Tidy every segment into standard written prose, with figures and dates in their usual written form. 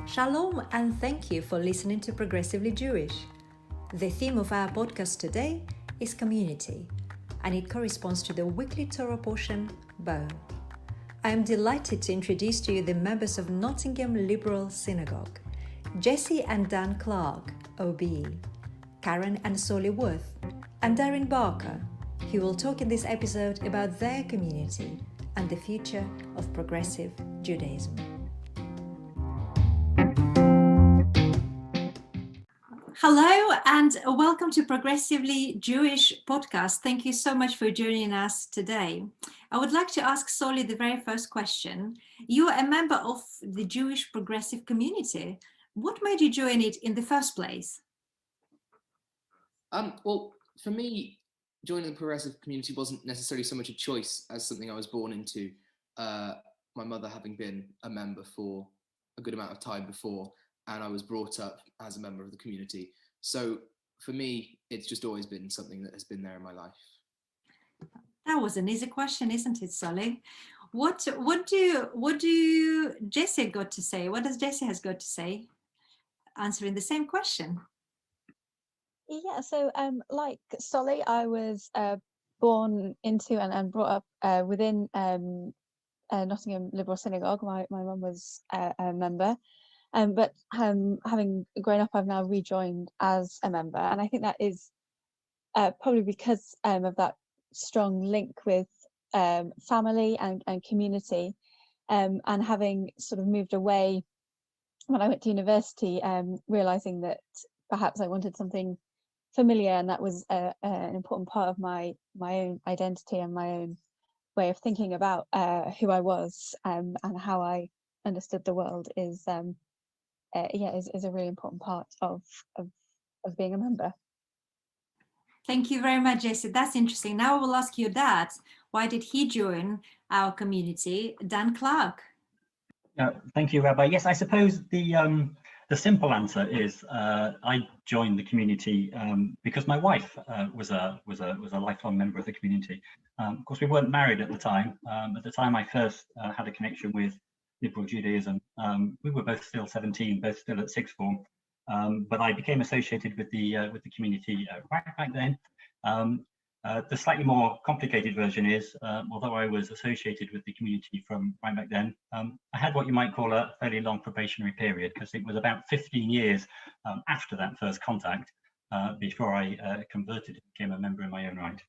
Shalom and thank you for listening to Progressively Jewish. The theme of our podcast today is community, and it corresponds to the weekly Torah portion, Bo. I am delighted to introduce to you the members of Nottingham Liberal Synagogue, Jesse and Dan Clark, OBE, Karen and Solly Worth, and Darren Barker, who will talk in this episode about their community and the future of progressive Judaism. Hello and welcome to Progressively Jewish podcast. Thank you so much for joining us today. I would like to ask Solly the very first question. You are a member of the Jewish progressive community. What made you join it in the first place? Well, for me, joining the progressive community wasn't necessarily so much a choice as something I was born into, my mother having been a member for a good amount of time before, and I was brought up as a member of the community. So for me, it's just always been something that has been there in my life. That was an easy question, isn't it, Solly? What do Jesse got to say? What does Jesse has got to say? Answering the same question. Yeah, so like Solly, I was born into and brought up within Nottingham Liberal Synagogue. My mum was a member, but having grown up, I've now rejoined as a member, and I think that is probably because of that strong link with family and community, and having sort of moved away when I went to university, realizing that perhaps I wanted something familiar, and that was an important part of my own identity and my own way of thinking about who I was and how I understood the world is a really important part of being a member. Thank you very much, Jesse. That's interesting. Now I will ask your dad, why did he join our community? Dan Clark. Thank you, Rabbi. Yes, I suppose the simple answer is I joined the community because my wife was a lifelong member of the community. Of course, we weren't married at the time. At the time I first had a connection with liberal Judaism, we were both still 17, both still at sixth form. But I became associated with the community right back then. The slightly more complicated version is, although I was associated with the community from right back then, I had what you might call a fairly long probationary period, because it was about 15 years after that first contact before I converted and became a member in my own right.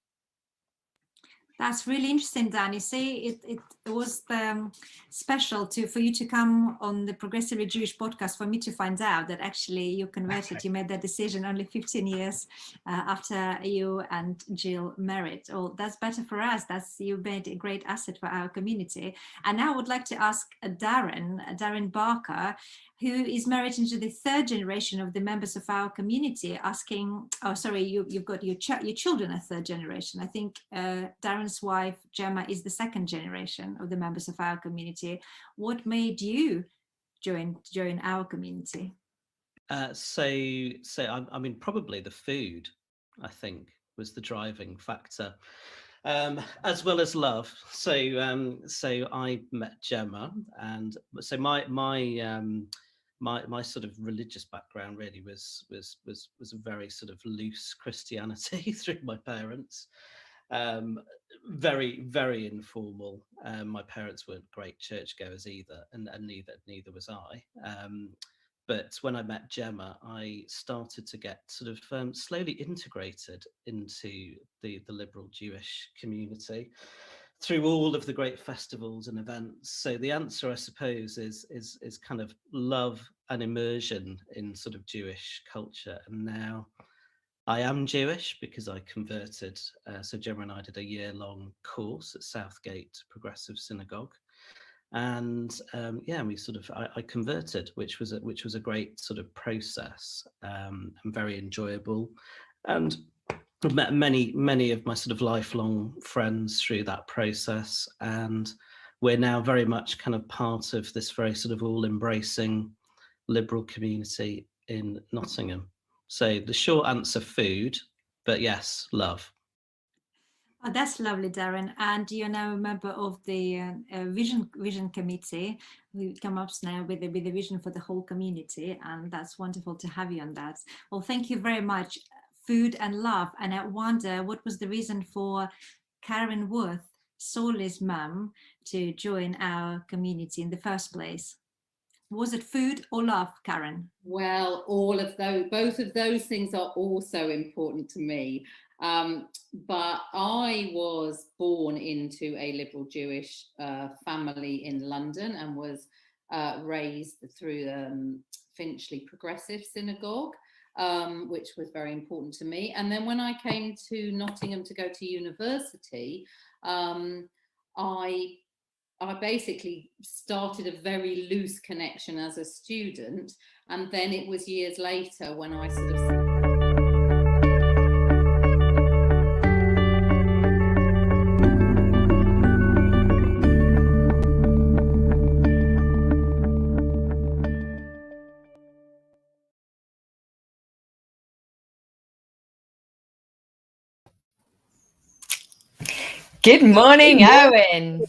That's really interesting, Dan. You see, it was special for you to come on the Progressively Jewish podcast for me to find out that actually you converted, you made that decision only 15 years after you and Jill married. Oh, that's better for us. You made a great asset for our community. And now I would like to ask Darren Barker, who is married into the third generation of the members of our community, asking, you've got your children are third generation. I think Darren's wife, Gemma, is the second generation of the members of our community. What made you join our community? So I mean, probably the food, I think, was the driving factor. As well as love. So I met Gemma, and so my sort of religious background really was a very sort of loose Christianity through my parents. Very, very informal. My parents weren't great churchgoers either, and neither was I. But when I met Gemma, I started to get sort of slowly integrated into the liberal Jewish community through all of the great festivals and events. So the answer, I suppose, is kind of love and immersion in sort of Jewish culture. And now I am Jewish because I converted. So Gemma and I did a year-long course at Southgate Progressive Synagogue. And I converted, which was a great sort of process, and very enjoyable, and I've met many of my sort of lifelong friends through that process, and we're now very much kind of part of this very sort of all-embracing liberal community in Nottingham. So the short answer, food, but yes, love. Oh, that's lovely, Darren. And you're now a member of the vision committee. We come up now with the vision for the whole community, and that's wonderful to have you on that. Well, thank you very much. Food and love. And I wonder, what was the reason for Karen Worth, Solly's mum, to join our community in the first place? Was it food or love, Karen? Well, all of those, both of those things are also important to me. But I was born into a liberal Jewish family in London and was raised through Finchley Progressive Synagogue, which was very important to me. And then when I came to Nottingham to go to university, I basically started a very loose connection as a student, and then it was years later when I sort of... Good morning, Owen.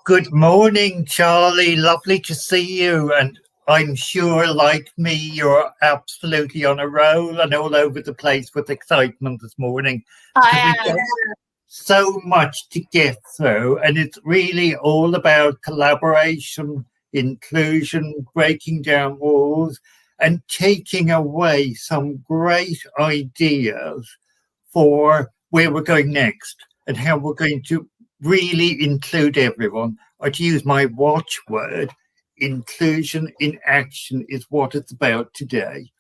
Good morning, Charlie. Lovely to see you. And I'm sure, like me, you're absolutely on a roll and all over the place with excitement this morning. I am. So much to get through. And it's really all about collaboration, inclusion, breaking down walls, and taking away some great ideas for where we're going next and how we're going to really include everyone, or to use my watchword, inclusion in action is what it's about today.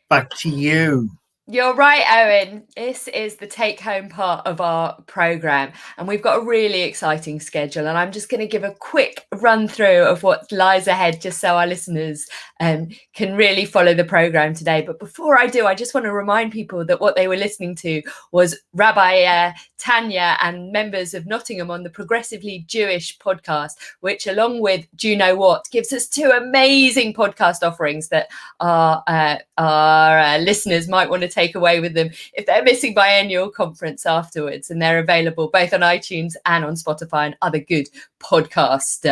Back to you. You're right, Owen. This is the take-home part of our programme, and we've got a really exciting schedule, and I'm just going to give a quick run-through of what lies ahead just so our listeners can really follow the programme today. But before I do, I just want to remind people that what they were listening to was Rabbi Tanya and members of Nottingham on the Progressively Jewish podcast, which, along with Do You Know What, gives us two amazing podcast offerings that our listeners might want to take away with them if they're missing Biennial conference afterwards, and they're available both on iTunes and on Spotify and other good podcast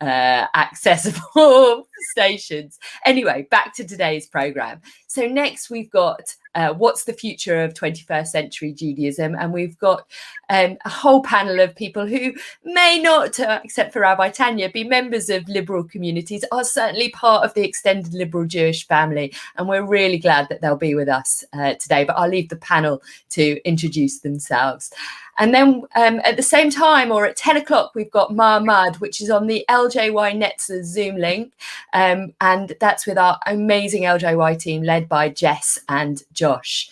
accessible stations. Anyway, back to today's program. So next we've got what's the future of 21st century Judaism, and we've got a whole panel of people who may not, except for Rabbi Tanya, be members of liberal communities, are certainly part of the extended liberal Jewish family, and we're really glad that they'll be with us today, but I'll leave the panel to introduce themselves. And then at the same time, or at 10 o'clock, we've got Mahmad, which is on the LJY Netzer Zoom link. And that's with our amazing LJY team led by Jess and Josh.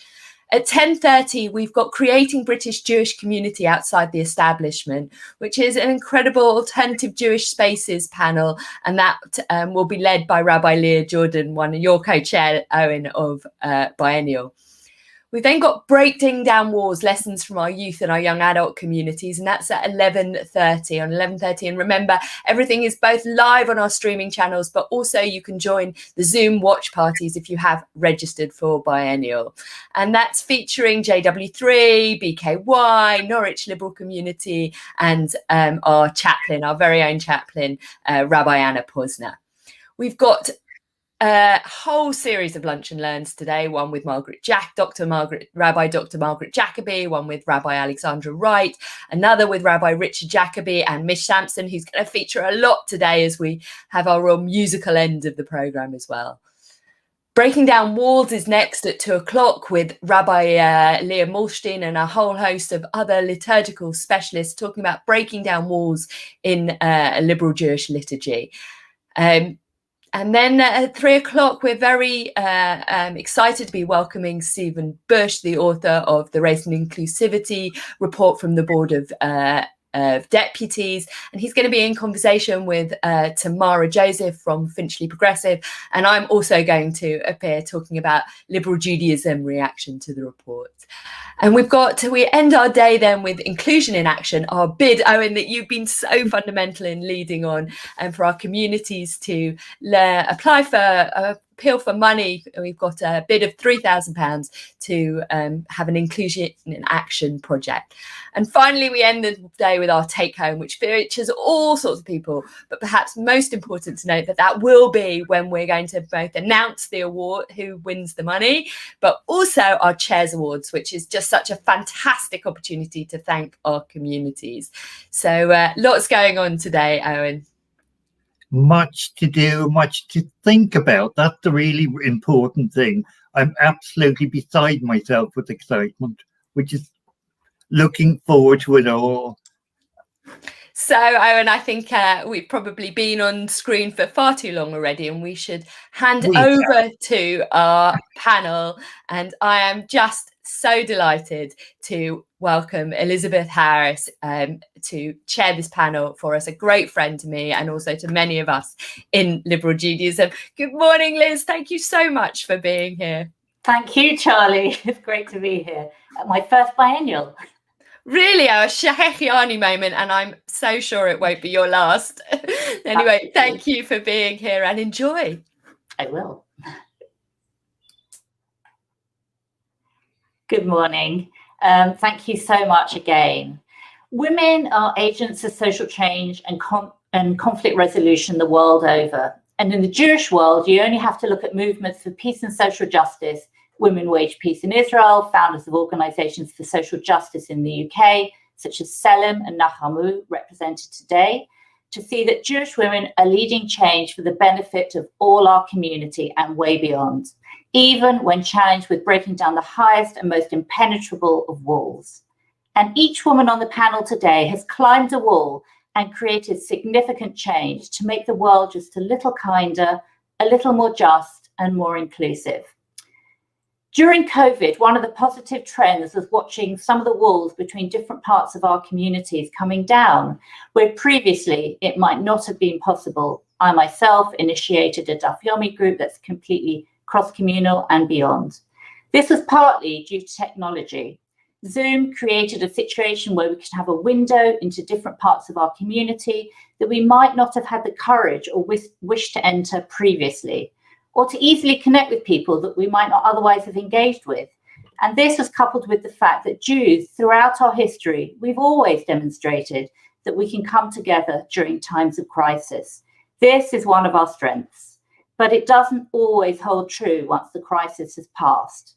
At 10:30, we've got Creating British Jewish Community Outside the Establishment, which is an incredible alternative Jewish spaces panel. And that will be led by Rabbi Leah Jordan, one of your co-chair, Owen, of Biennial. We've then got Breaking Down Walls, lessons from our youth and our young adult communities, and that's at 11:30 on 11:30. And remember, everything is both live on our streaming channels, but also you can join the Zoom watch parties if you have registered for Biennial. And that's featuring JW3, BKY, Norwich Liberal Community, and our chaplain, our very own chaplain, Rabbi Anna Posner. We've got a whole series of lunch and learns today, one with Rabbi Dr. Margaret Jacoby, one with Rabbi Alexandra Wright, another with Rabbi Richard Jacoby and Mish Sampson, who's going to feature a lot today as we have our real musical end of the programme as well. Breaking Down Walls is next at 2 o'clock with Rabbi Leah Morstein and a whole host of other liturgical specialists talking about breaking down walls in a liberal Jewish liturgy. And then at 3 o'clock, we're very excited to be welcoming Stephen Bush, the author of the Race and Inclusivity report from the Board of Deputies. And he's going to be in conversation with Tamara Joseph from Finchley Progressive. And I'm also going to appear talking about liberal Judaism reaction to the report. And we end our day then with Inclusion in Action, our bid, Owen, that you've been so fundamental in leading on, and for our communities to apply for appeal for money. We've got a bid of £3,000 to have an inclusion in action project. And finally, we end the day with our take home, which features all sorts of people, but perhaps most important to note that will be when we're going to both announce the award, who wins the money, but also our Chairs Awards, which is just such a fantastic opportunity to thank our communities. So lots going on today, Owen. Much to do, much to think about. That's the really important thing. I'm absolutely beside myself with excitement, which is looking forward to it all. So, Owen, I think we've probably been on screen for far too long already, and we should hand over to our panel. And I am just so delighted to welcome Elizabeth Harris to chair this panel for us, a great friend to me and also to many of us in liberal Judaism. Good morning, Liz. Thank you so much for being here. Thank you, Charlie. It's great to be here at my first biennial. Really, a Shahechiani moment, and I'm so sure it won't be your last. Anyway, thank you for being here and enjoy. I will. Good morning. Thank you so much again. Women are agents of social change and conflict resolution the world over. And in the Jewish world, you only have to look at movements for peace and social justice, Women Wage Peace in Israel, founders of organizations for social justice in the UK, such as Selim and Nahamu, represented today, to see that Jewish women are leading change for the benefit of all our community and way beyond, even when challenged with breaking down the highest and most impenetrable of walls. And each woman on the panel today has climbed a wall and created significant change to make the world just a little kinder, a little more just, and more inclusive. During COVID, one of the positive trends was watching some of the walls between different parts of our communities coming down, where previously it might not have been possible. I myself initiated a Daf Yomi group that's completely cross-communal and beyond. This was partly due to technology. Zoom created a situation where we could have a window into different parts of our community that we might not have had the courage or wish to enter previously, or to easily connect with people that we might not otherwise have engaged with. And this was coupled with the fact that Jews, throughout our history, we've always demonstrated that we can come together during times of crisis. This is one of our strengths, but it doesn't always hold true once the crisis has passed.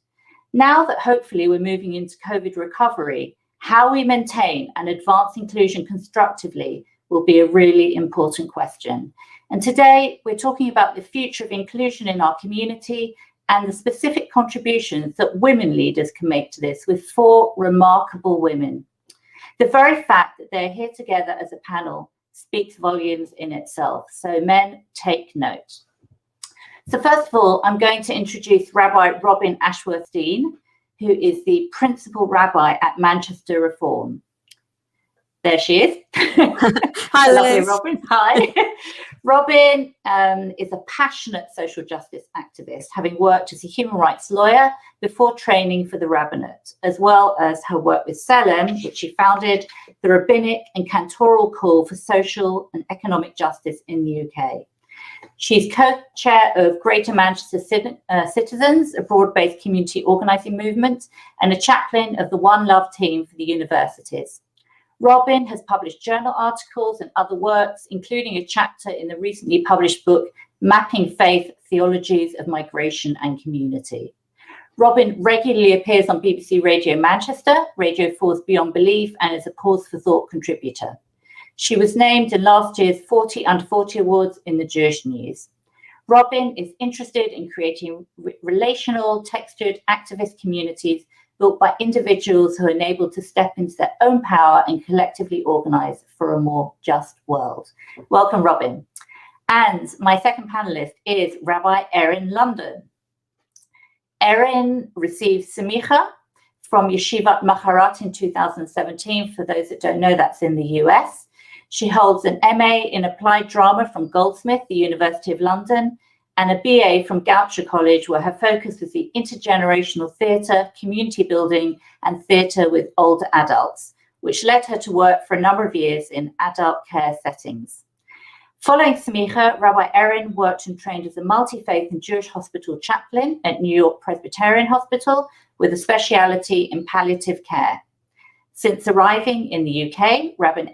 Now that hopefully we're moving into COVID recovery, how we maintain and advance inclusion constructively will be a really important question. And today we're talking about the future of inclusion in our community and the specific contributions that women leaders can make to this with 4 remarkable women. The very fact that they're here together as a panel speaks volumes in itself. So men, take note. So first of all, I'm going to introduce Rabbi Robin Ashworth-Dean, who is the principal rabbi at Manchester Reform. There she is. Hi, Lovely, Liz. Robin. Hi. Robin is a passionate social justice activist, having worked as a human rights lawyer before training for the rabbinate, as well as her work with Selim, which she founded, the rabbinic and cantoral call for social and economic justice in the UK. She's co-chair of Greater Manchester Citizens, a broad-based community organising movement, and a chaplain of the One Love team for the universities. Robin has published journal articles and other works, including a chapter in the recently published book, Mapping Faith, Theologies of Migration and Community. Robin regularly appears on BBC Radio Manchester, Radio 4's Beyond Belief, and is a Pause for Thought contributor. She was named in last year's 40 Under 40 Awards in the Jewish News. Robin is interested in creating relational, textured, activist communities built by individuals who are enabled to step into their own power and collectively organise for a more just world. Welcome, Robin. And my second panellist is Rabbi Erin London. Erin received Semicha from Yeshivat Maharat in 2017. For those that don't know, that's in the US. She holds an MA in Applied Drama from Goldsmith, the University of London, and a BA from Goucher College, where her focus was the intergenerational theatre, community building, and theatre with older adults, which led her to work for a number of years in adult care settings. Following Smicha, Rabbi Erin worked and trained as a multi-faith and Jewish hospital chaplain at New York Presbyterian Hospital with a speciality in palliative care. Since arriving in the UK, Rabbi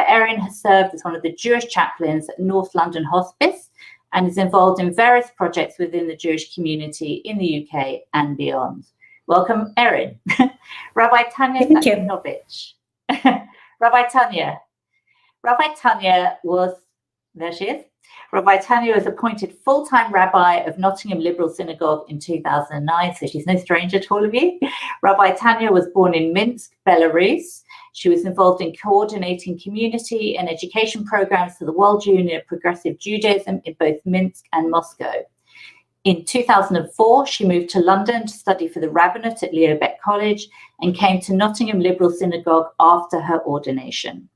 Erin has served as one of the Jewish chaplains at North London Hospice and is involved in various projects within the Jewish community in the UK and beyond. Welcome, Erin. Rabbi Tanya Zakinovich. Rabbi Tanya was, there she is. Rabbi Tanya was appointed full-time rabbi of Nottingham Liberal Synagogue in 2009, so she's no stranger to all of you. Rabbi Tanya was born in Minsk, Belarus. She was involved in coordinating community and education programs for the World Union of Progressive Judaism in both Minsk and Moscow. In 2004, she moved to London to study for the rabbinate at Leo Beck College and came to Nottingham Liberal Synagogue after her ordination.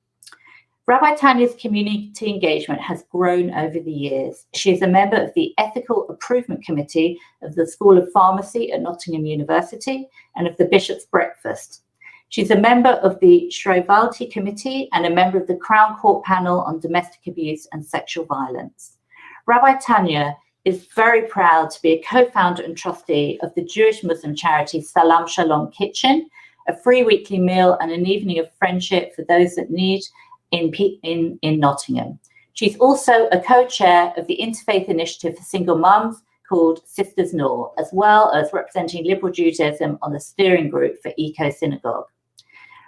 Rabbi Tanya's community engagement has grown over the years. She is a member of the Ethical Improvement Committee of the School of Pharmacy at Nottingham University and of the Bishop's Breakfast. She's a member of the Shrovalti Committee and a member of the Crown Court Panel on Domestic Abuse and Sexual Violence. Rabbi Tanya is very proud to be a co-founder and trustee of the Jewish Muslim charity Salam Shalom Kitchen, a free weekly meal and an evening of friendship for those that need in Nottingham. She's also a co-chair of the Interfaith Initiative for Single Mums called Sisters Noor, as well as representing Liberal Judaism on the steering group for Eco Synagogue.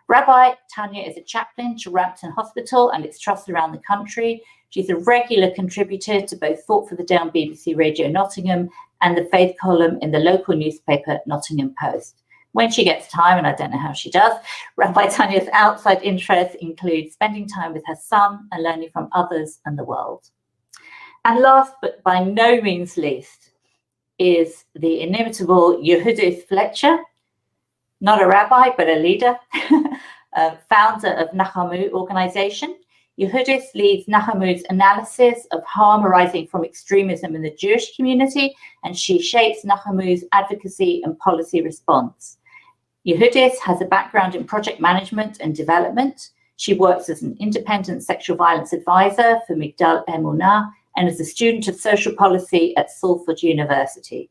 Rabbi Tanya is a chaplain to Rampton Hospital and its trusts around the country. She's a regular contributor to both Thought for the Day on BBC Radio Nottingham and the faith column in the local newspaper Nottingham Post. When she gets time, and I don't know how she does, Rabbi Tanya's outside interests include spending time with her son and learning from others and the world. And last, but by no means least, is the inimitable Yehudith Fletcher, not a rabbi, but a leader, founder of Nachamu organization. Yehudith leads Nachamu's analysis of harm arising from extremism in the Jewish community, and she shapes Nachamu's advocacy and policy response. Yehudith has a background in project management and development. She works as an independent sexual violence advisor for Migdal Emunah and as a student of social policy at Salford University.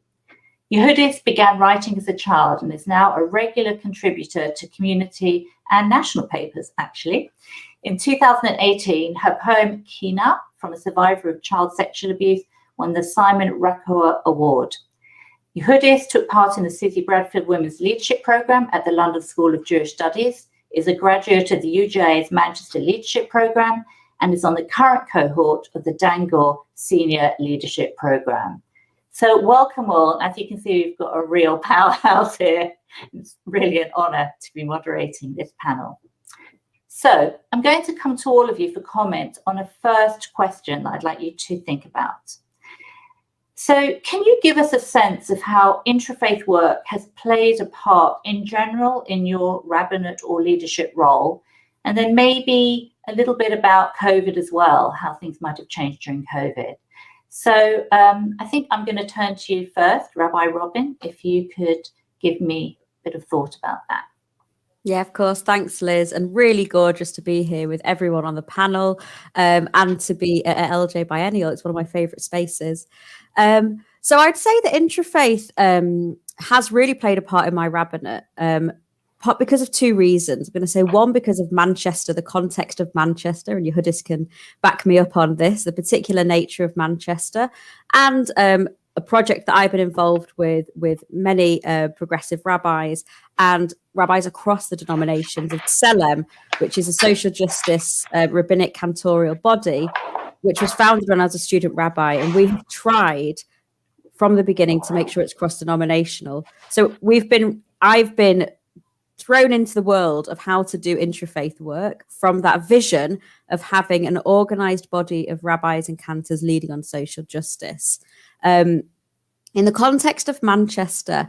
Yehudith began writing as a child and is now a regular contributor to community and national papers, actually. In 2018, her poem Kina, from a survivor of child sexual abuse, won the Simon Rakua Award. Yehudith took part in the Susie Bradford Women's Leadership Programme at the London School of Jewish Studies, is a graduate of the UJA's Manchester Leadership Programme, and is on the current cohort of the Dangor Senior Leadership Programme. So welcome all. As you can see, we've got a real powerhouse here. It's really an honour to be moderating this panel. So I'm going to come to all of you for comment on a first question that I'd like you to think about. So can you give us a sense of how interfaith work has played a part in general in your rabbinate or leadership role? And then maybe a little bit about COVID as well, how things might have changed during COVID. So I think I'm going to turn to you first, Rabbi Robin, if you could give me a bit of thought about that. Yeah, of course. Thanks, Liz. And really gorgeous to be here with everyone on the panel and to be at LJ Biennial. It's one of my favourite spaces. So I'd say that interfaith has really played a part in my rabbinate because of two reasons. I'm going to say one, because of Manchester, the context of Manchester, and Yehudis can back me up on this, the particular nature of Manchester, and a project that I've been involved with many progressive rabbis and rabbis across the denominations of Tselem, which is a social justice rabbinic cantorial body, which was founded when I was a student rabbi. And we have tried from the beginning to make sure it's cross-denominational. So I've been thrown into the world of how to do interfaith work from that vision of having an organized body of rabbis and cantors leading on social justice. In the context of Manchester,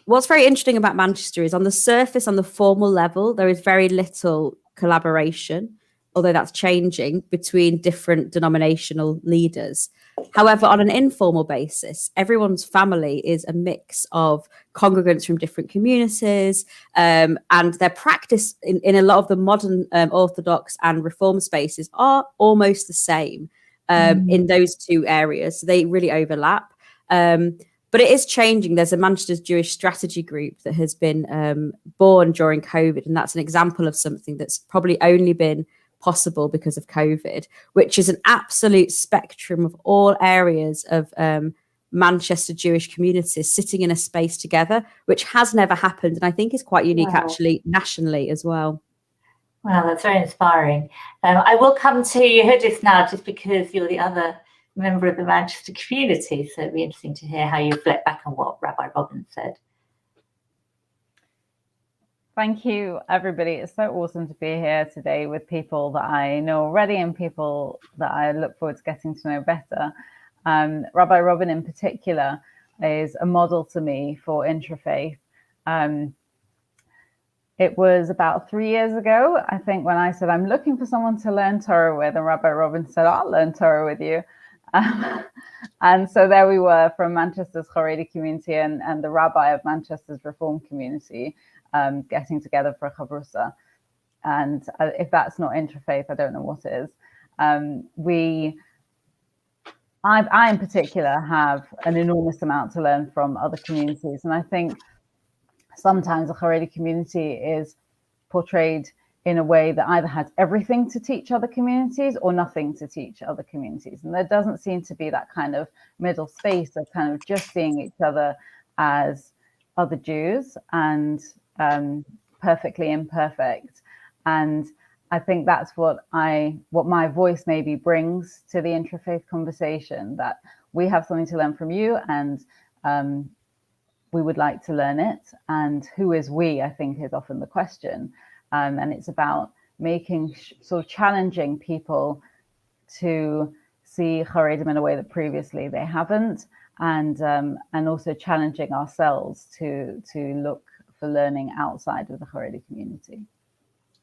what's very interesting about Manchester is on the surface, on the formal level, there is very little collaboration, although that's changing, between different denominational leaders. However, on an informal basis, everyone's family is a mix of congregants from different communities, and their practice in a lot of the modern Orthodox and Reform spaces are almost the same. in those two areas. So they really overlap. But it is changing. There's a Manchester Jewish strategy group that has been born during COVID, and that's an example of something that's probably only been possible because of COVID, which is an absolute spectrum of all areas of Manchester Jewish communities sitting in a space together, which has never happened, and I think is quite unique actually nationally as well. Wow, that's very inspiring. I will come to Yehudis now, just because you're the other member of the Manchester community, so it'd be interesting to hear how you reflect back on what Rabbi Robin said. Thank you, everybody. It's so awesome to be here today with people that I know already and people that I look forward to getting to know better. Rabbi Robin in particular is a model to me for interfaith. It was about 3 years ago, I think, when I said, I'm looking for someone to learn Torah with, and Rabbi Robin said, I'll learn Torah with you. And so there we were, from Manchester's Haredi community and the rabbi of Manchester's Reform community, getting together for a chavrusa. And if that's not interfaith, I don't know what is. I in particular have an enormous amount to learn from other communities. And I think sometimes the Haredi community is portrayed in a way that either has everything to teach other communities or nothing to teach other communities. And there doesn't seem to be that kind of middle space of kind of just seeing each other as other Jews and perfectly imperfect. And I think that's what my voice maybe brings to the interfaith conversation, that we have something to learn from you, and we would like to learn it. And who is we, I think, is often the question. And it's about making sort of challenging people to see Haredim in a way that previously they haven't, and also challenging ourselves to look for learning outside of the Haredi community.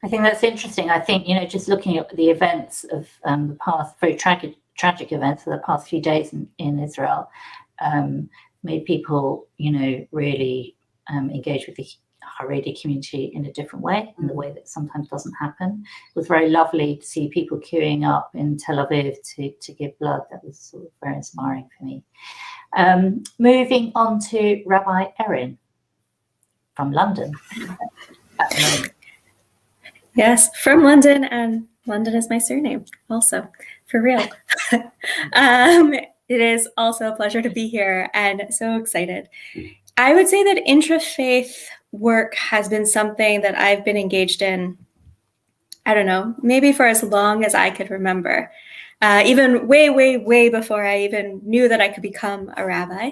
I think that's interesting. I think, just looking at the events of the past, very tragic events of the past few days in Israel, made people, really engage with the Haredi community in a different way, in the way that sometimes doesn't happen. It was very lovely to see people queuing up in Tel Aviv to give blood. That was sort of very inspiring for me. Moving on to Rabbi Erin from London. Yes, from London, and London is my surname also, for real. It is also a pleasure to be here and so excited. I would say that intrafaith work has been something that I've been engaged in, I don't know, maybe for as long as I could remember, even way, way, way before I even knew that I could become a rabbi.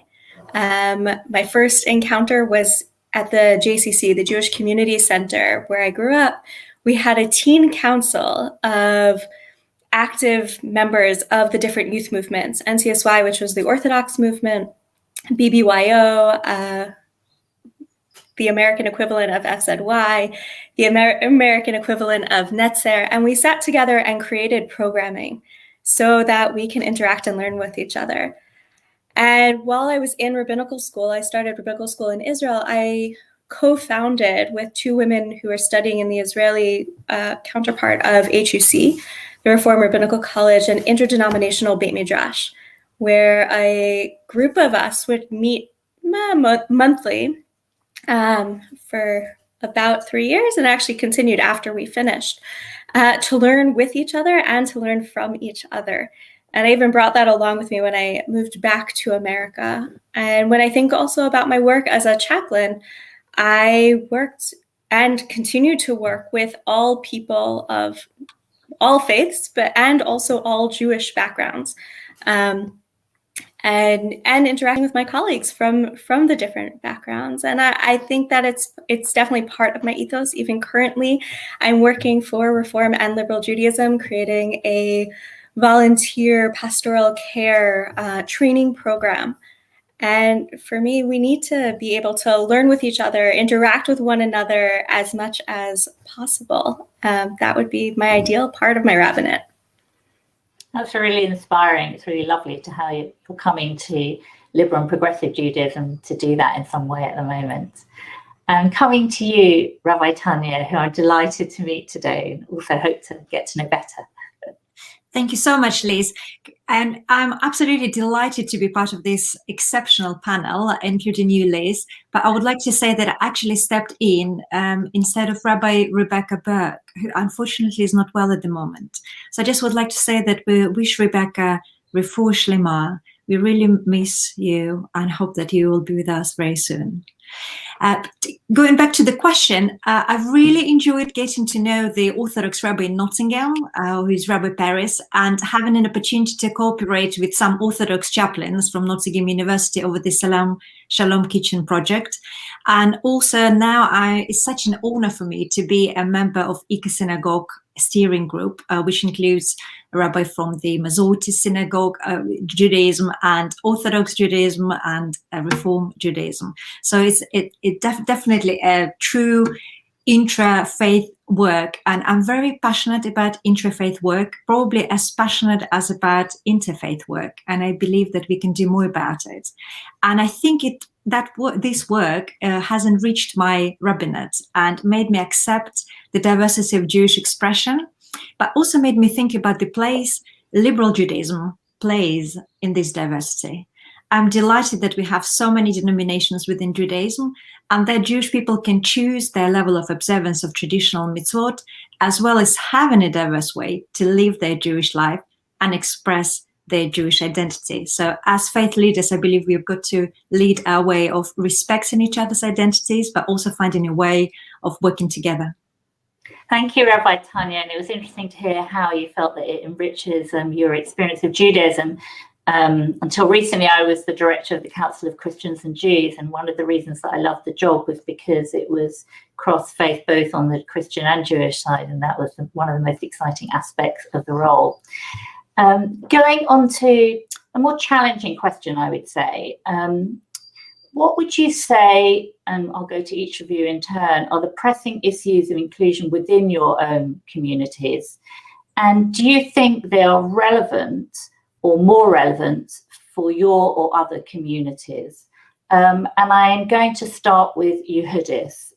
My first encounter was at the JCC, the Jewish Community Center, where I grew up. We had a teen council of active members of the different youth movements, NCSY, which was the Orthodox movement, BBYO, the American equivalent of FZY, the American equivalent of Netzer, and we sat together and created programming so that we can interact and learn with each other. And while I was in rabbinical school, I started rabbinical school in Israel, I co-founded with two women who are studying in the Israeli counterpart of HUC, the Reform Rabbinical College, an interdenominational Beit Midrash, where a group of us would meet monthly for about 3 years, and actually continued after we finished, to learn with each other and to learn from each other. And I even brought that along with me when I moved back to America. And when I think also about my work as a chaplain, I worked and continue to work with all people of all faiths, and also all Jewish backgrounds, and interacting with my colleagues from the different backgrounds. And I think that it's definitely part of my ethos. Even currently, I'm working for Reform and Liberal Judaism, creating a volunteer pastoral care training program. And for me, we need to be able to learn with each other, interact with one another as much as possible. That would be my ideal part of my rabbinate. That's really inspiring. It's really lovely to how you're coming to liberal and progressive Judaism to do that in some way at the moment. Coming to you, Rabbi Tanya, who I'm delighted to meet today and also hope to get to know better. Thank you so much, Liz. And I'm absolutely delighted to be part of this exceptional panel, including you, Liz. But I would like to say that I actually stepped in instead of Rabbi Rebecca Burke, who unfortunately is not well at the moment. So I just would like to say that we wish Rebecca refuah shlema. We really miss you and hope that you will be with us very soon. Going back to the question, I've really enjoyed getting to know the Orthodox Rabbi in Nottingham, who is Rabbi Paris, and having an opportunity to cooperate with some Orthodox chaplains from Nottingham University over the Shalom Kitchen project. And also now it's such an honor for me to be a member of Ika Synagogue steering group, which includes a rabbi from the Masorti Synagogue, Judaism, and Orthodox Judaism, and Reform Judaism. So it's definitely a true intra-faith work, and I'm very passionate about intra-faith work, probably as passionate as about interfaith work, and I believe that we can do more about it. And I think this work has enriched my rabbinate and made me accept the diversity of Jewish expression, but also made me think about the place liberal Judaism plays in this diversity. I'm delighted that we have so many denominations within Judaism, and that Jewish people can choose their level of observance of traditional mitzvot, as well as having a diverse way to live their Jewish life and express their Jewish identity. So as faith leaders, I believe we've got to lead our way of respecting each other's identities, but also finding a way of working together. Thank you, Rabbi Tanya. And it was interesting to hear how you felt that it enriches your experience of Judaism. Until recently, I was the director of the Council of Christians and Jews, and one of the reasons that I loved the job was because it was cross-faith, both on the Christian and Jewish side, and that was one of the most exciting aspects of the role. Going on to a more challenging question, I would say, what would you say, and I'll go to each of you in turn, are the pressing issues of inclusion within your own communities? And do you think they are relevant or more relevant for your or other communities? And I am going to start with Yehudis,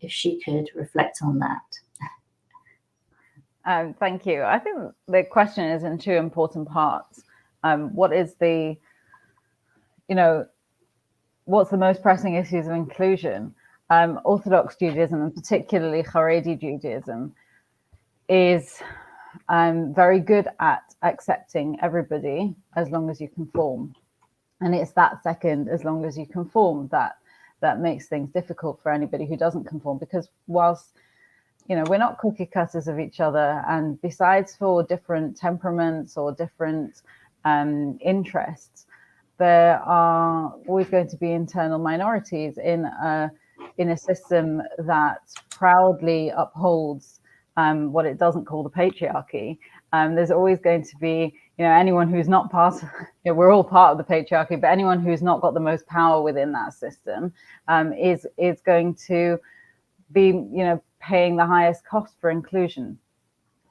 if she could reflect on that. Thank you. I think the question is in two important parts. What is the, what's the most pressing issues of inclusion? Orthodox Judaism, and particularly Haredi Judaism, is very good at accepting everybody as long as you conform. And it's that second, as long as you conform, that makes things difficult for anybody who doesn't conform, because whilst we're not cookie cutters of each other, and besides for different temperaments or different interests, there are always going to be internal minorities in a system that proudly upholds what it doesn't call the patriarchy. There's always going to be, anyone who's not part of, we're all part of the patriarchy, but anyone who's not got the most power within that system is going to be, paying the highest cost for inclusion.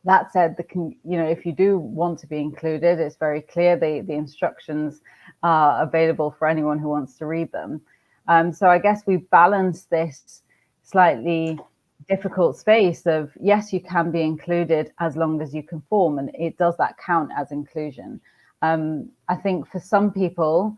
That said, if you do want to be included, it's very clear the instructions are available for anyone who wants to read them. So I guess we balance this slightly difficult space of, yes, you can be included as long as you conform, and does that count as inclusion? I think for some people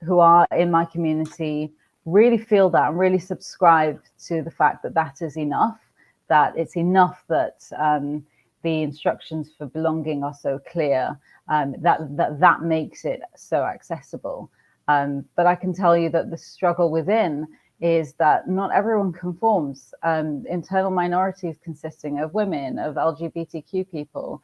who are in my community really feel that and really subscribe to the fact that is enough, that it's enough that the instructions for belonging are so clear, that makes it so accessible. But I can tell you that the struggle within is that not everyone conforms. Internal minorities consisting of women, of LGBTQ people,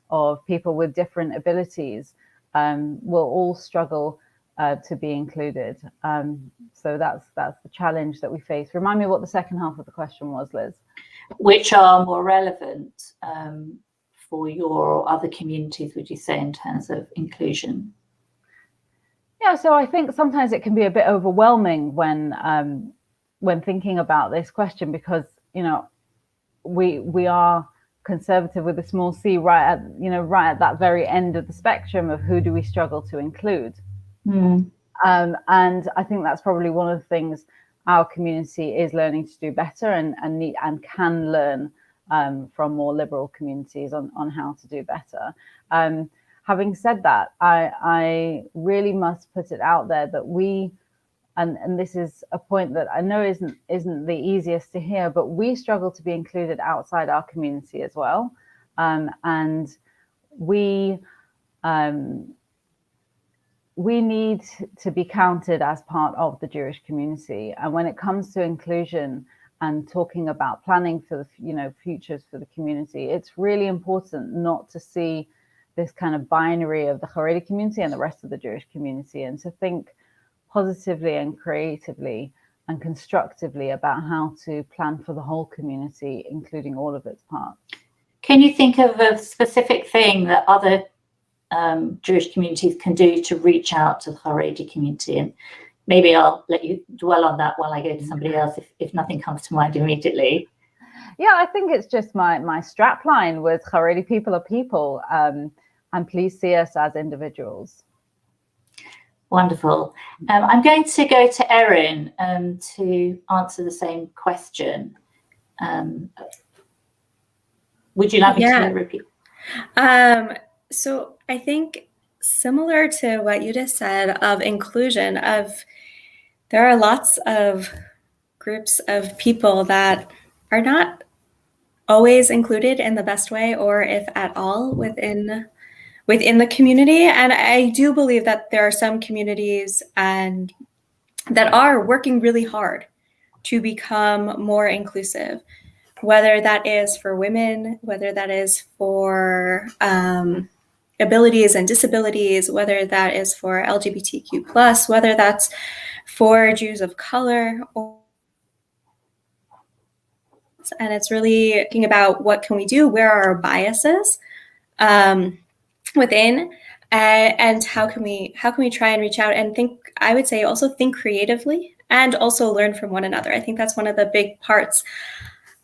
of people with different abilities will all struggle to be included. So that's the challenge that we face. Remind me what the second half of the question was, Liz. Which are more relevant for your or other communities, would you say, in terms of inclusion? Yeah, so I think sometimes it can be a bit overwhelming when thinking about this question, because we are conservative with a small c, right at that very end of the spectrum of who do we struggle to include. And I think that's probably one of the things our community is learning to do better and can learn from more liberal communities on how to do better. Having said that, I really must put it out there that we, and this is a point that I know isn't the easiest to hear, but we struggle to be included outside our community as well. And we need to be counted as part of the Jewish community. And when it comes to inclusion and talking about planning for the futures for the community, it's really important not to see this kind of binary of the Haredi community and the rest of the Jewish community, and to think positively and creatively and constructively about how to plan for the whole community, including all of its parts. Can you think of a specific thing that other Jewish communities can do to reach out to the Haredi community? And maybe I'll let you dwell on that while I go to somebody else if nothing comes to mind immediately. Yeah, I think it's just my strap line was Haredi people are people, and please see us as individuals. Wonderful. I'm going to go to Erin to answer the same question. Would you like me to repeat? So I think similar to what you just said of inclusion, there are lots of groups of people that are not always included in the best way, or if at all within the community. And I do believe that there are some communities that are working really hard to become more inclusive, whether that is for women, whether that is for abilities and disabilities, whether that is for LGBTQ+, whether that's for Jews of color. And it's really thinking about what can we do, where are our biases within, and how can we try and reach out and think, I would say also think creatively and also learn from one another. I think that's one of the big parts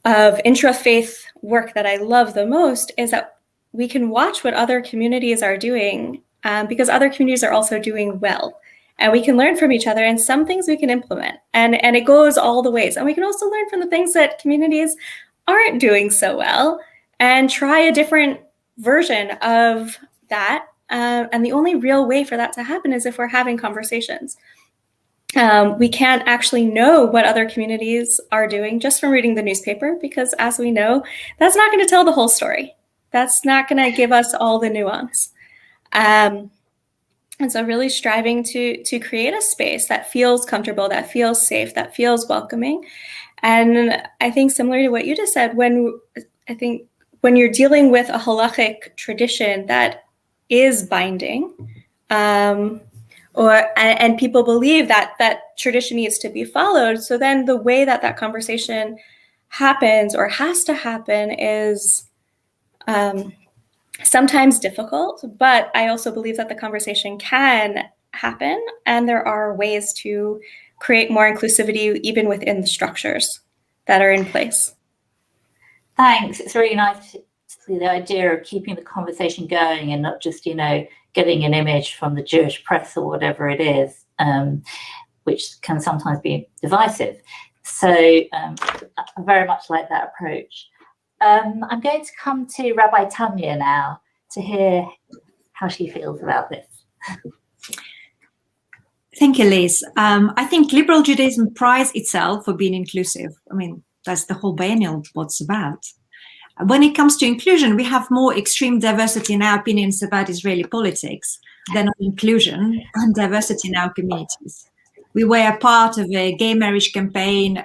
of intra-faith work that I love the most, is that we can watch what other communities are doing, because other communities are also doing well. And we can learn from each other, and some things we can implement. And it goes all the ways. And we can also learn from the things that communities aren't doing so well and try a different version of that. And the only real way for that to happen is if we're having conversations. We can't actually know what other communities are doing just from reading the newspaper, because as we know, that's not going to tell the whole story. That's not going to give us all the nuance. And so really striving to create a space that feels comfortable, that feels safe, that feels welcoming. And I think similar to what you just said, when you're dealing with a halachic tradition that is binding, and people believe that tradition needs to be followed, so then the way that conversation happens or has to happen is sometimes difficult, but I also believe that the conversation can happen, and there are ways to create more inclusivity even within the structures that are in place. Thanks. It's really nice to see the idea of keeping the conversation going and not just, getting an image from the Jewish press or whatever it is, which can sometimes be divisive. So I very much like that approach. I'm going to come to Rabbi Tanya now to hear how she feels about this. Thank you, Liz. I think liberal Judaism prides itself for being inclusive. I mean, that's the whole Biennial what's about. When it comes to inclusion, we have more extreme diversity in our opinions about Israeli politics than on inclusion and diversity in our communities. We were a part of a gay marriage campaign.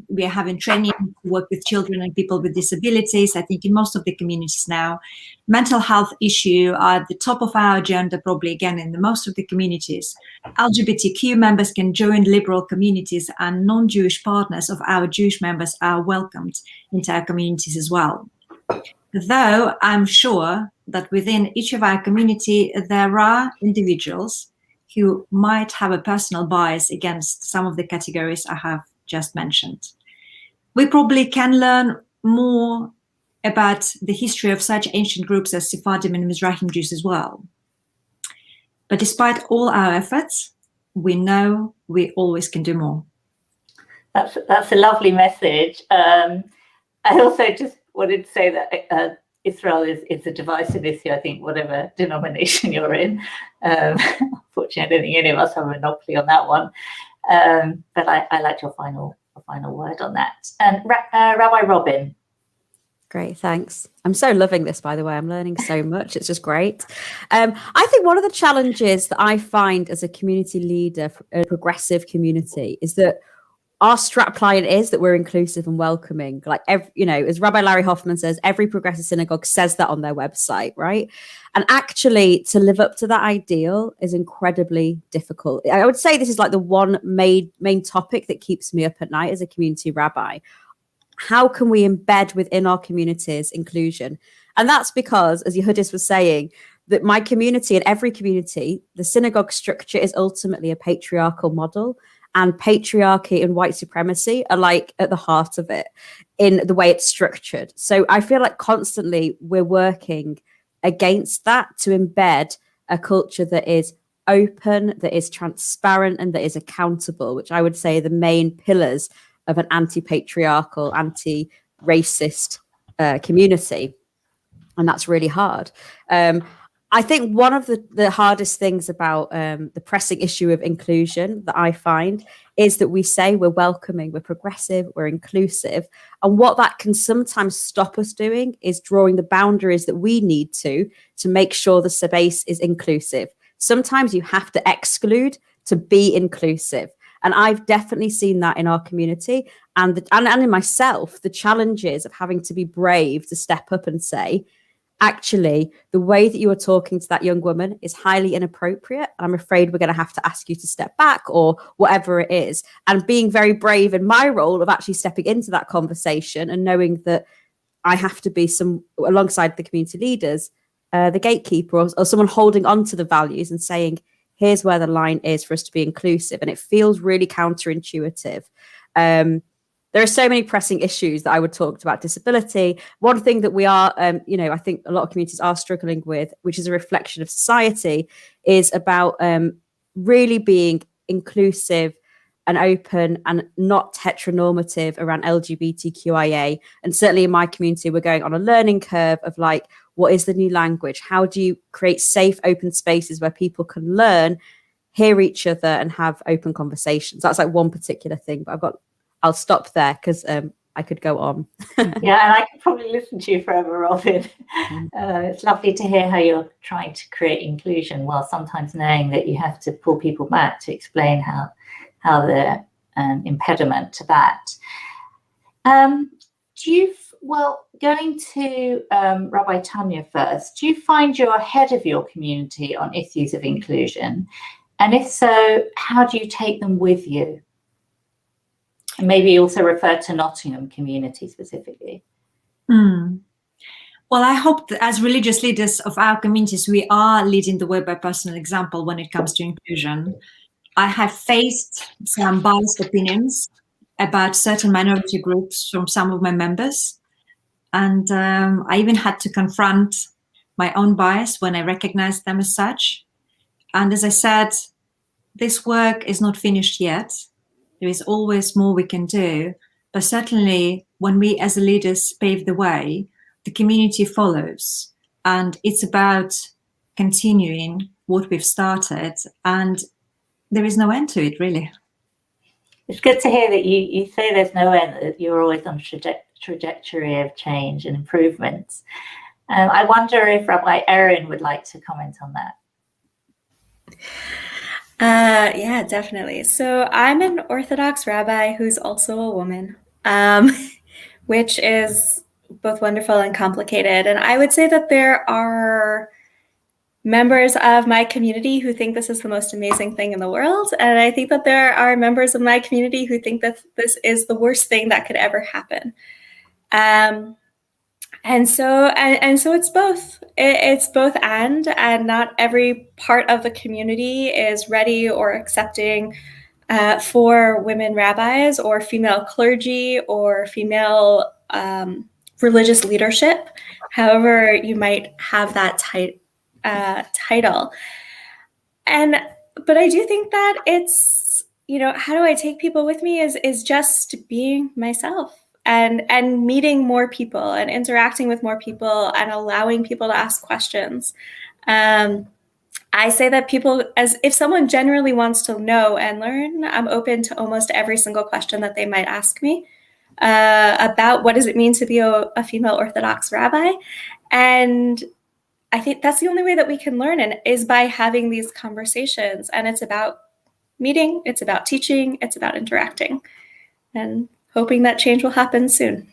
We are having training to work with children and people with disabilities. I think in most of the communities now, mental health issues are at the top of our agenda, probably again in most of the communities. LGBTQ members can join liberal communities, and non-Jewish partners of our Jewish members are welcomed into our communities as well. Though I'm sure that within each of our community, there are individuals who might have a personal bias against some of the categories I have just mentioned. We probably can learn more about the history of such ancient groups as Sephardim and Mizrahim Jews as well. But despite all our efforts, we know we always can do more. That's a lovely message. I also just wanted to say that Israel is a divisive issue, I think, whatever denomination you're in. Unfortunately, I don't think any of us have a monopoly on that one. But I liked your final word on that. And Rabbi Robin. Great, thanks. I'm so loving this, by the way. I'm learning so much. It's just great. I think one of the challenges that I find as a community leader for a progressive community is that our strapline is that we're inclusive and welcoming. Like, as Rabbi Larry Hoffman says, every progressive synagogue says that on their website, right? And actually, to live up to that ideal is incredibly difficult. I would say this is like the one main topic that keeps me up at night as a community rabbi. How can we embed within our communities inclusion? And that's because, as Yehudis was saying, that my community and every community, the synagogue structure is ultimately a patriarchal model, and patriarchy and white supremacy are like at the heart of it in the way it's structured. So I feel like constantly we're working against that to embed a culture that is open, that is transparent, and that is accountable, which I would say are the main pillars of an anti-patriarchal, anti-racist community. And that's really hard. I think one of the hardest things about the pressing issue of inclusion that I find is that we say we're welcoming, we're progressive, we're inclusive. And what that can sometimes stop us doing is drawing the boundaries that we need to make sure the space is inclusive. Sometimes you have to exclude to be inclusive. And I've definitely seen that in our community and in myself, the challenges of having to be brave to step up and say, actually, the way that you are talking to that young woman is highly inappropriate. I'm afraid we're going to have to ask you to step back or whatever it is. And being very brave in my role of actually stepping into that conversation and knowing that I have to be alongside the community leaders, the gatekeeper or someone holding on to the values and saying, here's where the line is for us to be inclusive. And it feels really counterintuitive. There are so many pressing issues that I would talk about disability. One thing that we are, I think a lot of communities are struggling with, which is a reflection of society, is about really being inclusive and open and not heteronormative around LGBTQIA. And certainly in my community, we're going on a learning curve of like, what is the new language? How do you create safe, open spaces where people can learn, hear each other and have open conversations? That's like one particular thing, but I'll stop there because I could go on. Yeah, and I could probably listen to you forever, Robin. It's lovely to hear how you're trying to create inclusion while sometimes knowing that you have to pull people back to explain how the impediment to that. Going to Rabbi Tanya first, do you find you're ahead of your community on issues of inclusion? And if so, how do you take them with you? And maybe also refer to Nottingham community specifically. Well, I hope that as religious leaders of our communities, we are leading the way by personal example when it comes to inclusion. I have faced some biased opinions about certain minority groups from some of my members. And I even had to confront my own bias when I recognized them as such. And as I said, this work is not finished yet. There is always more we can do. But certainly when we as leaders pave the way, the community follows. And it's about continuing what we've started. And there is no end to it, really. It's good to hear that you say there's no end, that you're always on trajectory of change and improvements. I wonder if Rabbi Erin would like to comment on that. Yeah, definitely. So I'm an Orthodox rabbi who's also a woman, which is both wonderful and complicated. And I would say that there are members of my community who think this is the most amazing thing in the world. And I think that there are members of my community who think that this is the worst thing that could ever happen. And so it's both. It's both and not every part of the community is ready or accepting for women rabbis or female clergy or female religious leadership, however you might have that title. But I do think that it's, how do I take people with me is just being myself. and meeting more people and interacting with more people and allowing people to ask questions. I say that people, as if someone generally wants to know and learn, I'm open to almost every single question that they might ask me about what does it mean to be a female Orthodox rabbi. And I think that's the only way that we can learn, and is by having these conversations. And it's about meeting, it's about teaching, it's about interacting, and hoping that change will happen soon.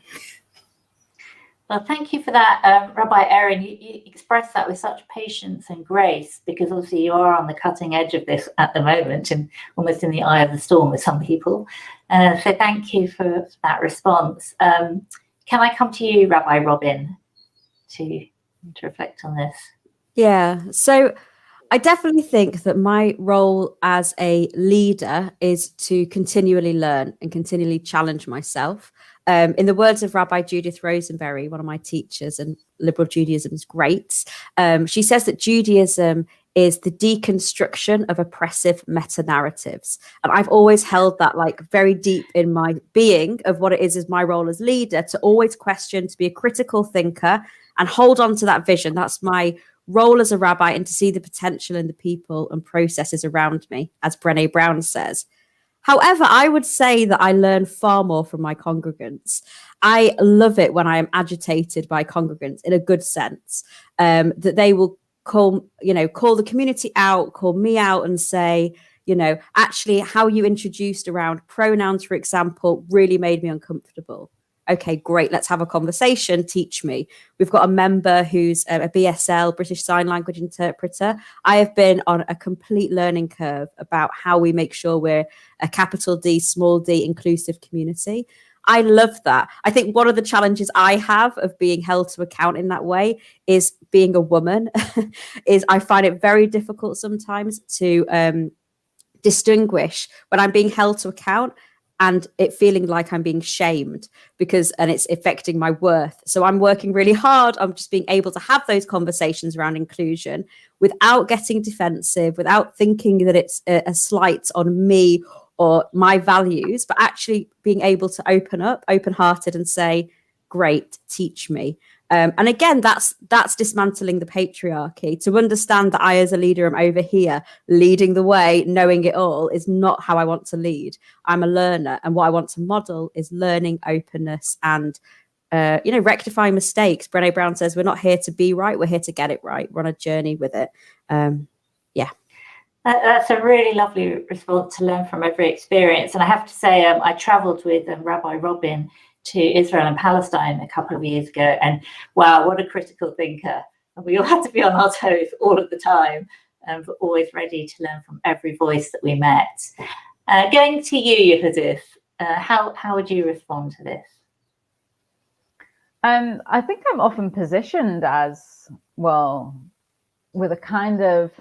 Well, thank you for that, Rabbi Erin. You expressed that with such patience and grace, because obviously you are on the cutting edge of this at the moment and almost in the eye of the storm with some people. So thank you for that response. Can I come to you, Rabbi Robin, to reflect on this? Yeah, so I definitely think that my role as a leader is to continually learn and continually challenge myself. In the words of Rabbi Judith Rosenberry, one of my teachers and liberal Judaism's greats, she says that Judaism is the deconstruction of oppressive meta-narratives. And I've always held that like very deep in my being of what it is my role as leader, to always question, to be a critical thinker and hold on to that vision. That's my role as a rabbi, and to see the potential in the people and processes around me, as Brené Brown says. However, I would say that I learn far more from my congregants. I love it when I am agitated by congregants in a good sense, that they will call the community out, call me out and say, actually how you introduced around pronouns, for example, really made me uncomfortable. Okay, great. Let's have a conversation. Teach me. We've got a member who's a BSL, British Sign Language interpreter. I have been on a complete learning curve about how we make sure we're a capital D, small d inclusive community. I love that. I think one of the challenges I have of being held to account in that way is being a woman. Is I find it very difficult sometimes to distinguish when I'm being held to account and it feeling like I'm being shamed and it's affecting my worth. So I'm working really hard on just being able to have those conversations around inclusion without getting defensive, without thinking that it's a slight on me or my values, but actually being able to open up, open-hearted and say, great, teach me. And again, that's dismantling the patriarchy. To understand that I, as a leader, am over here leading the way, knowing it all, is not how I want to lead. I'm a learner, and what I want to model is learning, openness, and rectifying mistakes. Brené Brown says we're not here to be right; we're here to get it right. We're on a journey with it. Yeah. That's a really lovely response, to learn from every experience. And I have to say, I travelled with Rabbi Robin to Israel and Palestine a couple of years ago, and wow, what a critical thinker. And we all had to be on our toes all of the time, but always ready to learn from every voice that we met. Going to you, Yehudith, how would you respond to this? I think I'm often positioned as, well, with a kind of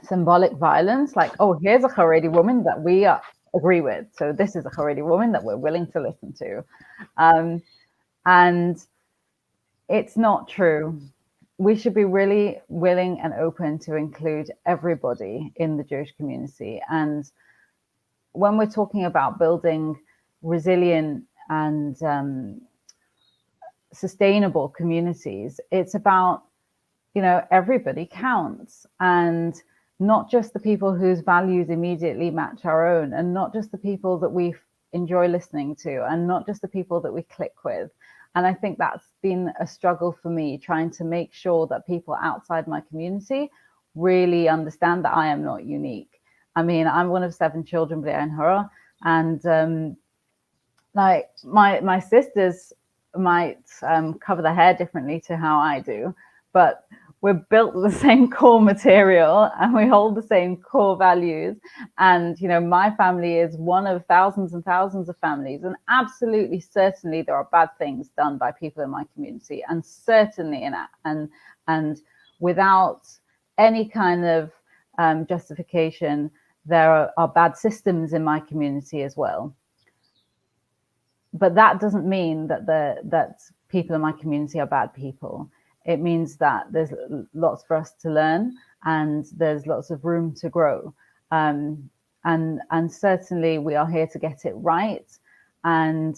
symbolic violence, like, oh, here's a Haredi woman that we agree with. So this is a Haredi woman that we're willing to listen to. And it's not true. We should be really willing and open to include everybody in the Jewish community. And when we're talking about building resilient and sustainable communities, it's about, everybody counts, and not just the people whose values immediately match our own, and not just the people that we enjoy listening to, and not just the people that we click with. And I think that's been a struggle for me, trying to make sure that people outside my community really understand that I am not unique. I mean, I'm one of 7 children, and like my sisters might cover their hair differently to how I do, but we're built with the same core material and we hold the same core values. And, my family is one of thousands and thousands of families. And absolutely, certainly there are bad things done by people in my community. And certainly and without any kind of justification, there are bad systems in my community as well. But that doesn't mean that people in my community are bad people. It means that there's lots for us to learn, and there's lots of room to grow. And certainly we are here to get it right. And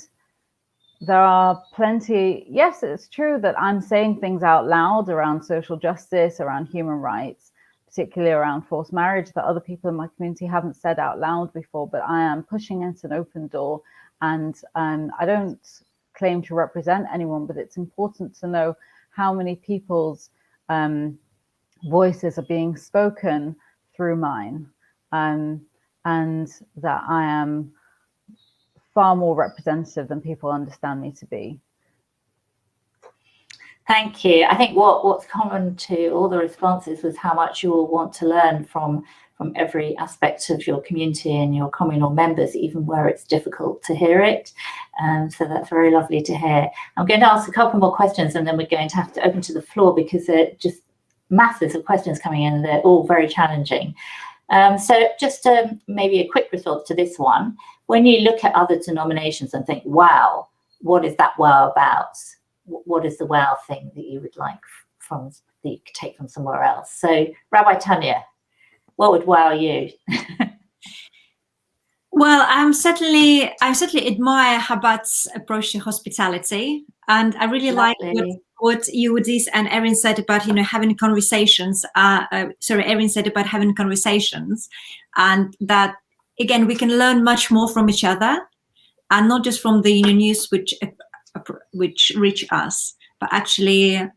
there are plenty. Yes, it's true that I'm saying things out loud around social justice, around human rights, particularly around forced marriage, that other people in my community haven't said out loud before, but I am pushing at an open door. And I don't claim to represent anyone, but it's important to know how many people's voices are being spoken through mine, and that I am far more representative than people understand me to be. Thank you. I think what's common to all the responses was how much you all want to learn from every aspect of your community and your communal members, even where it's difficult to hear it. So that's very lovely to hear. I'm going to ask a couple more questions, and then we're going to have to open to the floor because there are just masses of questions coming in. They're all very challenging. So just maybe a quick response to this one. When you look at other denominations and think, wow, what is that wow about? What is the wow thing that you would like that you could take from somewhere else? So Rabbi Tanya, what would wow you? Well, I certainly admire Chabad's approach to hospitality, and I really like what Yehudis and Erin said about having conversations. Erin said about having conversations, and that again we can learn much more from each other, and not just from the news which reach us, but actually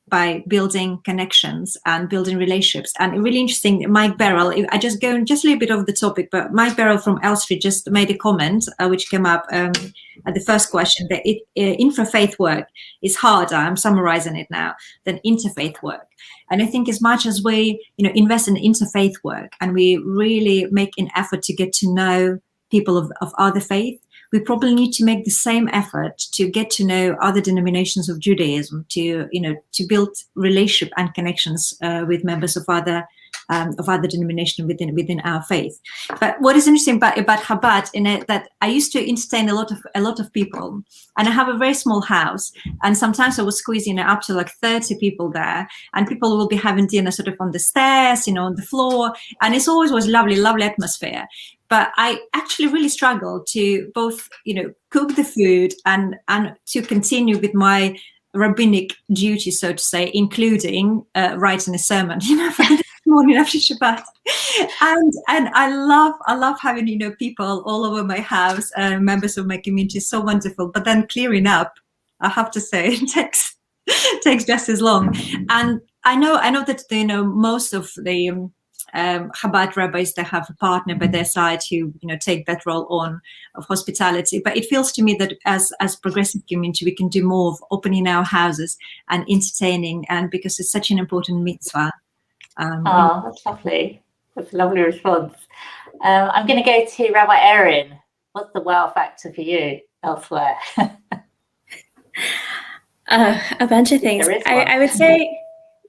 by building connections and building relationships. And really interesting, Mike Beryl, I just go just a little bit off the topic, but Mike Beryl from Elstree just made a comment which came up at the first question, that intrafaith work is harder, I'm summarizing it now, than interfaith work. And I think as much as we invest in interfaith work and we really make an effort to get to know people of other faith, we probably need to make the same effort to get to know other denominations of Judaism, to build relationship and connections with members of other denominations within our faith. But what is interesting about Chabad that I used to entertain a lot of people, and I have a very small house, and sometimes I was squeezing up to like 30 people there, and people will be having dinner sort of on the stairs, on the floor, and it's always was lovely atmosphere. But I actually really struggle to both, cook the food and to continue with my rabbinic duty, so to say, including writing a sermon, for the morning after Shabbat. And I love having, people all over my house, members of my community, so wonderful. But then clearing up, I have to say, it takes just as long. And I know that most of the Chabad rabbis, they have a partner by their side who take that role on of hospitality. But it feels to me that as progressive community, we can do more of opening our houses and entertaining, and because it's such an important mitzvah. That's lovely. That's a lovely response. I'm going to go to Rabbi Erin. What's the wow factor for you elsewhere? A bunch of things. I would say.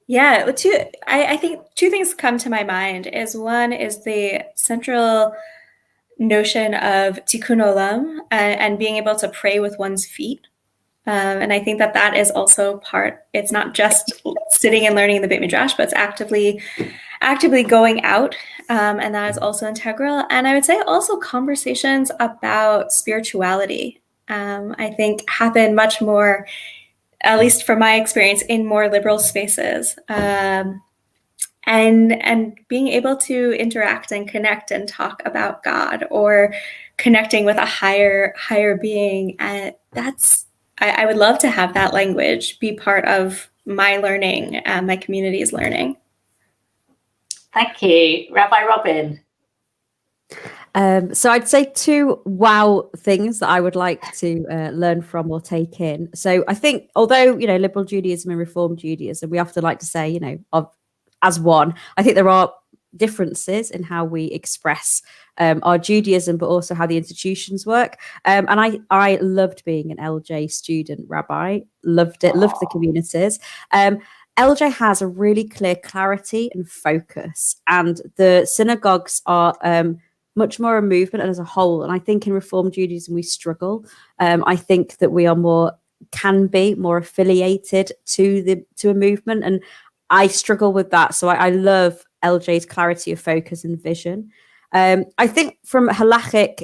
Yeah, I think two things come to my mind. One is the central notion of tikkun olam and being able to pray with one's feet. And I think that is also part. It's not just sitting and learning in the Beit Midrash, but it's actively going out, and that is also integral. And I would say also conversations about spirituality, I think happen much more, at least from my experience, in more liberal spaces, and being able to interact and connect and talk about God or connecting with a higher being. I would love to have that language be part of my learning, my community's learning. Thank you. Rabbi Robin. So I'd say two wow things that I would like to learn from or take in. So I think, although, liberal Judaism and Reform Judaism, we often like to say, as one, I think there are differences in how we express our Judaism, but also how the institutions work. And I loved being an LJ student, Rabbi. Loved it, loved the communities. LJ has a really clear clarity and focus, and the synagogues are much more a movement and as a whole. And I think in Reform Judaism, we struggle. I think that we are can be more affiliated to a movement. And I struggle with that. So I love LJ's clarity of focus and vision. I think from halachic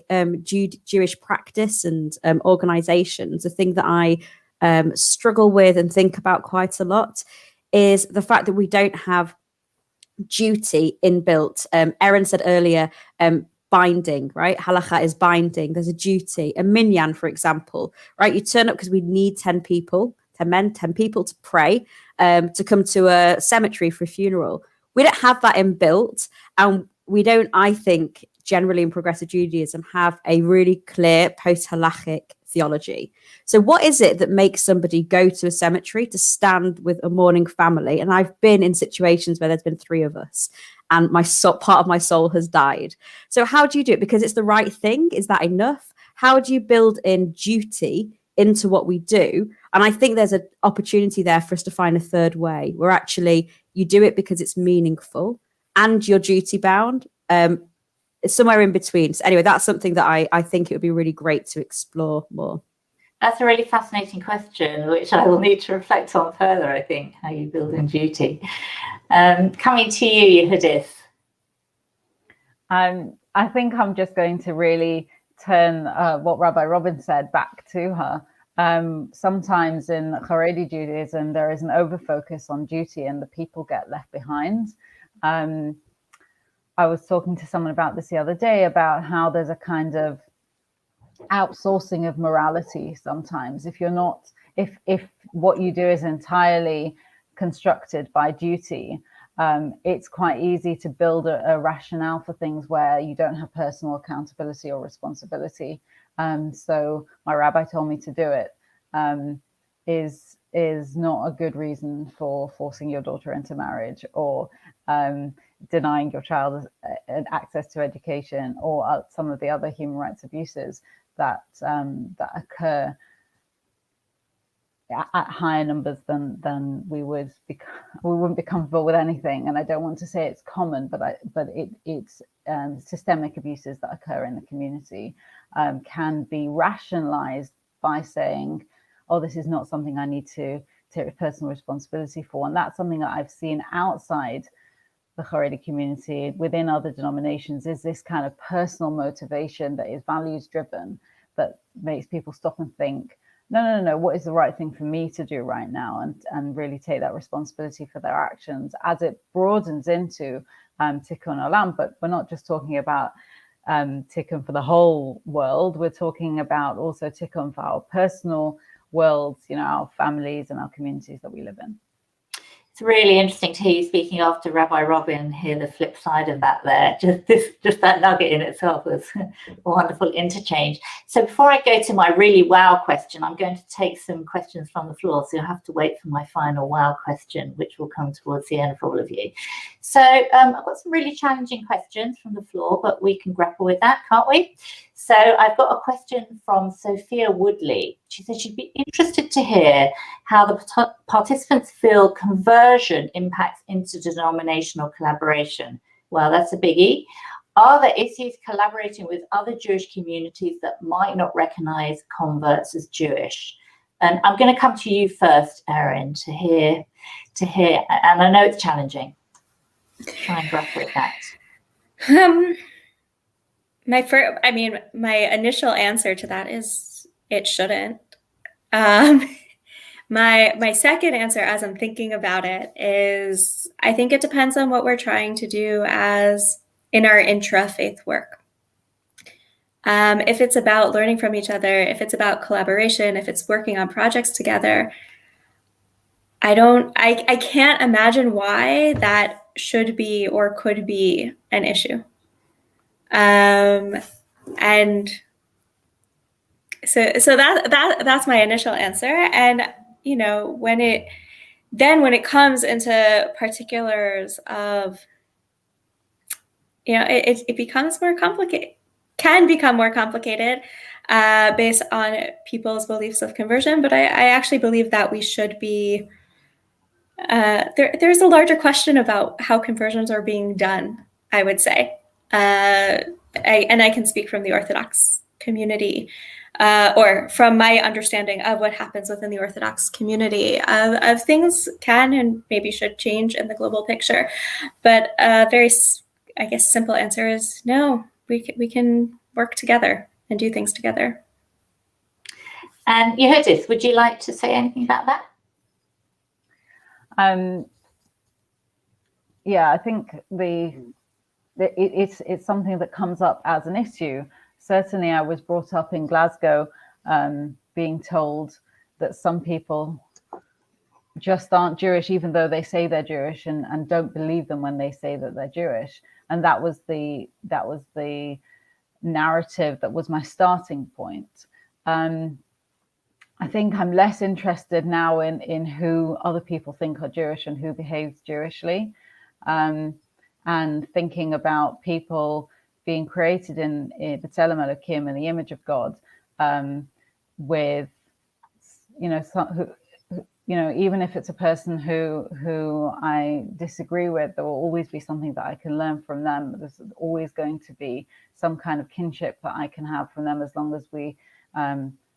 Jewish practice and organizations, the thing that I struggle with and think about quite a lot is the fact that we don't have duty inbuilt. Erin said earlier, binding, right? Halacha is binding. There's a duty. A minyan, for example, right? You turn up because we need 10 people, 10 men, 10 people to pray, to come to a cemetery for a funeral. We don't have that inbuilt, and we don't, I think, generally in progressive Judaism, have a really clear post-halachic theology. So what is it that makes somebody go to a cemetery to stand with a mourning family? And I've been in situations where there's been 3 of us and part of my soul has died. So how do you do it? Because it's the right thing. Is that enough? How do you build in duty into what we do? And I think there's an opportunity there for us to find a third way where actually you do it because it's meaningful and you're duty bound. It's somewhere in between. So anyway, that's something that I think it would be really great to explore more. That's a really fascinating question, which I will need to reflect on further, I think, how you build in duty. Coming to you, Yehudith. I think I'm just going to really turn what Rabbi Robin said back to her. Sometimes in Haredi Judaism, there is an overfocus on duty and the people get left behind. I was talking to someone about this the other day, about how there's a kind of outsourcing of morality sometimes. If you're not, if what you do is entirely constructed by duty, it's quite easy to build a rationale for things where you don't have personal accountability or responsibility. So my rabbi told me to do it, is not a good reason for forcing your daughter into marriage, or denying your child access to education, or some of the other human rights abuses that occur at higher numbers than we wouldn't be comfortable with anything. And I don't want to say it's common, but it's systemic abuses that occur in the community can be rationalized by saying, oh, this is not something I need to take personal responsibility for. And that's something that I've seen outside the Haredi community, within other denominations, is this kind of personal motivation that is values driven, that makes people stop and think, no, what is the right thing for me to do right now, and really take that responsibility for their actions, as it broadens into tikkun olam. But we're not just talking about tikkun for the whole world, we're talking about also tikkun for our personal worlds, our families and our communities that we live in. It's really interesting to hear you speaking after Rabbi Robin, hear the flip side of that there. Just that nugget in itself was a wonderful interchange. So before I go to my really wow question, I'm going to take some questions from the floor. So you'll have to wait for my final wow question, which will come towards the end for all of you. So I've got some really challenging questions from the floor, but we can grapple with that, can't we? So I've got a question from Sophia Woodley. She said she'd be interested to hear how the participants feel conversion impacts interdenominational collaboration. Well, that's a biggie. Are there issues collaborating with other Jewish communities that might not recognize converts as Jewish? And I'm going to come to you first, Erin, to hear, and I know it's challenging. Try and grapple with that. My initial answer to that is it shouldn't. My second answer, as I'm thinking about it, is I think it depends on what we're trying to do as in our intra-faith work. If it's about learning from each other, if it's about collaboration, if it's working on projects together, I can't imagine why that should be or could be an issue. And so that's my initial answer. And when it comes into particulars of it becomes more complicated, can become more complicated based on people's beliefs of conversion. But I actually believe that we should be there's a larger question about how conversions are being done, I would say. I can speak from the Orthodox community, or from my understanding of what happens within the Orthodox community, of things can and maybe should change in the global picture. But very I guess simple answer is no. We can work together and do things together. And Yehudis, would you like to say anything about that? Yeah, I think it's something that comes up as an issue. Certainly, I was brought up in Glasgow, being told that some people just aren't Jewish, even though they say they're Jewish, and don't believe them when they say that they're Jewish. And that was the narrative that was my starting point. I think I'm less interested now in who other people think are Jewish and who behaves Jewishly, and thinking about people being created in B'Tselem Elokim, in the image of God, with, even if it's a person who I disagree with, there will always be something that I can learn from them. There's always going to be some kind of kinship that I can have from them, as long as we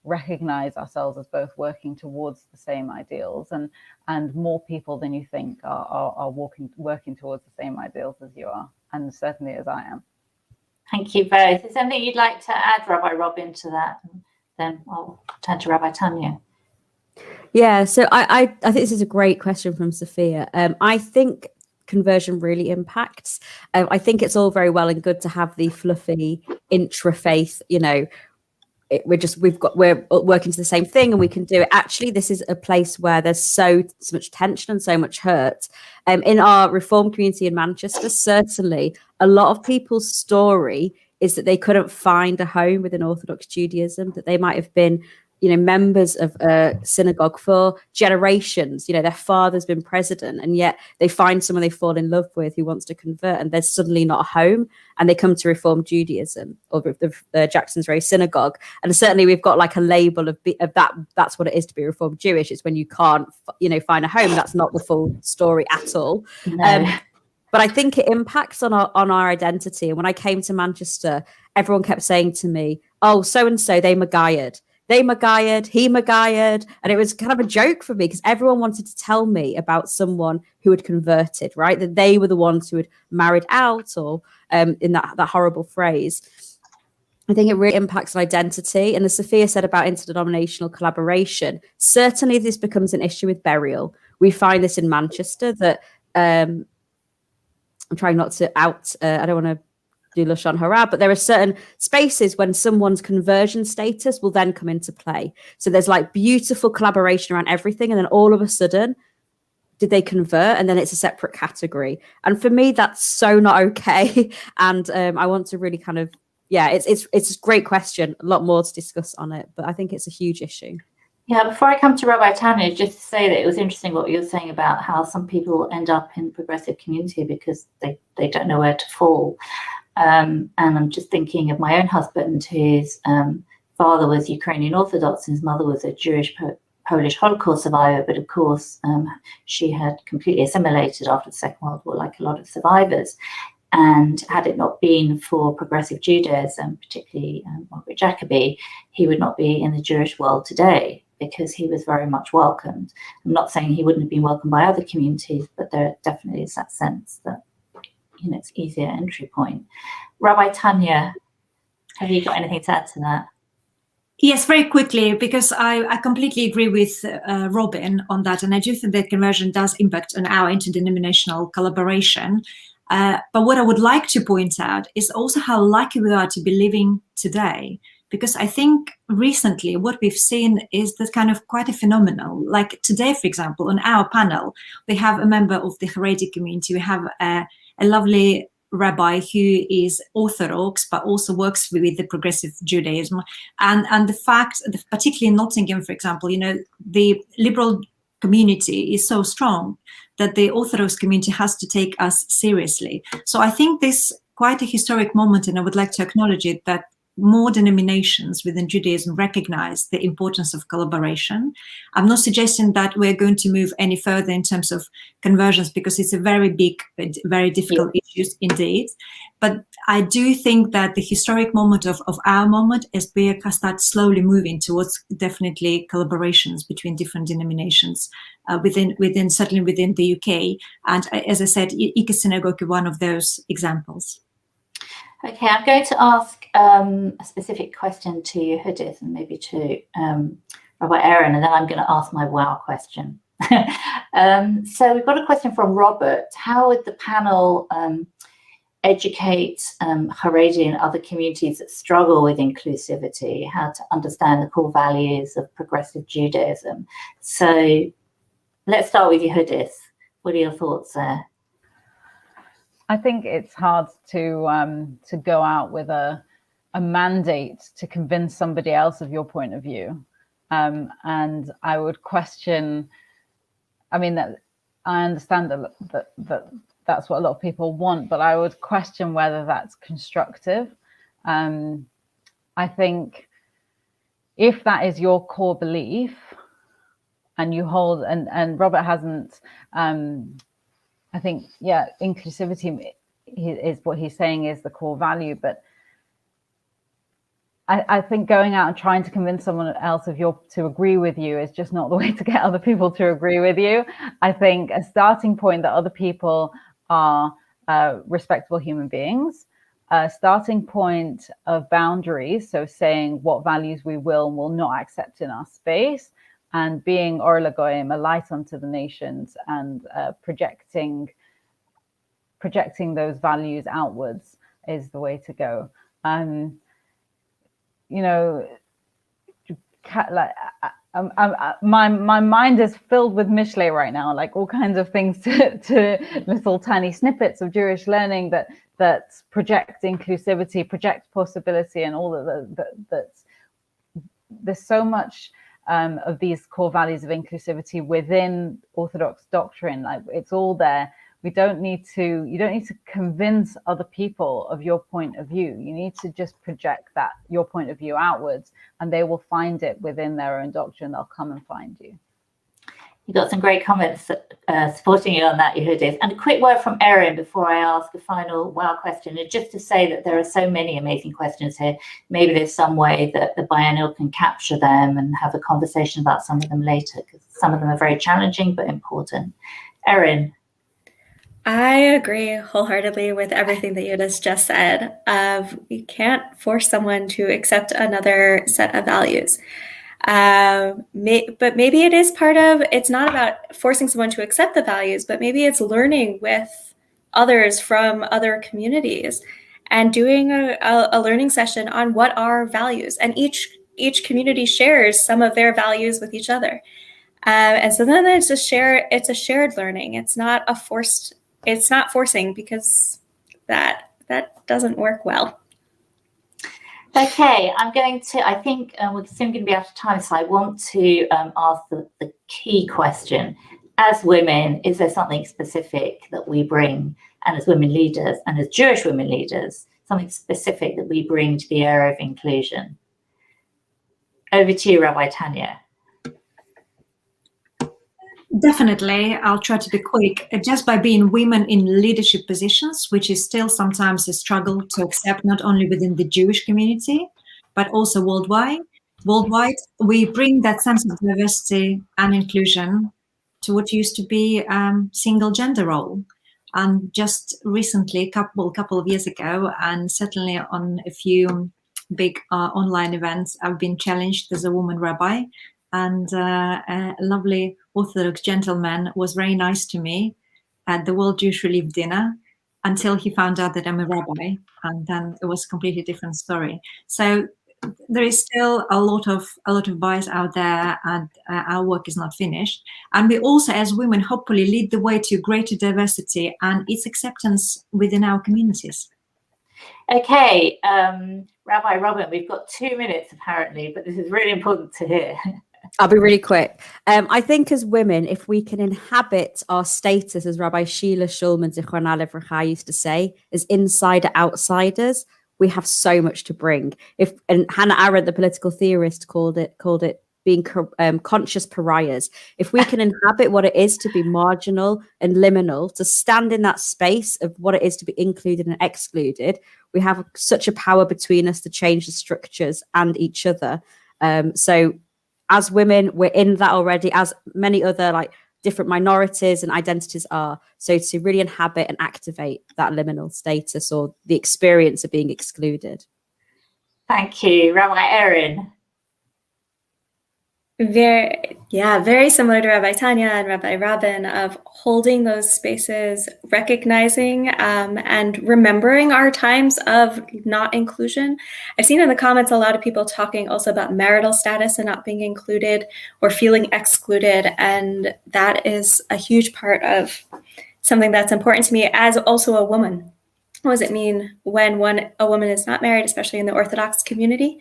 recognize ourselves as both working towards the same ideals, and more people than you think are working towards the same ideals as you are, and certainly as I am. Thank you both. Is there anything you'd like to add, Rabbi Robin, to that? Then I'll turn to Rabbi Tanya. Yeah, so I think this is a great question from Sophia. I think conversion really impacts. I think it's all very well and good to have the fluffy intra-faith, we're working to the same thing and we can do it. Actually, this is a place where there's so much tension and so much hurt. In our Reform community in Manchester, certainly a lot of people's story is that they couldn't find a home within Orthodox Judaism, that they might have been members of a synagogue for generations. Their father's been president, and yet they find someone they fall in love with who wants to convert, and there's suddenly not a home, and they come to Reform Judaism or the Jackson's Ray Synagogue. And certainly we've got like a label of that. That's what it is to be Reform Jewish. It's when you can't, find a home. That's not the full story at all. No. But I think it impacts on our identity. And when I came to Manchester, everyone kept saying to me, "Oh, so and so, they Magayahed. They Magayahed, he Magayahed." And it was kind of a joke for me because everyone wanted to tell me about someone who had converted, right? That they were the ones who had married out, or in that horrible phrase. I think it really impacts on identity. And as Sophia said about interdenominational collaboration, certainly this becomes an issue with burial. We find this in Manchester that I'm trying not to out, I don't want to do Lashon Hara, but there are certain spaces when someone's conversion status will then come into play. So there's like beautiful collaboration around everything, and then all of a sudden, did they convert? And then it's a separate category. And for me, that's so not okay. And I want to really kind of, it's a great question. A lot more to discuss on it, but I think it's a huge issue. Yeah, before I come to Rabbi Tanya, just to say that it was interesting what you were saying about how some people end up in progressive community because they don't know where to fall. And I'm just thinking of my own husband, whose father was Ukrainian Orthodox and his mother was a Jewish Polish Holocaust survivor. But of course, she had completely assimilated after the Second World War, like a lot of survivors. And had it not been for progressive Judaism, particularly Margaret Jacobi, he would not be in the Jewish world today, because he was very much welcomed. I'm not saying he wouldn't have been welcomed by other communities, but there definitely is that sense that, it's easier entry point. Rabbi Tanya, have you got anything to add to that? Yes, very quickly, because I completely agree with Robin on that. And I do think that conversion does impact on our interdenominational collaboration. But what I would like to point out is also how lucky we are to be living today. Because I think recently what we've seen is that kind of quite a phenomenal. Like today, for example, on our panel, we have a member of the Haredi community. We have a lovely rabbi who is Orthodox, but also works with the progressive Judaism. And the fact that particularly in Nottingham, for example, the liberal community is so strong that the Orthodox community has to take us seriously. So I think this quite a historic moment, and I would like to acknowledge it, that more denominations within Judaism recognize the importance of collaboration. I'm not suggesting that we're going to move any further in terms of conversions, because it's a very big, very difficult issue indeed. But I do think that the historic moment of our moment is we start slowly moving towards definitely collaborations between different denominations certainly within the UK. And as I said, Ike Synagogue is one of those examples. Okay, I'm going to ask a specific question to Yehudith and maybe to Rabbi Aaron, and then I'm going to ask my wow question. So we've got a question from Robert. How would the panel educate Haredi and other communities that struggle with inclusivity, how to understand the core values of progressive Judaism? So let's start with Yehudith. What are your thoughts there? I think it's hard to go out with a mandate to convince somebody else of your point of view, and I would question. I mean, that I understand that that's what a lot of people want, but I would question whether that's constructive. I think if that is your core belief, and you hold, and Robert hasn't. I think, yeah, inclusivity is what he's saying is the core value. But I think going out and trying to convince someone else to agree with you is just not the way to get other people to agree with you. I think a starting point that other people are respectable human beings, a starting point of boundaries, so saying what values we will and will not accept in our space, and being Or Lagoyim, a light unto the nations, and projecting those values outwards is the way to go. You know, like my mind is filled with Mishle right now, like all kinds of things to little tiny snippets of Jewish learning that project inclusivity, project possibility, and all of that. There's so much of these core values of inclusivity within Orthodox doctrine. Like, it's all there. You don't need to convince other people of your point of view. You need to just project your point of view outwards, and they will find it within their own doctrine. They'll come and find you. You got some great comments supporting you on that, Yehudith. And a quick word from Erin before I ask a final wow question. And just to say that there are so many amazing questions here. Maybe there's some way that the Biennial can capture them and have a conversation about some of them later, because some of them are very challenging but important. Erin. I agree wholeheartedly with everything that Yehudith just said. We can't force someone to accept another set of values. But maybe it is it's not about forcing someone to accept the values, but maybe it's learning with others from other communities and doing a learning session on what are values. And each community shares some of their values with each other. And so then it's a shared learning. It's not forcing, because that doesn't work well. Okay, I think we're soon going to be out of time, so I want to ask the key question. As women, is there something specific that we bring, and as women leaders, and as Jewish women leaders, something specific that we bring to the area of inclusion? Over to you, Rabbi Tanya. Definitely, I'll try to be quick. Just by being women in leadership positions, which is still sometimes a struggle to accept, not only within the Jewish community, but also worldwide. We bring that sense of diversity and inclusion to what used to be single gender role. And just recently, couple of years ago, and certainly on a few big online events, I've been challenged as a woman rabbi. And a lovely Orthodox gentleman was very nice to me at the World Jewish Relief dinner until he found out that I'm a rabbi, and then it was a completely different story. So there is still a lot of bias out there, and our work is not finished. And we also, as women, hopefully lead the way to greater diversity and its acceptance within our communities. Okay, Rabbi Robin, we've got 2 minutes apparently, but this is really important to hear. I'll be really quick. I think as women, if we can inhabit our status, as Rabbi Sheila Shulman Zichronah Livracha used to say, as insider outsiders, we have so much to bring. And Hannah Arendt, the political theorist, called it being conscious pariahs. If we can inhabit what it is to be marginal and liminal, to stand in that space of what it is to be included and excluded, we have such a power between us to change the structures and each other. So as women, we're in that already, as many other like different minorities and identities are. So to really inhabit and activate that liminal status or the experience of being excluded. Thank you. Rabbi Erin. Very similar to Rabbi Tanya and Rabbi Robin, of holding those spaces, recognizing and remembering our times of not inclusion. I've seen in the comments a lot of people talking also about marital status and not being included or feeling excluded. And that is a huge part of something that's important to me as also a woman. What does it mean when a woman is not married, especially in the Orthodox community?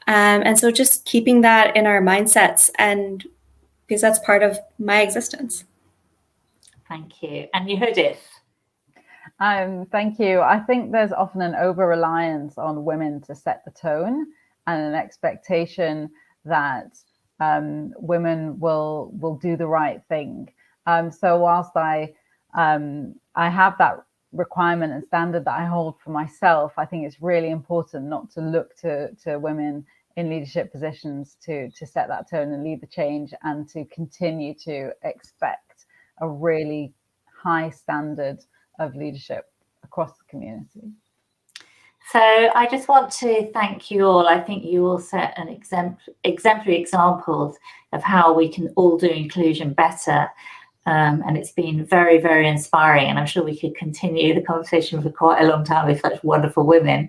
And so just keeping that in our mindsets, and because that's part of my existence. Thank you. And Yehudith. Thank you. I think there's often an over-reliance on women to set the tone and an expectation that women will do the right thing. So whilst I have that requirement and standard that I hold for myself, I think it's really important not to look to women in leadership positions to set that tone and lead the change, and to continue to expect a really high standard of leadership across the community. So I just want to thank you all. I think you all set an exemplary examples of how we can all do inclusion better. And it's been very, very inspiring. And I'm sure we could continue the conversation for quite a long time with such wonderful women.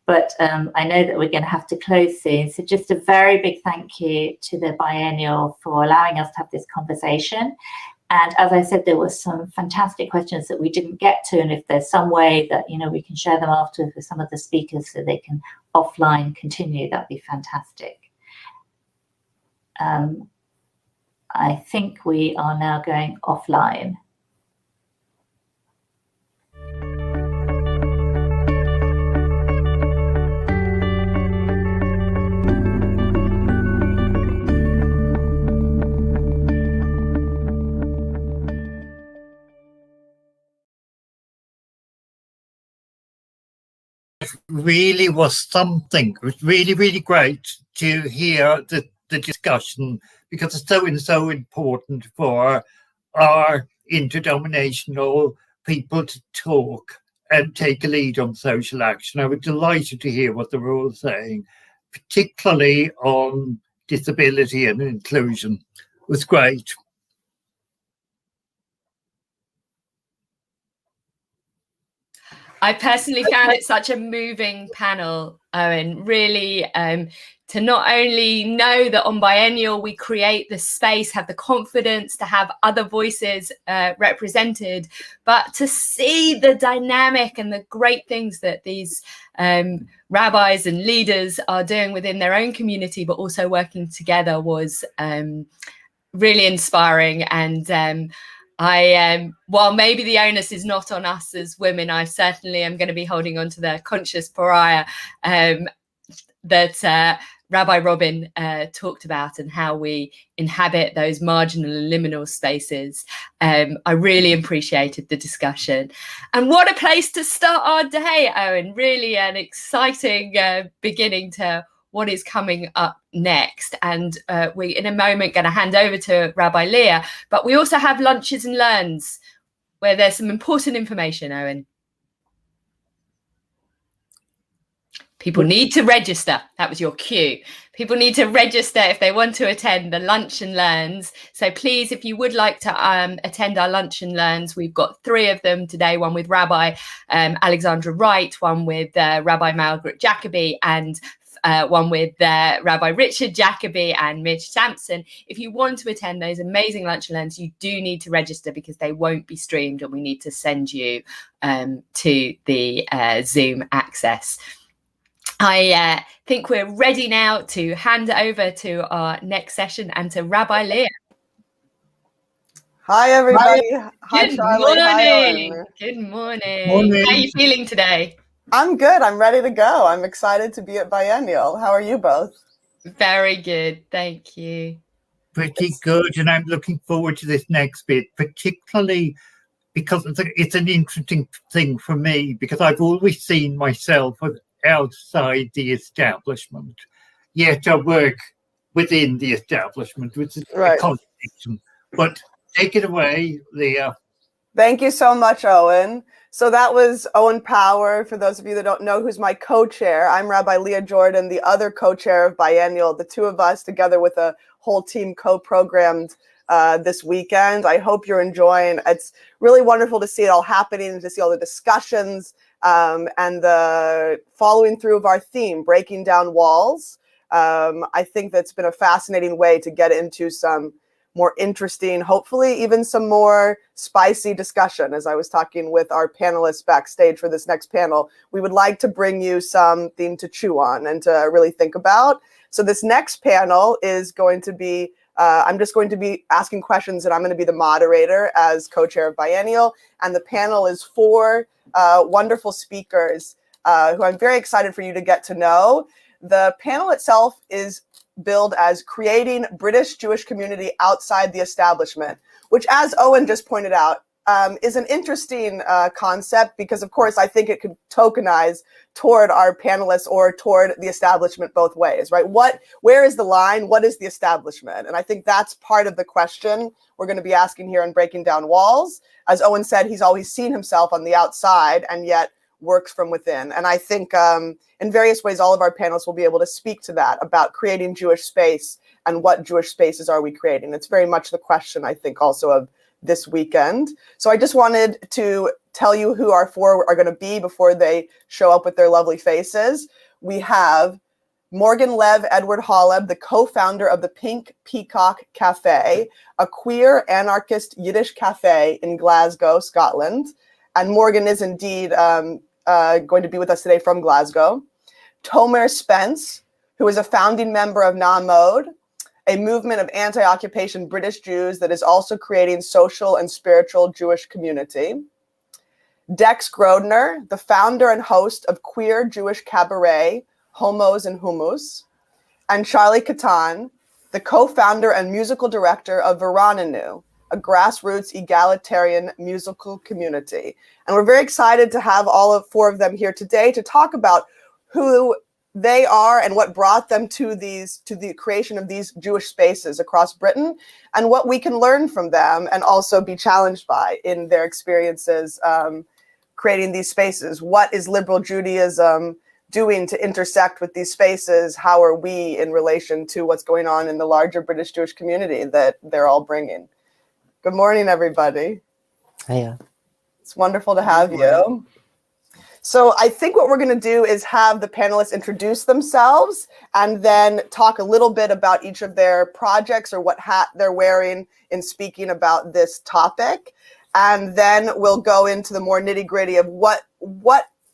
But I know that we're going to have to close soon. So just a very big thank you to the Biennial for allowing us to have this conversation. And as I said, there were some fantastic questions that we didn't get to. And if there's some way that, we can share them after with some of the speakers so they can offline continue, that'd be fantastic. I think we are now going offline. Really was something. It was really, really great to hear the discussion, because it's so important for our interdenominational people to talk and take a lead on social action. I was delighted to hear what they were all saying, particularly on disability and inclusion. It was great. I personally found it such a moving panel, Owen, really, to not only know that on Biennial we create the space, have the confidence to have other voices represented, but to see the dynamic and the great things that these rabbis and leaders are doing within their own community, but also working together, was really inspiring. And while maybe the onus is not on us as women, I certainly am going to be holding on to the conscious pariah that Rabbi Robin talked about, and how we inhabit those marginal and liminal spaces. I really appreciated the discussion. And what a place to start our day, Owen. Really an exciting beginning to what is coming up next. And we, in a moment, going to hand over to Rabbi Leah, but we also have lunches and learns where there's some important information, Owen. People need to register. That was your cue. People need to register if they want to attend the lunch and learns. So please, if you would like to attend our lunch and learns, we've got 3 of them today, one with Rabbi Alexandra Wright, one with Rabbi Margaret Jacoby, and one with Rabbi Richard Jacoby and Mitch Sampson. If you want to attend those amazing lunch and learns, you do need to register, because they won't be streamed, and we need to send you to the Zoom access. I think we're ready now to hand over to our next session and to Rabbi Leah. Hi, everybody. Hi, Good Charley. morning. Hi, Good morning. Morning. How are you feeling today? I'm good. I'm ready to go. I'm excited to be at Biennial. How are you both? Very good. Thank you. Pretty good. And I'm looking forward to this next bit, particularly because it's an interesting thing for me, because I've always seen myself as outside the establishment, yet I work within the establishment, which is a contradiction. But take it away, Leah. Thank you so much, Owen. So that was Owen Power. For those of you that don't know, who's my co-chair. I'm Rabbi Leah Jordan, the other co-chair of Biennial. The two of us, together with a whole team, co-programmed this weekend. I hope you're enjoying. It's really wonderful to see it all happening, to see all the discussions and the following through of our theme, breaking down walls. I think that's been a fascinating way to get into some more interesting, hopefully even some more spicy discussion. As I was talking with our panelists backstage for this next panel, we would like to bring you something to chew on and to really think about. So this next panel is going to be, I'm just going to be asking questions, and I'm going to be the moderator as co-chair of Biennial. And the panel is four wonderful speakers who I'm very excited for you to get to know. The panel itself is billed as creating British Jewish community outside the establishment, which, as Owen just pointed out, is an interesting concept, because of course I think it could tokenize toward our panelists or toward the establishment both ways, right? Where is the line? What is the establishment? And I think that's part of the question we're going to be asking here on Breaking Down Walls. As Owen said, he's always seen himself on the outside and yet works from within. And I think in various ways, all of our panelists will be able to speak to that, about creating Jewish space and what Jewish spaces are we creating. It's very much the question, I think, also of this weekend. So I just wanted to tell you who our four are going to be before they show up with their lovely faces. We have Morgan Lev Edward Holleb, the co-founder of the Pink Peacock Cafe, a queer anarchist Yiddish cafe in Glasgow, Scotland. And Morgan is indeed going to be with us today from Glasgow. Tomer Spence, who is a founding member of Na'amod, a movement of anti-occupation British Jews that is also creating social and spiritual Jewish community. Dex Grodner, the founder and host of queer Jewish cabaret, Homos and Houmous. And Charley Katan, the co-founder and musical director of Veranenu, a grassroots egalitarian musical community. And we're very excited to have all four of them here today to talk about who they are and what brought them to the creation of these Jewish spaces across Britain, and what we can learn from them and also be challenged by in their experiences creating these spaces. What is liberal Judaism doing to intersect with these spaces? How are we in relation to what's going on in the larger British Jewish community that they're all bringing? Good morning, everybody. Hiya. It's wonderful to have you. So I think what we're going to do is have the panelists introduce themselves and then talk a little bit about each of their projects or what hat they're wearing in speaking about this topic. And then we'll go into the more nitty-gritty of what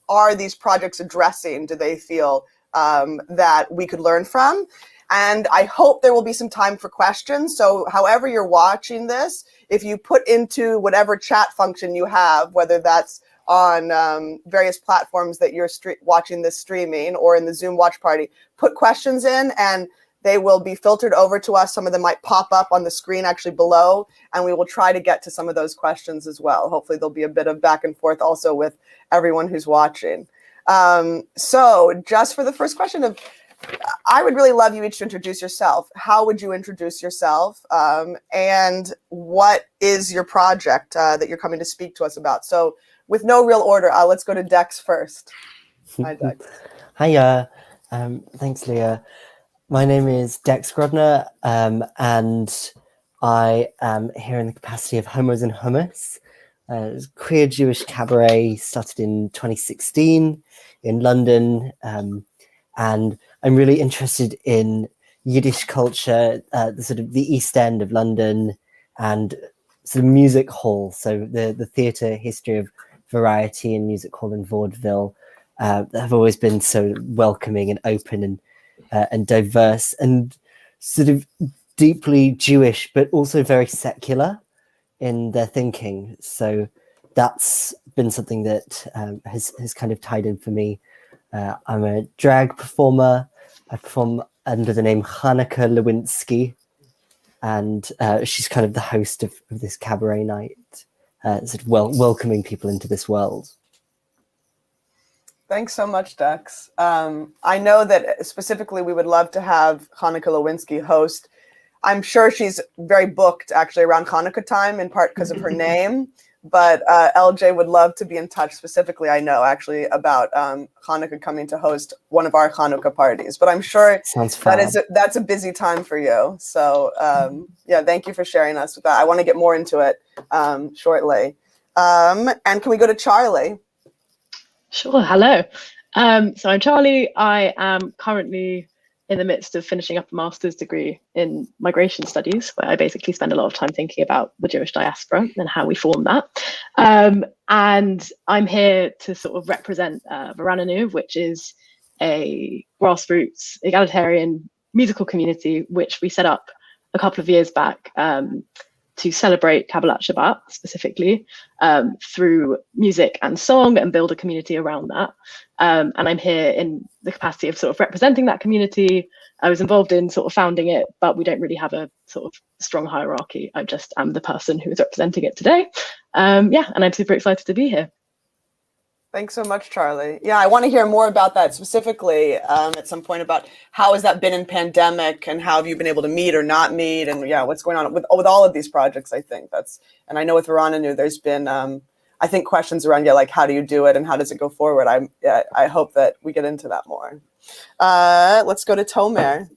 are these projects addressing, do they feel that we could learn from? And I hope there will be some time for questions. So however you're watching this, if you put into whatever chat function you have, whether that's on various platforms that you're watching this streaming or in the Zoom watch party, put questions in and they will be filtered over to us. Some of them might pop up on the screen actually below, and we will try to get to some of those questions as well. Hopefully there'll be a bit of back and forth also with everyone who's watching. So just for the first question, I would really love you each to introduce yourself. How would you introduce yourself? And what is your project that you're coming to speak to us about? So with no real order, let's go to Dex first. Hi, Dex. Hiya. Thanks, Leah. My name is Dex Grodner, and I am here in the capacity of Homos and Houmous, a queer Jewish cabaret started in 2016 in London. And I'm really interested in Yiddish culture, the sort of the East End of London, and sort of music hall. So the theatre history of Variety and Music Hall in Vaudeville have always been so welcoming and open and diverse and sort of deeply Jewish, but also very secular in their thinking. So that's been something that has kind of tied in for me. I'm a drag performer. I perform under the name Hanukkah Lewinsky, and she's kind of the host of this cabaret night, sort of welcoming people into this world. Thanks so much, Dex. I know that specifically we would love to have Hanukkah Lewinsky host. I'm sure she's very booked actually around Hanukkah time, in part because of her name. But LJ would love to be in touch specifically, I know, actually, about Hanukkah coming to host one of our Hanukkah parties. But I'm sure that's a busy time for you. So, yeah, thank you for sharing us with that. I want to get more into it shortly. And can we go to Charley? Sure, hello. So I'm Charley. I am currently in the midst of finishing up a master's degree in migration studies, where I basically spend a lot of time thinking about the Jewish diaspora and how we form that. And I'm here to sort of represent Veranenu, which is a grassroots egalitarian musical community, which we set up a couple of years back to celebrate Kabbalat Shabbat specifically through music and song, and build a community around that. And I'm here in the capacity of sort of representing that community. I was involved in sort of founding it, but we don't really have a sort of strong hierarchy. I'm the person who is representing it today. Yeah, and I'm super excited to be here. Thanks so much, Charley. Yeah, I want to hear more about that specifically at some point, about how has that been in pandemic, and how have you been able to meet or not meet, and yeah, what's going on with all of these projects. I think and I know with Veranenu, there's been I think questions around like how do you do it and how does it go forward. I hope that we get into that more. Let's go to Tomer.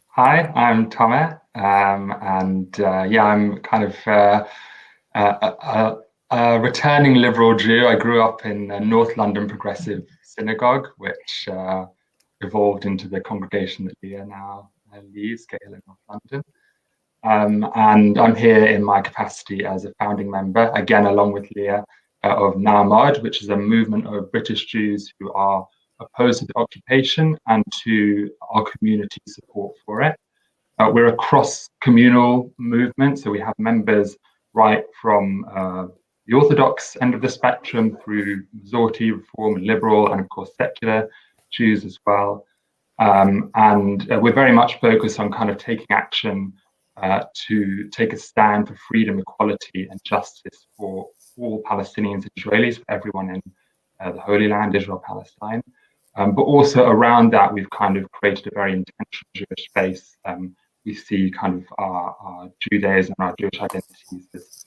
Hi, I'm Tomer, and yeah, I'm kind of a returning liberal Jew. I grew up in a North London Progressive Synagogue, which evolved into the congregation that Leah now leads, Gail in North London. And I'm here in my capacity as a founding member, again, along with Leah, of Na'amad, which is a movement of British Jews who are opposed to the occupation and to our community support for it. We're a cross-communal movement, so we have members right from the Orthodox end of the spectrum through Masorti, Reform, and Liberal, and of course secular Jews as well. And we're very much focused on kind of taking action to take a stand for freedom, equality, and justice for all Palestinians and Israelis, for everyone in the Holy Land, Israel, Palestine. But also around that, we've kind of created a very intentional Jewish space. We see kind of our Judaism and our Jewish identities as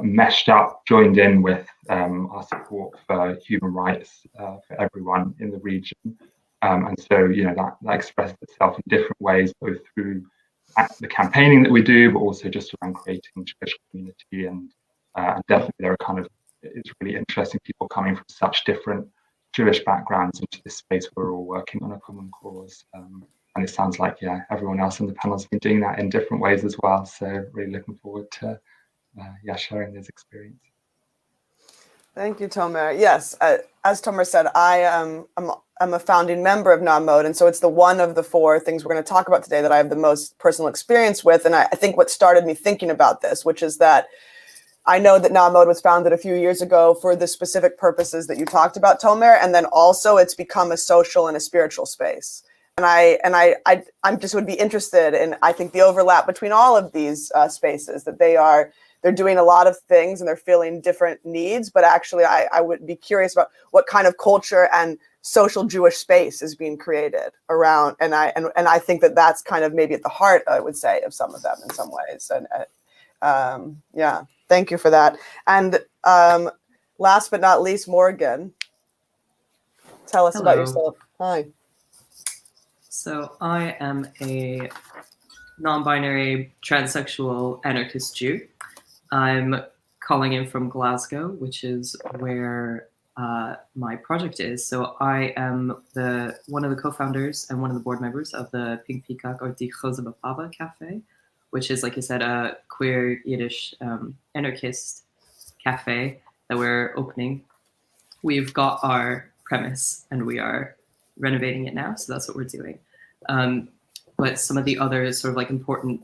meshed up, joined in with our support for human rights for everyone in the region. And so, that expresses itself in different ways, both through the campaigning that we do, but also just around creating Jewish community. And definitely there are it's really interesting people coming from such different Jewish backgrounds into this space where we're all working on a common cause. And it sounds like, everyone else on the panel has been doing that in different ways as well. So really looking forward to sharing this experience. Thank you, Tomer. Yes, as Tomer said, I'm a founding member of Na'amad, and so it's the one of the four things we're going to talk about today that I have the most personal experience with. And I think what started me thinking about this, which is that I know that Na'amad was founded a few years ago for the specific purposes that you talked about, Tomer, and then also it's become a social and a spiritual space. And I'm just would be interested in, I think, the overlap between all of these spaces, that they're doing a lot of things and they're filling different needs, but actually I would be curious about what kind of culture and social Jewish space is being created around, and I think that that's kind of maybe at the heart, I would say, of some of them in some ways. And yeah, thank you for that. And last but not least, Morgan, tell us about yourself. Hi. So I am a non-binary transsexual anarchist Jew. I'm calling in from Glasgow, which is where my project is. So I am one of the co-founders and one of the board members of the Pink Peacock or Cafe, which is, like you said, a queer Yiddish anarchist cafe that we're opening. We've got our premise and we are renovating it now, so that's what we're doing. But some of the other sort of like important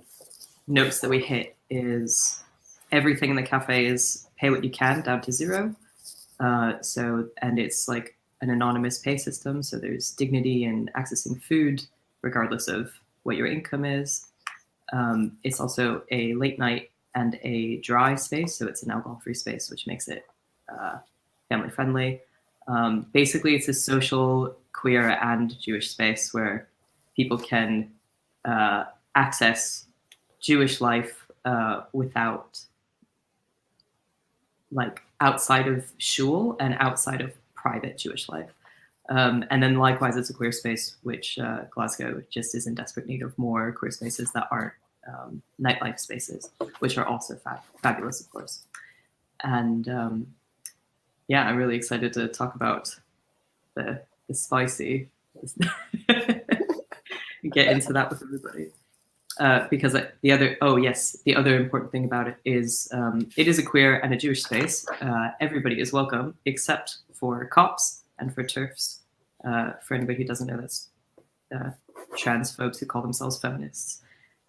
notes that we hit is everything in the cafe is pay what you can down to zero. And it's like an anonymous pay system. So there's dignity in accessing food, regardless of what your income is. It's also a late night and a dry space. So it's an alcohol-free space, which makes it family friendly. Basically, it's a social, queer, and Jewish space where people can access Jewish life without, like, outside of shul and outside of private Jewish life. And then likewise, it's a queer space, which Glasgow just is in desperate need of more queer spaces that aren't nightlife spaces, which are also fabulous, of course. And yeah, I'm really excited to talk about the spicy, get into that with everybody. Because the other important thing about it is a queer and a Jewish space. Everybody is welcome except for cops and for TERFs. For anybody who doesn't know, that's trans folks who call themselves feminists.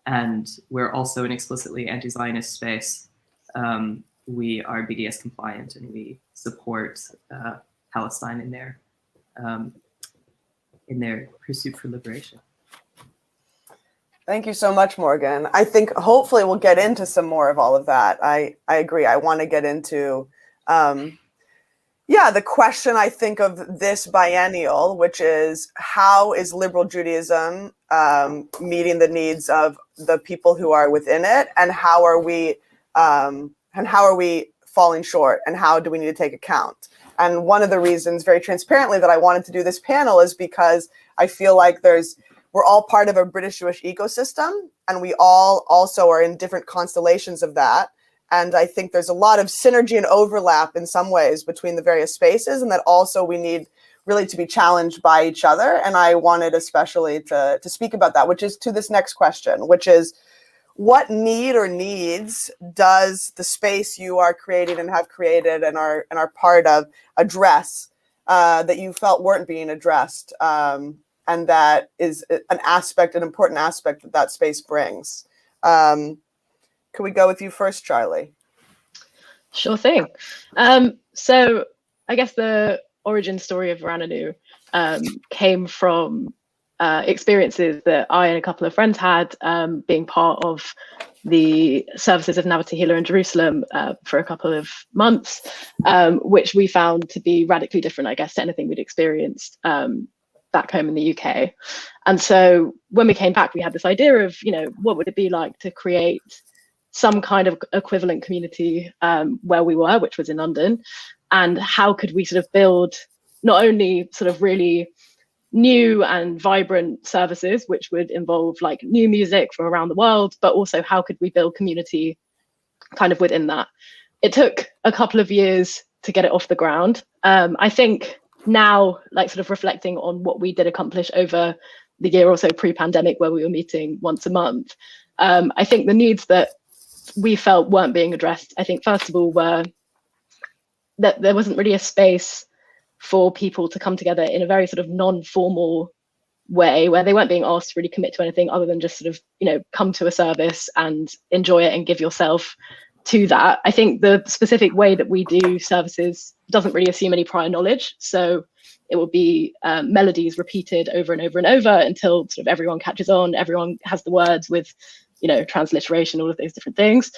And we're also an explicitly anti-Zionist space. We are BDS compliant and we support Palestine in their pursuit for liberation. Thank you so much, Morgan. I think hopefully we'll get into some more of all of that. I agree. I want to get into, the question, I think, of this biennial, which is how is liberal Judaism meeting the needs of the people who are within it, and how are we falling short, and how do we need to take account? And one of the reasons, very transparently, that I wanted to do this panel is because I feel like we're all part of a British Jewish ecosystem, and we all also are in different constellations of that. And I think there's a lot of synergy and overlap in some ways between the various spaces, and that also we need really to be challenged by each other. And I wanted especially to speak about that, which is to this next question, which is, what need or needs does the space you are creating and have created and are part of address that you felt weren't being addressed? And that is an important aspect that space brings. Can we go with you first, Charley? Sure thing. So I guess the origin story of Veranenu came from experiences that I and a couple of friends had being part of the services of Nava Tehillah in Jerusalem for a couple of months, which we found to be radically different, I guess, to anything we'd experienced back home in the UK. And so when we came back, we had this idea of, what would it be like to create some kind of equivalent community where we were, which was in London, and how could we sort of build not only sort of really new and vibrant services, which would involve like new music from around the world, but also how could we build community kind of within that. It took a couple of years to get it off the ground. I think now, like sort of reflecting on what we did accomplish over the year or so pre-pandemic, where we were meeting once a month, I think the needs that we felt weren't being addressed, I think first of all were that there wasn't really a space for people to come together in a very sort of non-formal way, where they weren't being asked to really commit to anything other than just sort of, come to a service and enjoy it and give yourself to that. I think the specific way that we do services doesn't really assume any prior knowledge. So it will be melodies repeated over and over and over until sort of everyone catches on, everyone has the words with, transliteration, all of those different things.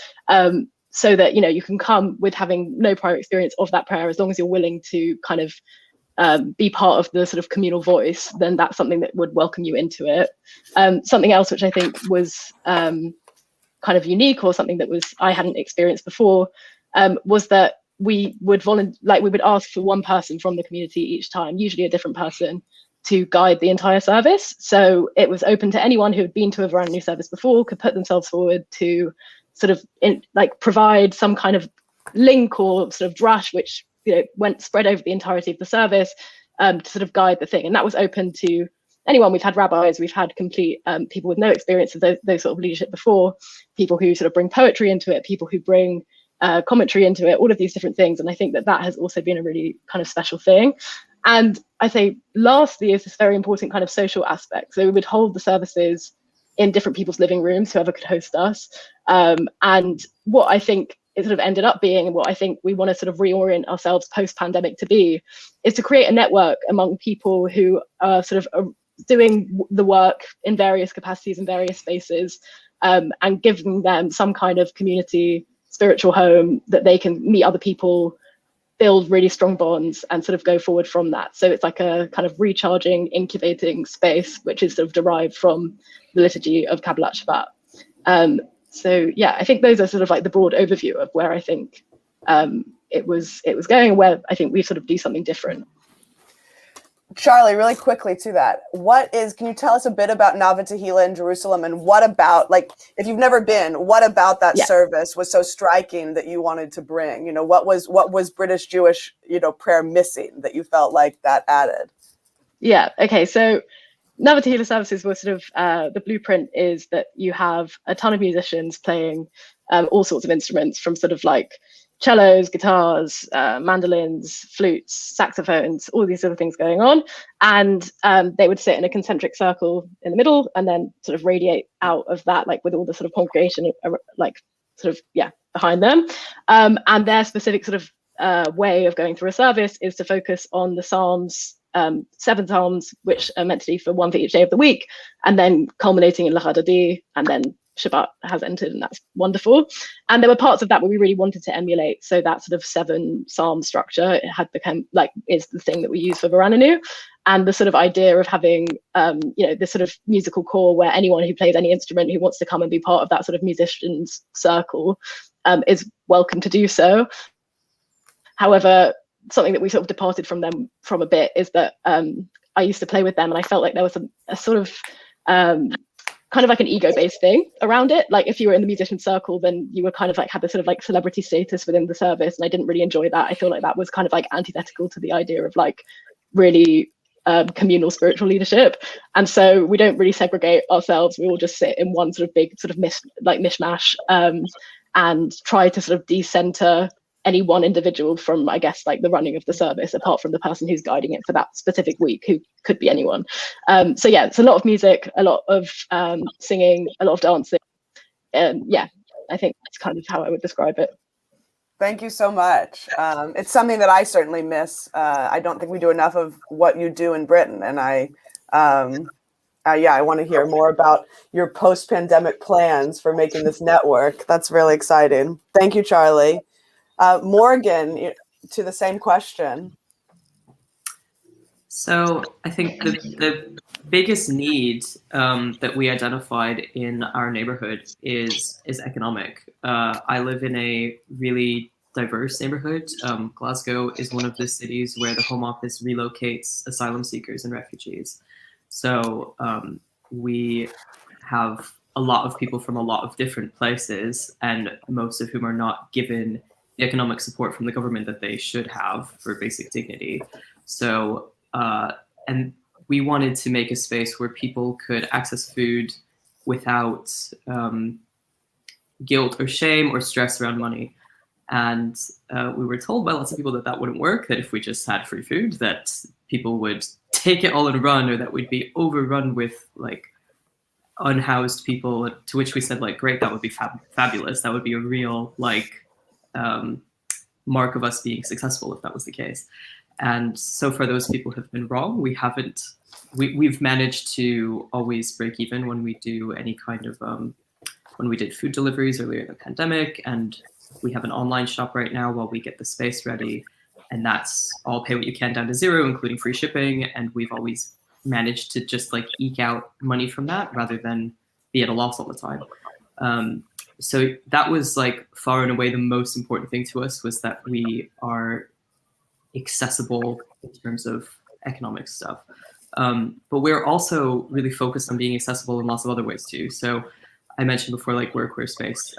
So that, you can come with having no prior experience of that prayer, as long as you're willing to kind of be part of the sort of communal voice, then that's something that would welcome you into it. Something else which I think was kind of unique, or something that I hadn't experienced before, was that we would we would ask for one person from the community each time, usually a different person, to guide the entire service. So it was open to anyone who had been to a Veranenu service before, could put themselves forward to sort of provide some kind of link or sort of drush, which went spread over the entirety of the service, to sort of guide the thing. And that was open to anyone. We've had rabbis, we've had complete people with no experience of those sort of leadership before, people who sort of bring poetry into it, people who bring commentary into it, all of these different things. And I think that has also been a really kind of special thing. And I think lastly is this very important kind of social aspect. So we would hold the services in different people's living rooms, whoever could host us. And what I think it sort of ended up being, and what I think we want to sort of reorient ourselves post-pandemic to be, is to create a network among people who are sort of doing the work in various capacities in various spaces, and giving them some kind of community, spiritual home that they can meet other people, build really strong bonds, and sort of go forward from that. So it's like a kind of recharging, incubating space, which is sort of derived from the liturgy of Kabbalat Shabbat. So yeah, I think those are sort of like the broad overview of where I think it was going, and where I think we sort of do something different. Charley, really quickly to that, can you tell us a bit about Nava Tehillah in Jerusalem, and what about, like, if you've never been, what about that service was so striking that you wanted to bring? You know, what was British Jewish, prayer missing that you felt like that added? Yeah, okay, so Nava Tehillah services were sort of, the blueprint is that you have a ton of musicians playing all sorts of instruments, from sort of like cellos, guitars, mandolins, flutes, saxophones, all these sort of things going on. And they would sit in a concentric circle in the middle, and then sort of radiate out of that, like with all the sort of congregation, like sort of, behind them. And their specific sort of way of going through a service is to focus on the Psalms, 7 Psalms, which are meant to be for one for each day of the week, and then culminating in L'Chadadi, and then Shabbat has entered, and that's wonderful. And there were parts of that where we really wanted to emulate. So that sort of 7 Psalm structure, it had become is the thing that we use for Veranenu. And the sort of idea of having, this sort of musical core where anyone who plays any instrument who wants to come and be part of that sort of musicians circle is welcome to do so. However, something that we sort of departed from them from a bit is that I used to play with them, and I felt like there was a sort of kind of like an ego-based thing around it. Like if you were in the musician circle, then you were kind of like had this sort of like celebrity status within the service, and I didn't really enjoy that. I feel like that was kind of like antithetical to the idea of like really communal spiritual leadership. And so we don't really segregate ourselves. We all just sit in one sort of big sort of mishmash, and try to sort of decenter any one individual from, I guess, like the running of the service, apart from the person who's guiding it for that specific week, who could be anyone. So yeah, it's a lot of music, a lot of singing, a lot of dancing. Yeah, I think that's kind of how I would describe it. Thank you so much. It's something that I certainly miss. I don't think we do enough of what you do in Britain, and I want to hear more about your post-pandemic plans for making this network. That's really exciting. Thank you, Charley. Morgan, to the same question. So I think the biggest need that we identified in our neighborhood is economic. I live in a really diverse neighborhood. Glasgow is one of the cities where the Home Office relocates asylum seekers and refugees. So we have a lot of people from a lot of different places, and most of whom are not given the economic support from the government that they should have for basic dignity. So, and we wanted to make a space where people could access food without guilt or shame or stress around money. And we were told by lots of people that that wouldn't work, that if we just had free food, that people would take it all and run, or that we'd be overrun with like unhoused people, to which we said like, great, that would be fabulous. That would be a real like, mark of us being successful if that was the case. And so far those people have been wrong. We've managed to always break even when we do any kind of, when we did food deliveries earlier in the pandemic, and we have an online shop right now while we get the space ready, and that's all pay what you can down to zero, including free shipping. And we've always managed to just like eke out money from that rather than be at a loss all the time. So that was like far and away the most important thing to us, was that we are accessible in terms of economic stuff. But we're also really focused on being accessible in lots of other ways too. So I mentioned before, like we're a queer space.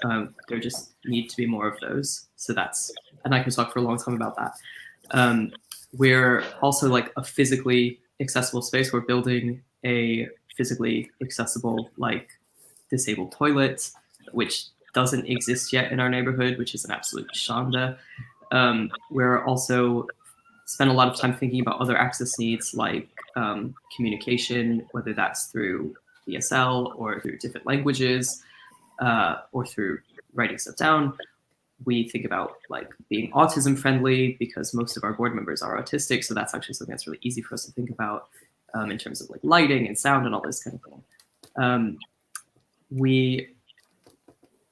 There just need to be more of those. So that's, and I can talk for a long time about that. We're also like a physically accessible space. We're building a physically accessible, like disabled toilet, which doesn't exist yet in our neighborhood, which is an absolute shanda. We're also spend a lot of time thinking about other access needs like communication, whether that's through ESL or through different languages or through writing stuff down, we think about like being autism friendly because most of our board members are autistic. So that's actually something that's really easy for us to think about in terms of like lighting and sound and all this kind of thing.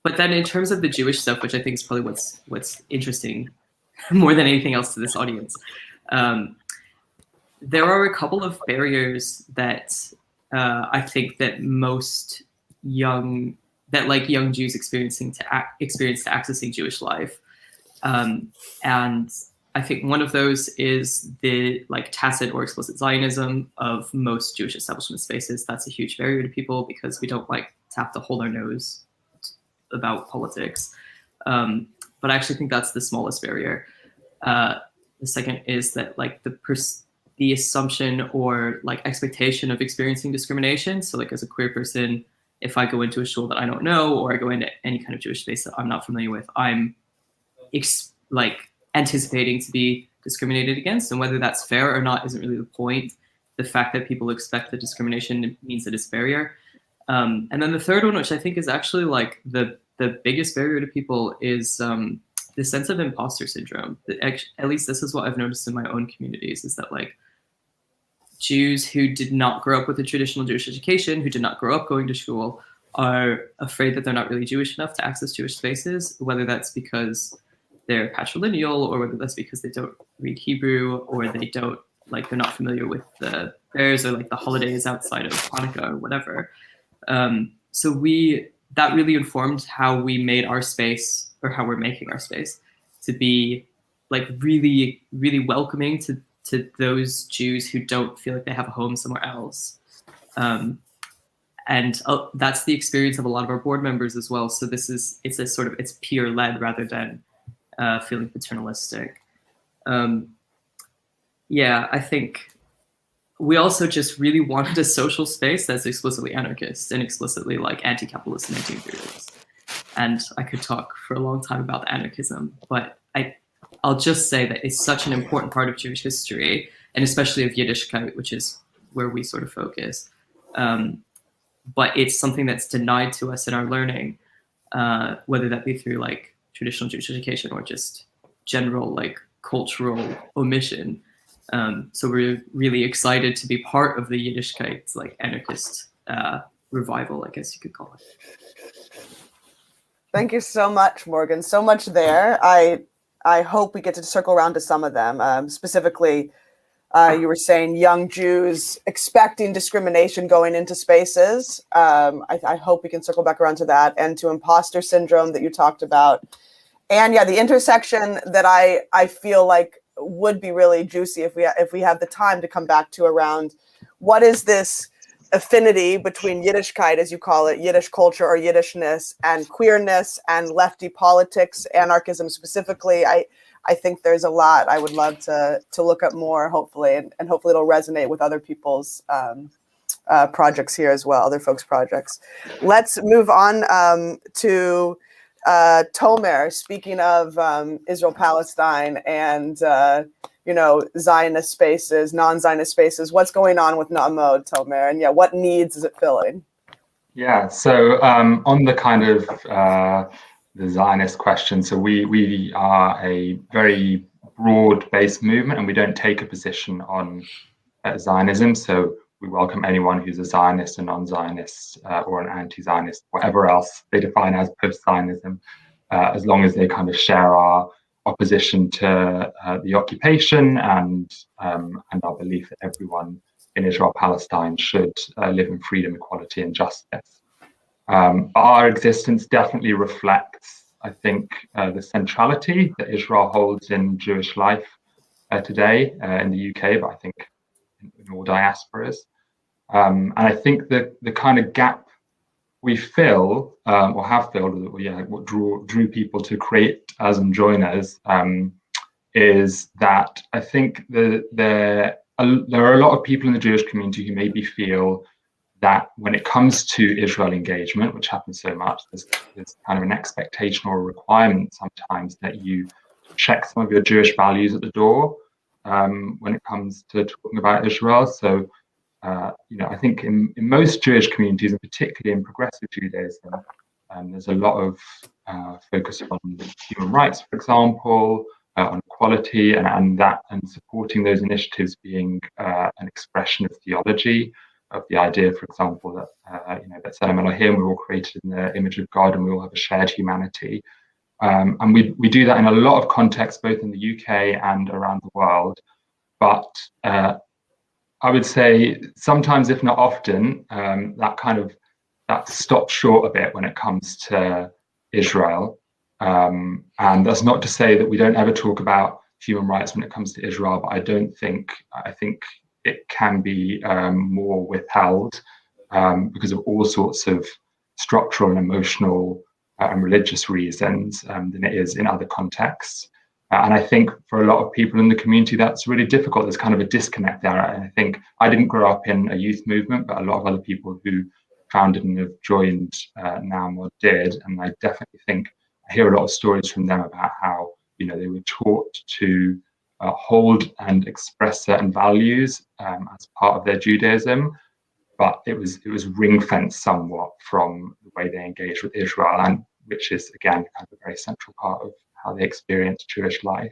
But then in terms of the Jewish stuff, which I think is probably what's interesting more than anything else to this audience, there are a couple of barriers that I think that most young Jews experience to accessing Jewish life, and I think one of those is the like tacit or explicit Zionism of most Jewish establishment spaces. That's a huge barrier to people because we don't like to have to hold our nose about politics. But I actually think that's the smallest barrier. The second is that like the assumption or like expectation of experiencing discrimination. So like as a queer person, if I go into a shul that I don't know, or I go into any kind of Jewish space that I'm not familiar with, I'm anticipating to be discriminated against, and whether that's fair or not isn't really the point. The fact that people expect that discrimination means that it's a barrier. And then the third one, which I think is actually like the biggest barrier to people, is the sense of imposter syndrome. At least this is what I've noticed in my own communities, is that like Jews who did not grow up with a traditional Jewish education, who did not grow up going to shul, are afraid that they're not really Jewish enough to access Jewish spaces, whether that's because they're patrilineal, or whether that's because they don't read Hebrew, or they're not familiar with the prayers or like the holidays outside of Hanukkah or whatever. So that really informed how we made our space, or how we're making our space, to be like really, really welcoming to those Jews who don't feel like they have a home somewhere else. And that's the experience of a lot of our board members as well. So it's peer-led rather than feeling paternalistic. Yeah, I think we also just really wanted a social space that's explicitly anarchist and explicitly like anti-capitalist and anti-imperialist. And I could talk for a long time about anarchism, but I'll just say that it's such an important part of Jewish history, and especially of Yiddishkeit, which is where we sort of focus. But it's something that's denied to us in our learning, whether that be through like traditional Jewish education or just general like cultural omission. So we're really excited to be part of the Yiddishkeit like anarchist revival, I guess you could call it. Thank you so much, Morgan. So much there. I hope we get to circle around to some of them. Specifically, you were saying young Jews expecting discrimination going into spaces. I hope we can circle back around to that, and to imposter syndrome that you talked about. And yeah, the intersection that I feel like would be really juicy if we have the time to come back to around what is this affinity between Yiddishkeit, as you call it, Yiddish culture or Yiddishness, and queerness and lefty politics, anarchism specifically. I think there's a lot I would love to look up more, hopefully, and hopefully it'll resonate with other people's projects here as well, other folks' projects. Let's move on to Tomer, speaking of Israel-Palestine and Zionist spaces, non-Zionist spaces. What's going on with Na'amod, Tomer? And yeah, what needs is it filling? Yeah, so on the kind of the Zionist question, so we are a very broad-based movement, and we don't take a position on Zionism. So we welcome anyone who's a Zionist, a non-Zionist, or an anti-Zionist, whatever else they define as post-Zionism, as long as they kind of share our opposition to the occupation and our belief that everyone in Israel-Palestine should live in freedom, equality, and justice. But our existence definitely reflects, I think, the centrality that Israel holds in Jewish life today in the UK, but I think in all diasporas. And I think that the kind of gap we fill or have filled, what drew people to create us and join us is that I think there are a lot of people in the Jewish community who maybe feel that when it comes to Israel engagement, which happens so much, there's kind of an expectation or a requirement sometimes that you check some of your Jewish values at the door when it comes to talking about Israel. So, I think in most Jewish communities, and particularly in progressive Judaism, There's a lot of focus on human rights, for example, on equality, and supporting those initiatives being an expression of theology, of the idea, for example, that that Tselem Elohim, we're all created in the image of God, and we all have a shared humanity. And we do that in a lot of contexts, both in the UK and around the world. But I would say sometimes, if not often, that stops short a bit when it comes to Israel. And that's not to say that we don't ever talk about human rights when it comes to Israel, but I think it can be more withheld because of all sorts of structural and emotional and religious reasons than it is in other contexts. And I think for a lot of people in the community, that's really difficult. There's kind of a disconnect there. And I think I didn't grow up in a youth movement, but a lot of other people who founded and have joined NAMOD did. And I definitely think I hear a lot of stories from them about how, they were taught to hold and express certain values as part of their Judaism, but it was ring-fenced somewhat from the way they engaged with Israel, and which is, again, kind of a very central part of how they experience Jewish life.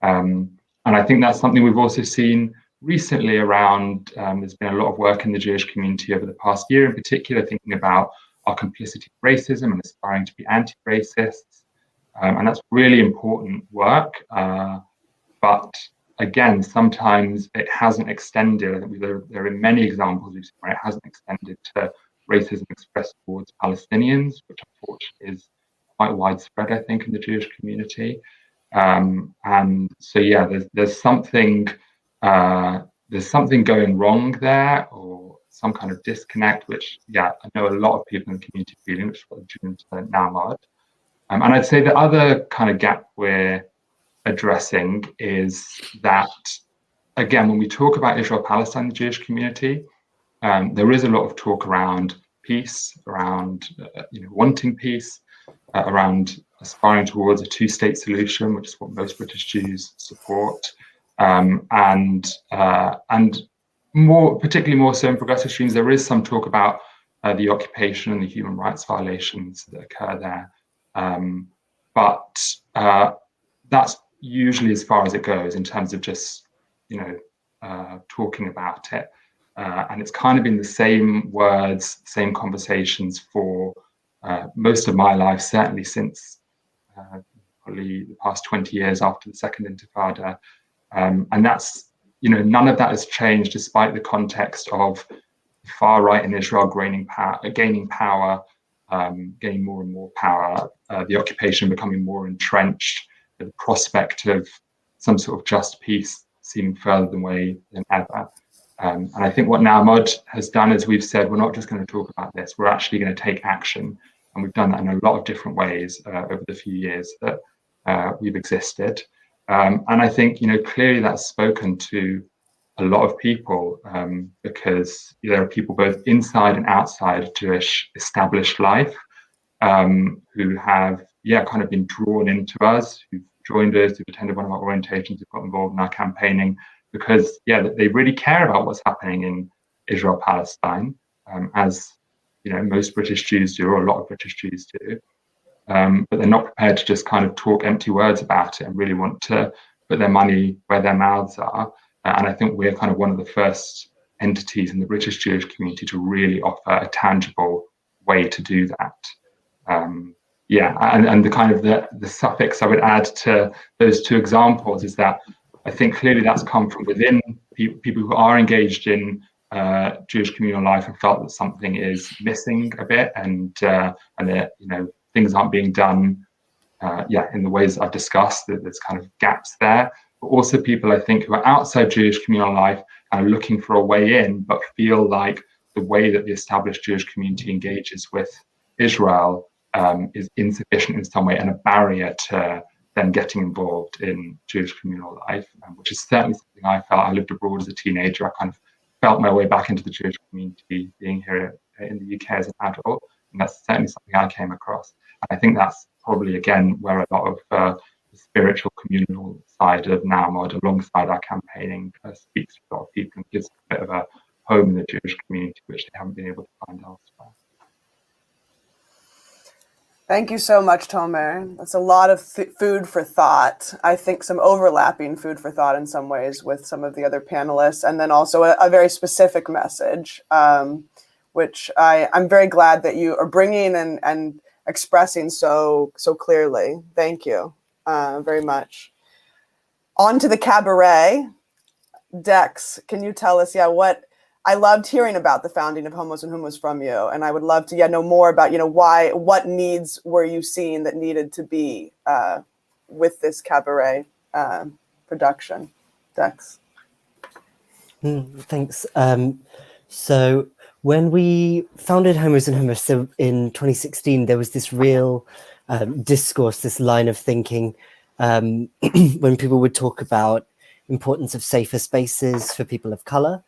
And I think that's something we've also seen recently around, there's been a lot of work in the Jewish community over the past year, in particular, thinking about our complicity in racism and aspiring to be anti-racists. And that's really important work. But again, sometimes it hasn't extended. I think there are many examples we've seen where it hasn't extended to racism expressed towards Palestinians, which unfortunately is quite widespread, I think, in the Jewish community. And so, yeah, there's something going wrong there, or some kind of disconnect, which, yeah, I know a lot of people in the community feeling, which is what the Jews are NAMOD. And I'd say the other kind of gap we're addressing is that, again, when we talk about Israel-Palestine, the Jewish community, there is a lot of talk around peace, around wanting peace, around aspiring towards a two-state solution, which is what most British Jews support, and particularly more so in progressive streams, there is some talk about the occupation and the human rights violations that occur there. But that's usually as far as it goes in terms of just, talking about it. And it's kind of been the same words, same conversations for most of my life, certainly since probably the past 20 years after the Second Intifada. And that's, none of that has changed despite the context of the far right in Israel gaining power, gaining more and more power, the occupation becoming more entrenched, the prospect of some sort of just peace seeming further away than ever. And I think what NAMOD has done is we've said, we're not just going to talk about this, we're actually going to take action. And we've done that in a lot of different ways over the few years that we've existed. And I think, clearly that's spoken to a lot of people because there are people both inside and outside of Jewish established life who have, kind of been drawn into us, who've joined us, who've attended one of our orientations, who've got involved in our campaigning, because, they really care about what's happening in Israel-Palestine, as, most British Jews do, or a lot of British Jews do. But they're not prepared to just kind of talk empty words about it and really want to put their money where their mouths are. And I think we're kind of one of the first entities in the British Jewish community to really offer a tangible way to do that. And the kind of the suffix I would add to those two examples is that I think clearly that's come from within people who are engaged in Jewish communal life and felt that something is missing a bit, and that things aren't being done in the ways I've discussed, that there's kind of gaps there. But also people, I think, who are outside Jewish communal life and are looking for a way in, but feel like the way that the established Jewish community engages with Israel is insufficient in some way and a barrier to them getting involved in Jewish communal life, which is certainly something I felt. I lived abroad as a teenager. I kind of felt my way back into the Jewish community being here in the UK as an adult, and that's certainly something I came across. And I think that's probably, again, where a lot of the spiritual communal side of NAMOD, alongside our campaigning, speaks to a lot of people and gives a bit of a home in the Jewish community, which they haven't been able to find elsewhere. Thank you so much, Tomer. That's a lot of food for thought. I think some overlapping food for thought in some ways with some of the other panelists, and then also a very specific message, which I'm very glad that you are bringing and expressing so clearly. Thank you very much. On to the cabaret. Dex, can you tell us, what I loved hearing about the founding of Homos and Houmous from you, and I would love to know more about what needs were you seeing that needed to be with this cabaret production. Dex. Thanks. So when we founded Homos and Houmous, so in 2016, there was this real discourse, this line of thinking when people would talk about importance of safer spaces for people of color,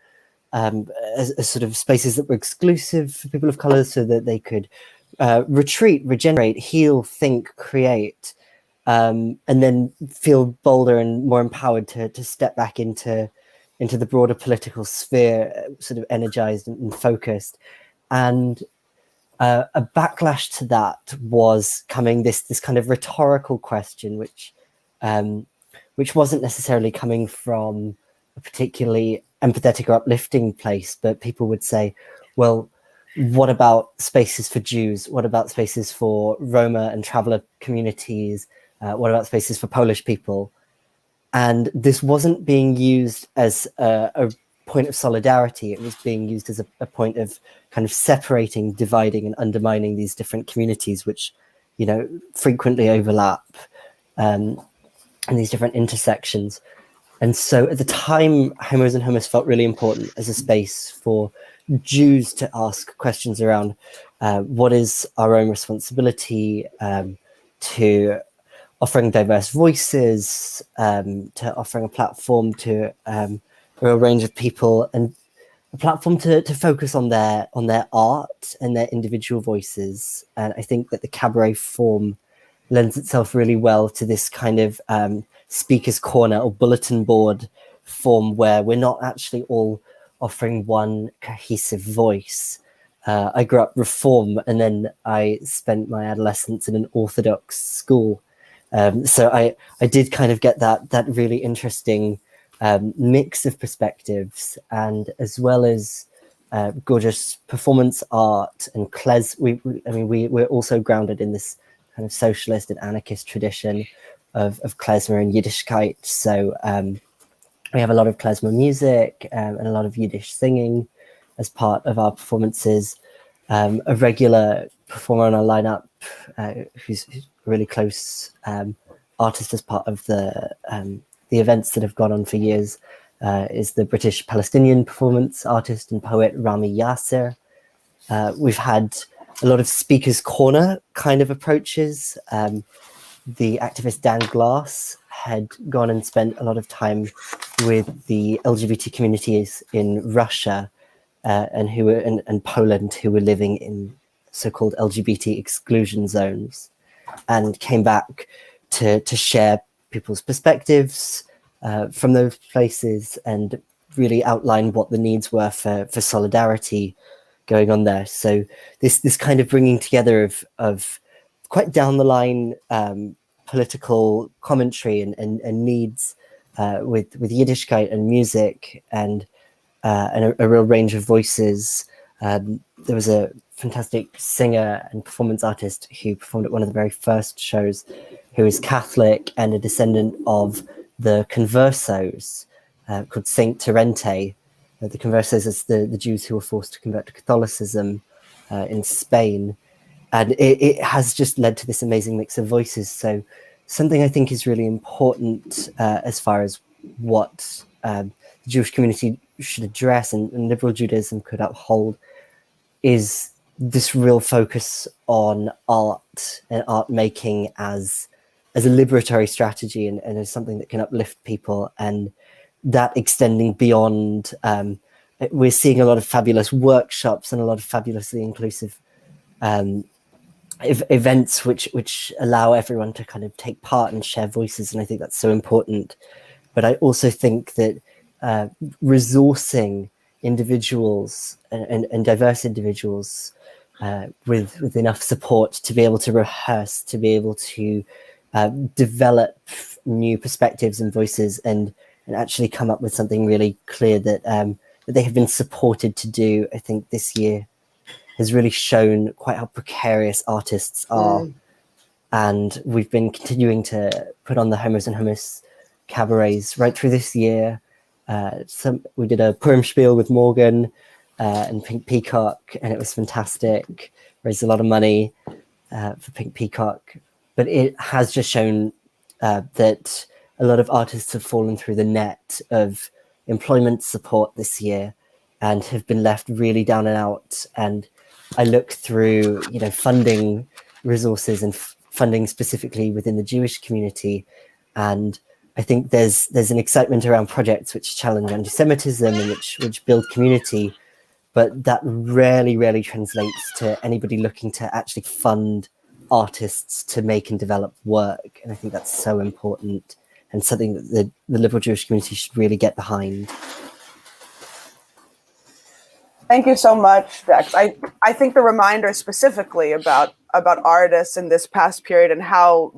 as sort of spaces that were exclusive for people of color so that they could retreat, regenerate, heal, think, create, and then feel bolder and more empowered to step back into the broader political sphere, sort of energized and focused. And a backlash to that was coming this kind of rhetorical question, which wasn't necessarily coming from a particularly empathetic or uplifting place, but people would say, well, what about spaces for Jews? What about spaces for Roma and traveler communities? What about spaces for Polish people? And this wasn't being used as a point of solidarity. It was being used as a point of kind of separating, dividing, and undermining these different communities, which, frequently overlap in these different intersections. And so at the time, Homos and Houmous felt really important as a space for Jews to ask questions around what is our own responsibility to offering diverse voices, to offering a platform to a real range of people, and a platform to focus on their art and their individual voices. And I think that the cabaret form lends itself really well to this kind of speaker's corner or bulletin board form, where we're not actually all offering one cohesive voice. I grew up Reform, and then I spent my adolescence in an Orthodox school. So I did kind of get that really interesting mix of perspectives, and as well as gorgeous performance art and we're also grounded in this kind of socialist and anarchist tradition of klezmer and Yiddishkeit. So we have a lot of klezmer music and a lot of Yiddish singing as part of our performances. A regular performer on our lineup who's a really close artist as part of the events that have gone on for years is the British Palestinian performance artist and poet Rami Yasser. We've had a lot of speakers' corner kind of approaches. The activist Dan Glass had gone and spent a lot of time with the LGBT communities in Russia and Poland who were living in so-called LGBT exclusion zones, and came back to share people's perspectives from those places and really outline what the needs were for solidarity going on there. So this kind of bringing together of quite down the line political commentary and needs with Yiddishkeit and music and a real range of voices. There was a fantastic singer and performance artist who performed at one of the very first shows, who is Catholic and a descendant of the Conversos, called Saint Terente. The Conversos is the Jews who were forced to convert to Catholicism in Spain. And it has just led to this amazing mix of voices. So something I think is really important as far as what the Jewish community should address and liberal Judaism could uphold is this real focus on art and art making as a liberatory strategy and as something that can uplift people, and that extending beyond. We're seeing a lot of fabulous workshops and a lot of fabulously inclusive events which allow everyone to kind of take part and share voices, and I think that's so important. But I also think that resourcing individuals and diverse individuals with enough support to be able to rehearse, to be able to develop new perspectives and voices, and actually come up with something really clear that that they have been supported to do. I think this year has really shown quite how precarious artists are. And we've been continuing to put on the Homos and Houmous cabarets right through this year. We did a Purim spiel with Morgan and Pink Peacock, and it was fantastic. Raised a lot of money for Pink Peacock. But it has just shown that a lot of artists have fallen through the net of employment support this year and have been left really down and out. And I look through, funding resources and funding specifically within the Jewish community, and I think there's an excitement around projects which challenge anti-Semitism and which build community, but that rarely translates to anybody looking to actually fund artists to make and develop work. And I think that's so important and something that the liberal Jewish community should really get behind. Thank you so much, Dex. I think the reminder specifically about artists in this past period and how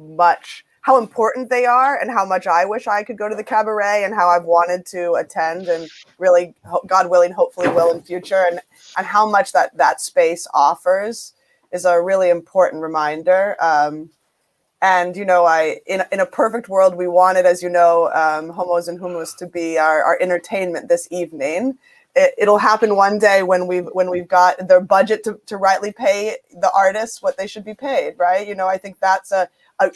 important they are, and how much I wish I could go to the cabaret, and how I've wanted to attend, and really, God willing, hopefully will in future, and how much that space offers is a really important reminder. And in a perfect world, we wanted, as you know, Homos and Houmous to be our entertainment this evening. It'll happen one day when we've got their budget to rightly pay the artists what they should be paid, right? I think that's an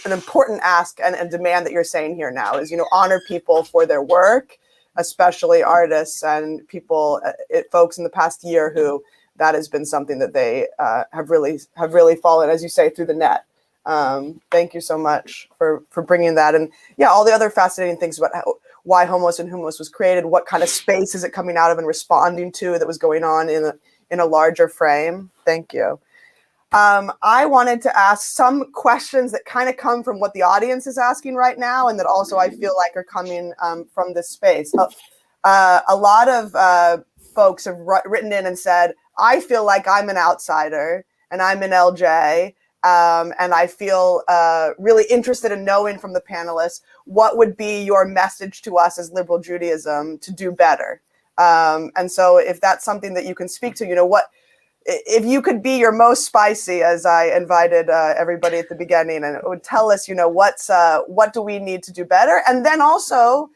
important ask and a demand that you're saying here now is, honor people for their work, especially artists and people, folks in the past year who that has been something that they have really fallen, as you say, through the net. Thank you so much for bringing that, and all the other fascinating things about why Homos and Houmous was created, what kind of space is it coming out of and responding to that was going on in a larger frame. Thank you. I wanted to ask some questions that kind of come from what the audience is asking right now, and that also I feel like are coming from this space. A lot of folks have written in and said, I feel like I'm an outsider and I'm an LJ, and I feel really interested in knowing from the panelists, what would be your message to us as liberal Judaism to do better? And so if that's something that you can speak to, if you could be your most spicy, as I invited everybody at the beginning, and it would tell us, what do we need to do better? And then also,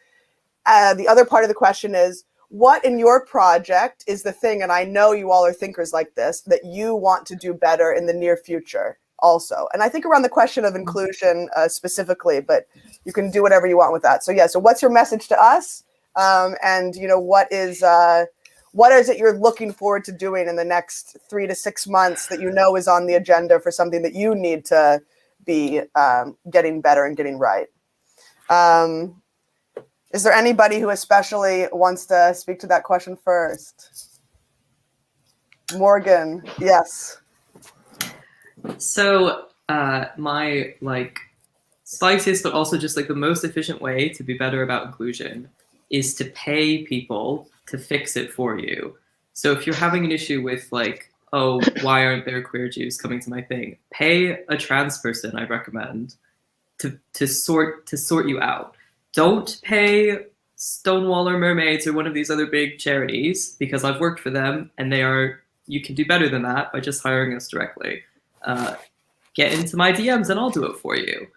the other part of the question is, what in your project is the thing, and I know you all are thinkers like this, that you want to do better in the near future also? And I think around the question of inclusion specifically, but you can do whatever you want with that. So so what's your message to us? And what is it you're looking forward to doing in the next 3 to 6 months that is on the agenda for something that you need to be getting better and getting right? Is there anybody who especially wants to speak to that question first? Morgan, yes. So my spiciest, but also just the most efficient way to be better about inclusion is to pay people to fix it for you. So if you're having an issue with oh, why aren't there queer Jews coming to my thing? Pay a trans person, I recommend, to sort you out. Don't pay Stonewall or Mermaids or one of these other big charities, because I've worked for them and you can do better than that by just hiring us directly. Get into my DMs and I'll do it for you.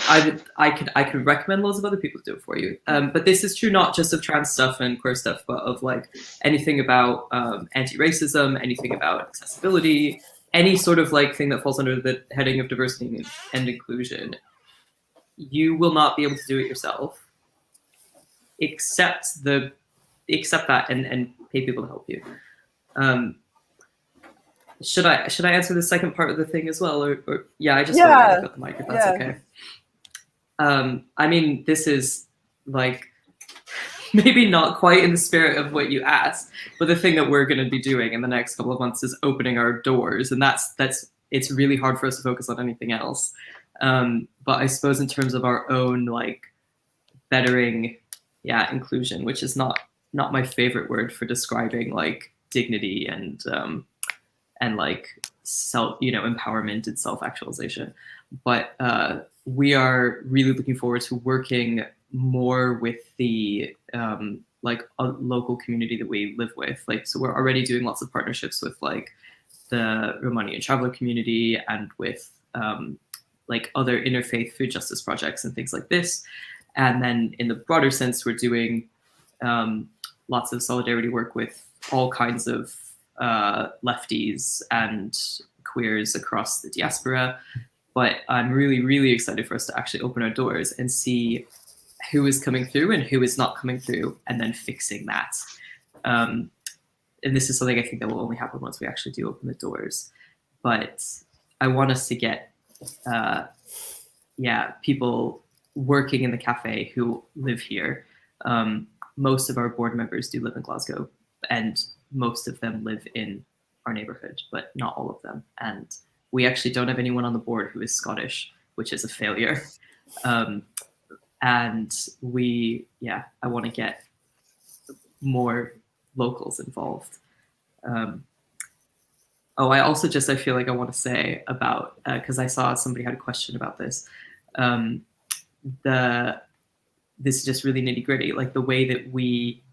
I could recommend loads of other people to do it for you. But this is true not just of trans stuff and queer stuff, but of anything about anti-racism, anything about accessibility, any sort of thing that falls under the heading of diversity and inclusion. You will not be able to do it yourself. Accept that and pay people to help you. Should I answer the second part of the thing as well, or I just want to got the mic if that's okay. I mean, this is maybe not quite in the spirit of what you asked, but the thing that we're going to be doing in the next couple of months is opening our doors, and it's really hard for us to focus on anything else. But I suppose in terms of our own bettering, inclusion, which is not my favorite word for describing dignity and and like empowerment and self-actualization. But we are really looking forward to working more with the local community that we live with. Like, so we're already doing lots of partnerships with like the Romanian traveler community and with like other interfaith food justice projects and things like this. And then in the broader sense, we're doing lots of solidarity work with all kinds of lefties and queers across the diaspora. But I'm really, really excited for us to actually open our doors and see who is coming through and who is not coming through, and then fixing that. And this is something I think that will only happen once we actually do open the doors. But I want us to get, people working in the cafe who live here. Most of our board members do live in Glasgow, and most of them live in our neighborhood, but not all of them. And we actually don't have anyone on the board who is Scottish, which is a failure. And I want to get more locals involved. I feel like I want to say about, because I saw somebody had a question about this. This is just really nitty gritty. Like the way that we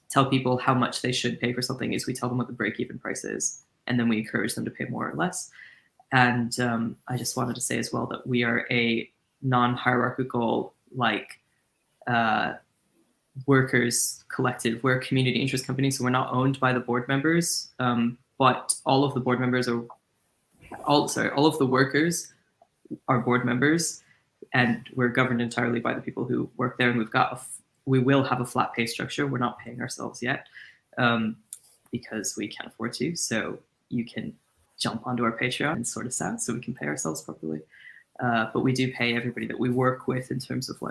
tell people how much they should pay for something is we tell them what the break-even price is, and then we encourage them to pay more or less. And I just wanted to say as well that we are a non-hierarchical workers collective. We're a community interest company, so we're not owned by the board members, but all of the board members are, all of the workers are board members, and we're governed entirely by the people who work there. And we will have a flat pay structure. We're not paying ourselves yet because we can't afford to. So you can jump onto our Patreon and sort us out so we can pay ourselves properly. But we do pay everybody that we work with in terms of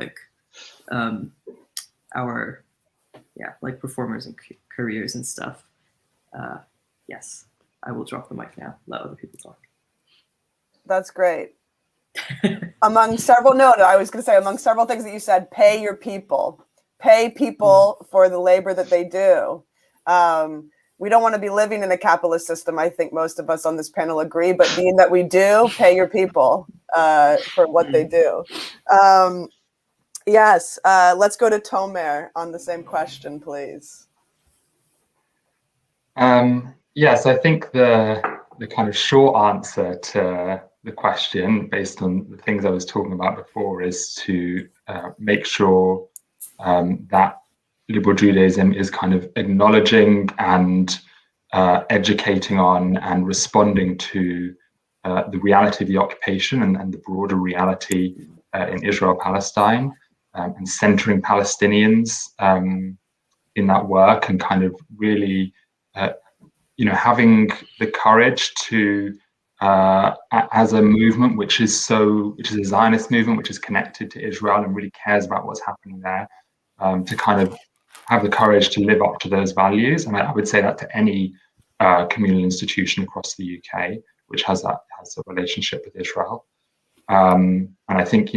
our performers and careers and stuff. Yes, I will drop the mic now. Let other people talk. That's great. Among several things that you said, pay your people. Pay people for the labor that they do. We don't want to be living in a capitalist system. I think most of us on this panel agree, but being that we do, pay your people for what they do. Yes, let's go to Tomer on the same question, please. Yes, I think the kind of short answer to the question, based on the things I was talking about before, is to make sure that liberal Judaism is kind of acknowledging and educating on and responding to the reality of the occupation and the broader reality in Israel-Palestine, and centering Palestinians in that work, and kind of really having the courage to as a movement which is a Zionist movement which is connected to Israel and really cares about what's happening there, to kind of have the courage to live up to those values. And I would say that to any communal institution across the UK which has a relationship with Israel. And I think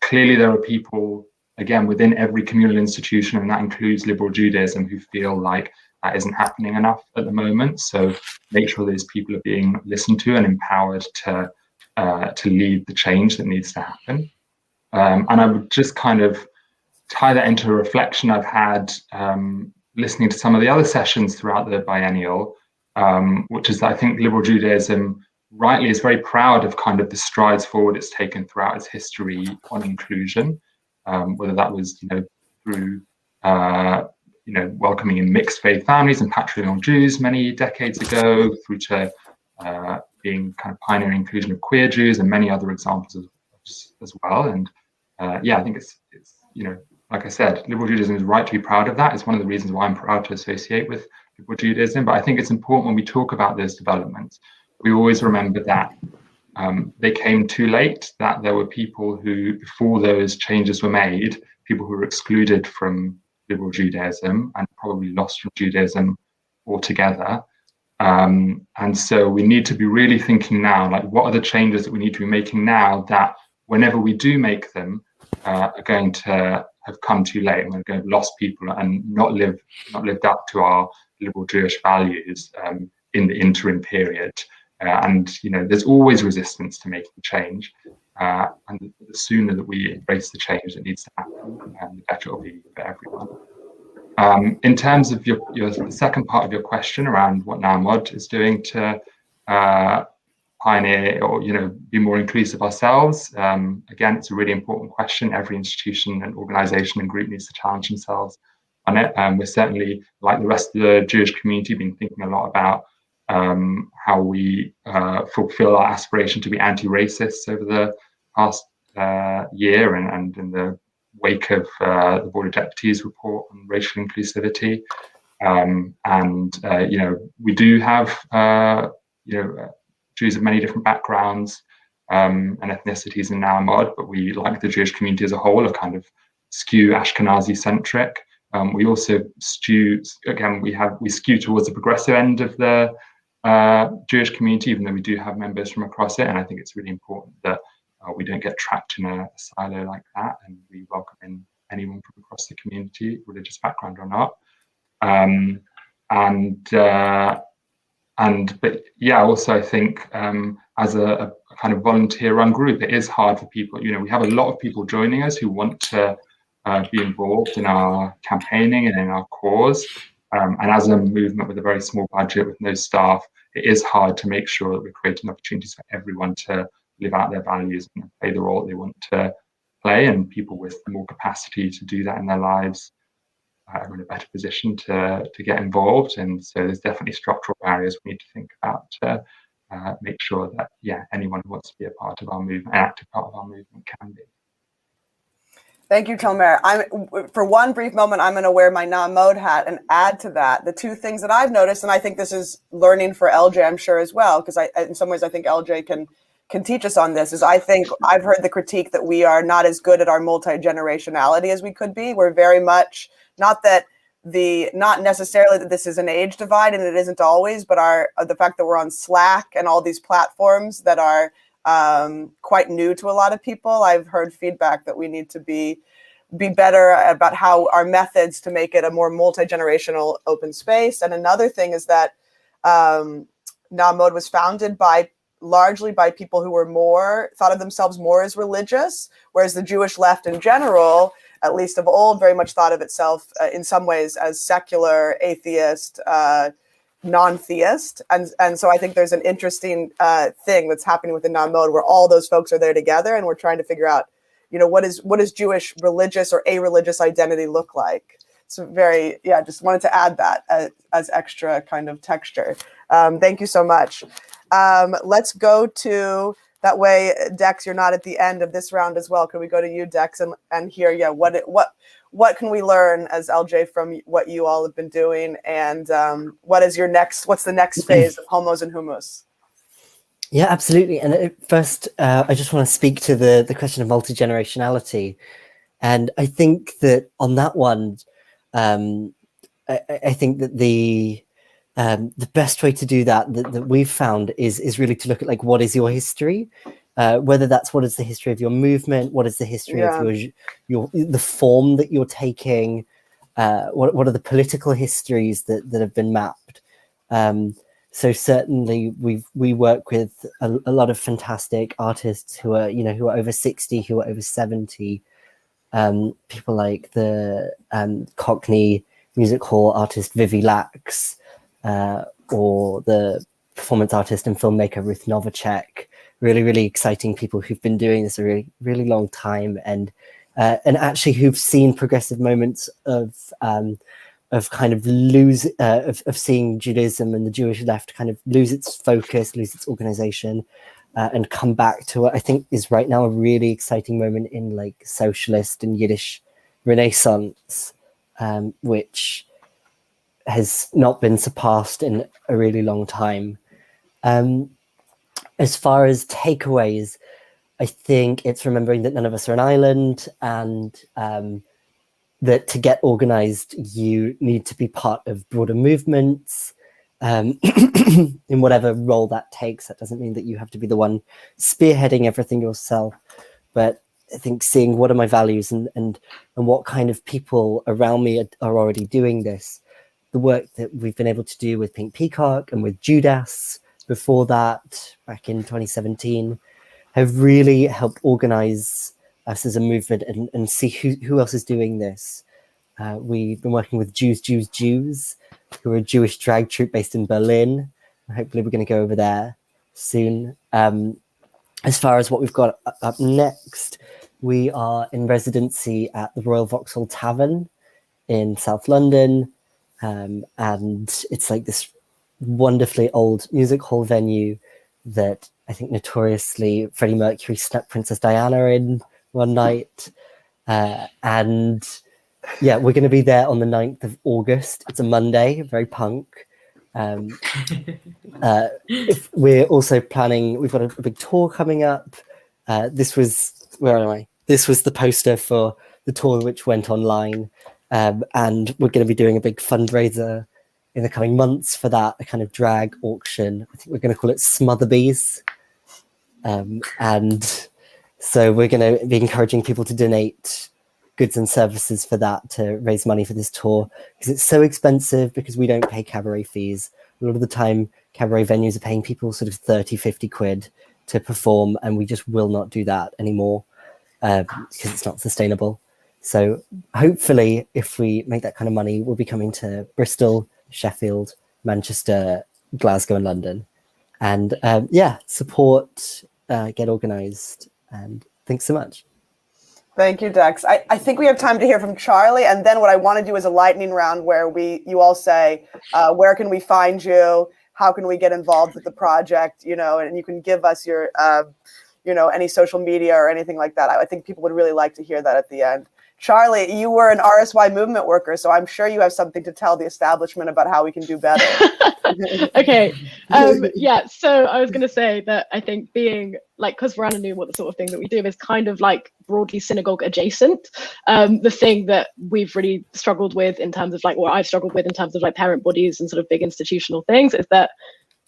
clearly there are people, again, within every communal institution, and that includes liberal Judaism, who feel like that isn't happening enough at the moment. So make sure those people are being listened to and empowered to lead the change that needs to happen. And I would just kind of tie that into a reflection I've had listening to some of the other sessions throughout the biennial, which is that I think liberal Judaism rightly is very proud of kind of the strides forward it's taken throughout its history on inclusion, whether that was through welcoming in mixed faith families and patrioting Jews many decades ago, through to being kind of pioneering inclusion of queer Jews, and many other examples as well. And I think it's like I said, liberal Judaism is right to be proud of that. It's one of the reasons why I'm proud to associate with liberal Judaism. But I think it's important when we talk about those developments, we always remember that they came too late, that there were people who, before those changes were made, people who were excluded from liberal Judaism and probably lost from Judaism altogether. And so we need to be really thinking now, like, what are the changes that we need to be making now that whenever we do make them are going to have come too late, and we're going to have lost people and not lived up to our liberal Jewish values in the interim period. And there's always resistance to making change. And the sooner that we embrace the change that needs to happen, the better it'll be for everyone. In terms of the second part of your question around what NowMod is doing to pioneer or be more inclusive ourselves, again, it's a really important question. Every institution and organization and group needs to challenge themselves on it. We're certainly, like the rest of the Jewish community, been thinking a lot about how we fulfill our aspiration to be anti-racist over the past year, and in the wake of the Board of Deputies report on racial inclusivity. We do have Jews of many different backgrounds and ethnicities in NowMod, but we, like the Jewish community as a whole, are kind of skew Ashkenazi centric. We also skew towards the progressive end of the Jewish community, even though we do have members from across it. And I think it's really important that we don't get trapped in a silo like that, and we welcome in anyone from across the community, religious background or not. Also I think as a kind of volunteer-run group, it is hard for people. We have a lot of people joining us who want to be involved in our campaigning and in our cause. And as a movement with a very small budget, with no staff, it is hard to make sure that we're creating opportunities for everyone to live out their values and play the role they want to play. And people with more capacity to do that in their lives are in a better position to get involved. And so there's definitely structural barriers we need to think about to make sure that, anyone who wants to be a part of our movement, an active part of our movement, can be. Thank you, Tomer. For one brief moment, I'm going to wear my NowMod hat and add to that the two things that I've noticed, and I think this is learning for LJ, I'm sure, as well, because in some ways I think LJ can teach us on this, is I think I've heard the critique that we are not as good at our multi-generationality as we could be. We're very much, not necessarily that this is an age divide, and it isn't always, but the fact that we're on Slack and all these platforms that are quite new to a lot of people. I've heard feedback that we need to be better about how our methods to make it a more multi-generational open space. And another thing is that NowMod was founded largely by people who were thought of themselves more as religious, whereas the Jewish left in general, at least of old, very much thought of itself in some ways as secular, atheist, non-theist. And so I think there's an interesting thing that's happening within NowMod where all those folks are there together, and we're trying to figure out, what does Jewish religious or a-religious identity look like? So just wanted to add that as extra kind of texture. Thank you so much. Let's go to, that way, Dex, you're not at the end of this round as well. Can we go to you, Dex, and hear, what can we learn as LJ from what you all have been doing, and what's the next phase of Homos and Houmous? Yeah, absolutely. And first, I just want to speak to the question of multi-generationality. And I think that on that one, I think that the best way to do that we've found is really to look at what is your history, whether that's what is the history of your movement, what is the history of the form that you're taking, what are the political histories that have been mapped. So certainly we work with a lot of fantastic artists who are over 60, who are over 70, people like the Cockney Music Hall artist Vivi Lax, or the performance artist and filmmaker Ruth Novacek. Really, really exciting people who've been doing this a really, really long time, and actually who've seen progressive moments of kind of of seeing Judaism and the Jewish left kind of lose its focus, lose its organization, and come back to what I think is right now a really exciting moment in socialist and Yiddish Renaissance, which has not been surpassed in a really long time. As far as takeaways, I think it's remembering that none of us are an island, and that to get organized, you need to be part of broader movements, in whatever role that takes. That doesn't mean that you have to be the one spearheading everything yourself, but I think seeing what are my values and what kind of people around me are already doing this, the work that we've been able to do with Pink Peacock and with Judas before that, back in 2017, have really helped organize us as a movement and see who else is doing this. We've been working with Jews, who are a Jewish drag troupe based in Berlin. Hopefully we're going to go over there soon. As far as what we've got up next, we are in residency at the Royal Vauxhall Tavern in South London. And it's like this wonderfully old music hall venue that I think notoriously Freddie Mercury snuck Princess Diana in one night. And yeah, we're going to be there on the 9th of August. It's a Monday, very punk. If we're also planning, we've got a big tour coming up. This was the poster for the tour which went online. And we're going to be doing a big fundraiser in the coming months for that, a kind of drag auction. I think we're going to call it Smotherbees. And so we're going to be encouraging people to donate goods and services for that to raise money for this tour, because it's so expensive, because we don't pay cabaret fees. A lot of the time, cabaret venues are paying people sort of 30, 50 quid to perform, and we just will not do that anymore because it's not sustainable. So hopefully, if we make that kind of money, we'll be coming to Bristol, Sheffield, Manchester, Glasgow, and London. And support, get organised, and thanks so much. Thank you, Dex. I think we have time to hear from Charley, and then what I want to do is a lightning round where you all say, where can we find you? How can we get involved with the project? And you can give us your, any social media or anything like that. I think people would really like to hear that at the end. Charley, you were an RSY movement worker, so I'm sure you have something to tell the establishment about how we can do better. Okay. So I was going to say that I think being because Veranenu, what the sort of thing that we do is kind of broadly synagogue adjacent. The thing that we've really struggled with in terms of what I've struggled with in terms of parent bodies and sort of big institutional things is that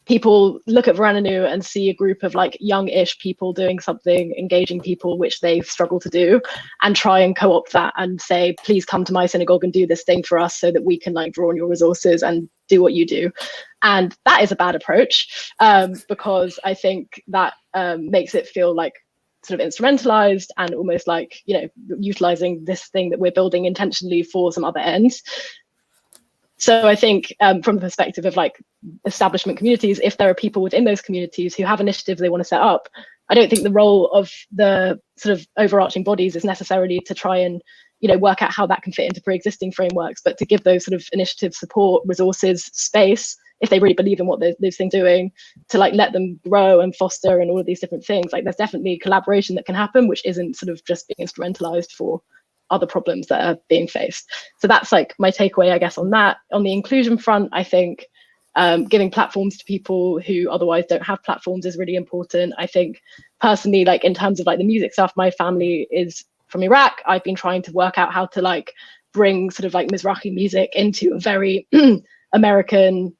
people look at Veranenu and see a group of young-ish people doing something, engaging people, which they struggle to do, and try and co-opt that and say, please come to my synagogue and do this thing for us so that we can draw on your resources and do what you do. And that is a bad approach because I think that makes it feel sort of instrumentalized and almost utilizing this thing that we're building intentionally for some other ends. So I think from the perspective of establishment communities, if there are people within those communities who have initiatives they want to set up, I don't think the role of the sort of overarching bodies is necessarily to try and work out how that can fit into pre-existing frameworks, but to give those sort of initiatives support, resources, space, if they really believe in what those things doing, to let them grow and foster and all of these different things. There's definitely collaboration that can happen, which isn't sort of just being instrumentalized for other problems that are being faced. So that's my takeaway, I guess, on that. On the inclusion front, I think giving platforms to people who otherwise don't have platforms is really important. I think personally, in terms of the music stuff, my family is from Iraq. I've been trying to work out how to bring sort of Mizrahi music into a very American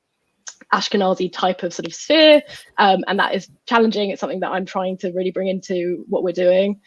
Ashkenazi type of sort of sphere, and that is challenging. It's something that I'm trying to really bring into what we're doing,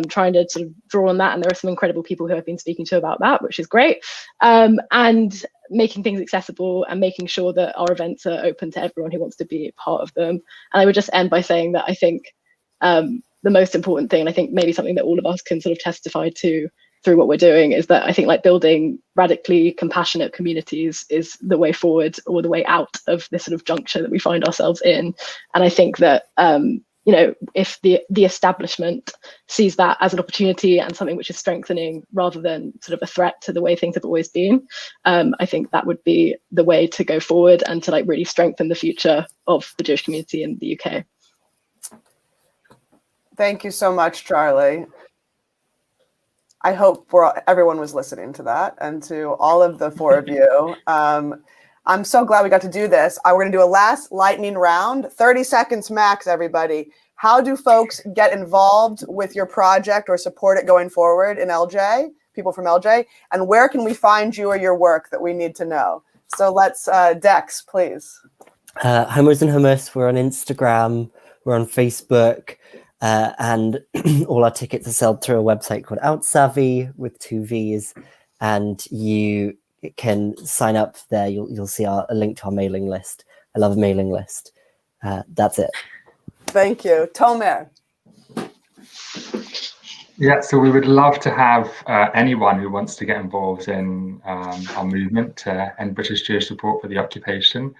trying to sort of draw on that, and there are some incredible people who I've been speaking to about that, which is great, and making things accessible and making sure that our events are open to everyone who wants to be a part of them. And I would just end by saying that I think the most important thing, and I think maybe something that all of us can sort of testify to through what we're doing, is that I think building radically compassionate communities is the way forward, or the way out of this sort of juncture that we find ourselves in. And I think that if the establishment sees that as an opportunity and something which is strengthening rather than sort of a threat to the way things have always been, I think that would be the way to go forward and to really strengthen the future of the Jewish community in the UK. Thank you so much, Charley. I hope everyone was listening to that, and to all of the four of you. I'm so glad we got to do this. We're going to do a last lightning round, 30 seconds max, everybody. How do folks get involved with your project or support it going forward in LJ, people from LJ? And where can we find you or your work that we need to know? So let's, Dex, please. Homos and Houmous, we're on Instagram, we're on Facebook. And all our tickets are sold through a website called Outsavvy with 2 V's, and you can sign up there. You'll see a link to our mailing list. I love a mailing list. That's it. Thank you. Tomer. Yeah, so we would love to have anyone who wants to get involved in our movement to end British Jewish support for the occupation.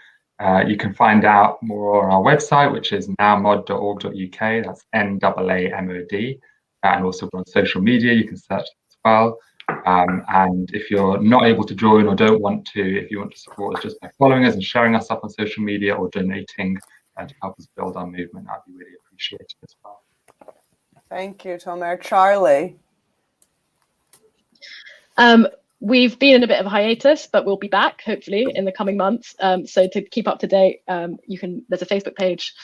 You can find out more on our website, which is nowmod.org.uk. That's NAAMOD. And also on social media, you can search as well. And if you're not able to join or don't want to, if you want to support us just by following us and sharing us up on social media or donating to help us build our movement, that'd be really appreciated as well. Thank you, Tomer. Charley. We've been in a bit of a hiatus, but we'll be back hopefully in the coming months. So to keep up to date, there's a Facebook page,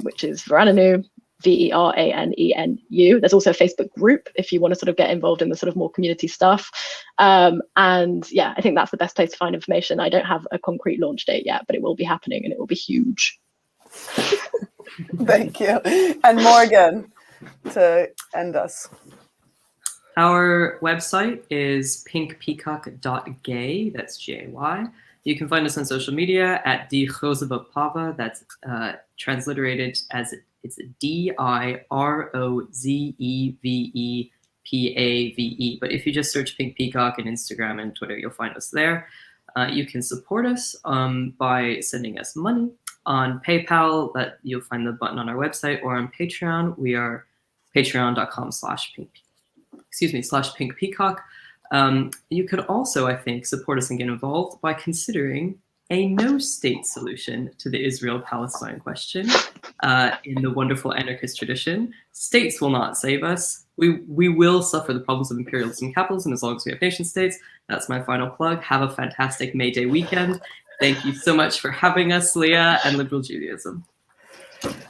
which is Veranenu, VERANENU. There's also a Facebook group if you want to sort of get involved in the sort of more community stuff. And yeah, I think that's the best place to find information. I don't have a concrete launch date yet, but it will be happening and it will be huge. Thank you. And Morgan, to end us. Our website is pinkpeacock.gay, that's G-A-Y. You can find us on social media at Die Grozeve Pava, that's transliterated as it's DIROZEVEPAVE. But if you just search Pink Peacock on Instagram and Twitter, you'll find us there. You can support us by sending us money on PayPal, that you'll find the button on our website, or on Patreon. We are patreon.com/Pink Peacock. You could also, I think, support us and get involved by considering a no-state solution to the Israel-Palestine question in the wonderful anarchist tradition. States will not save us. We will suffer the problems of imperialism and capitalism as long as we have nation states. That's my final plug. Have a fantastic May Day weekend. Thank you so much for having us, Leah, and Liberal Judaism.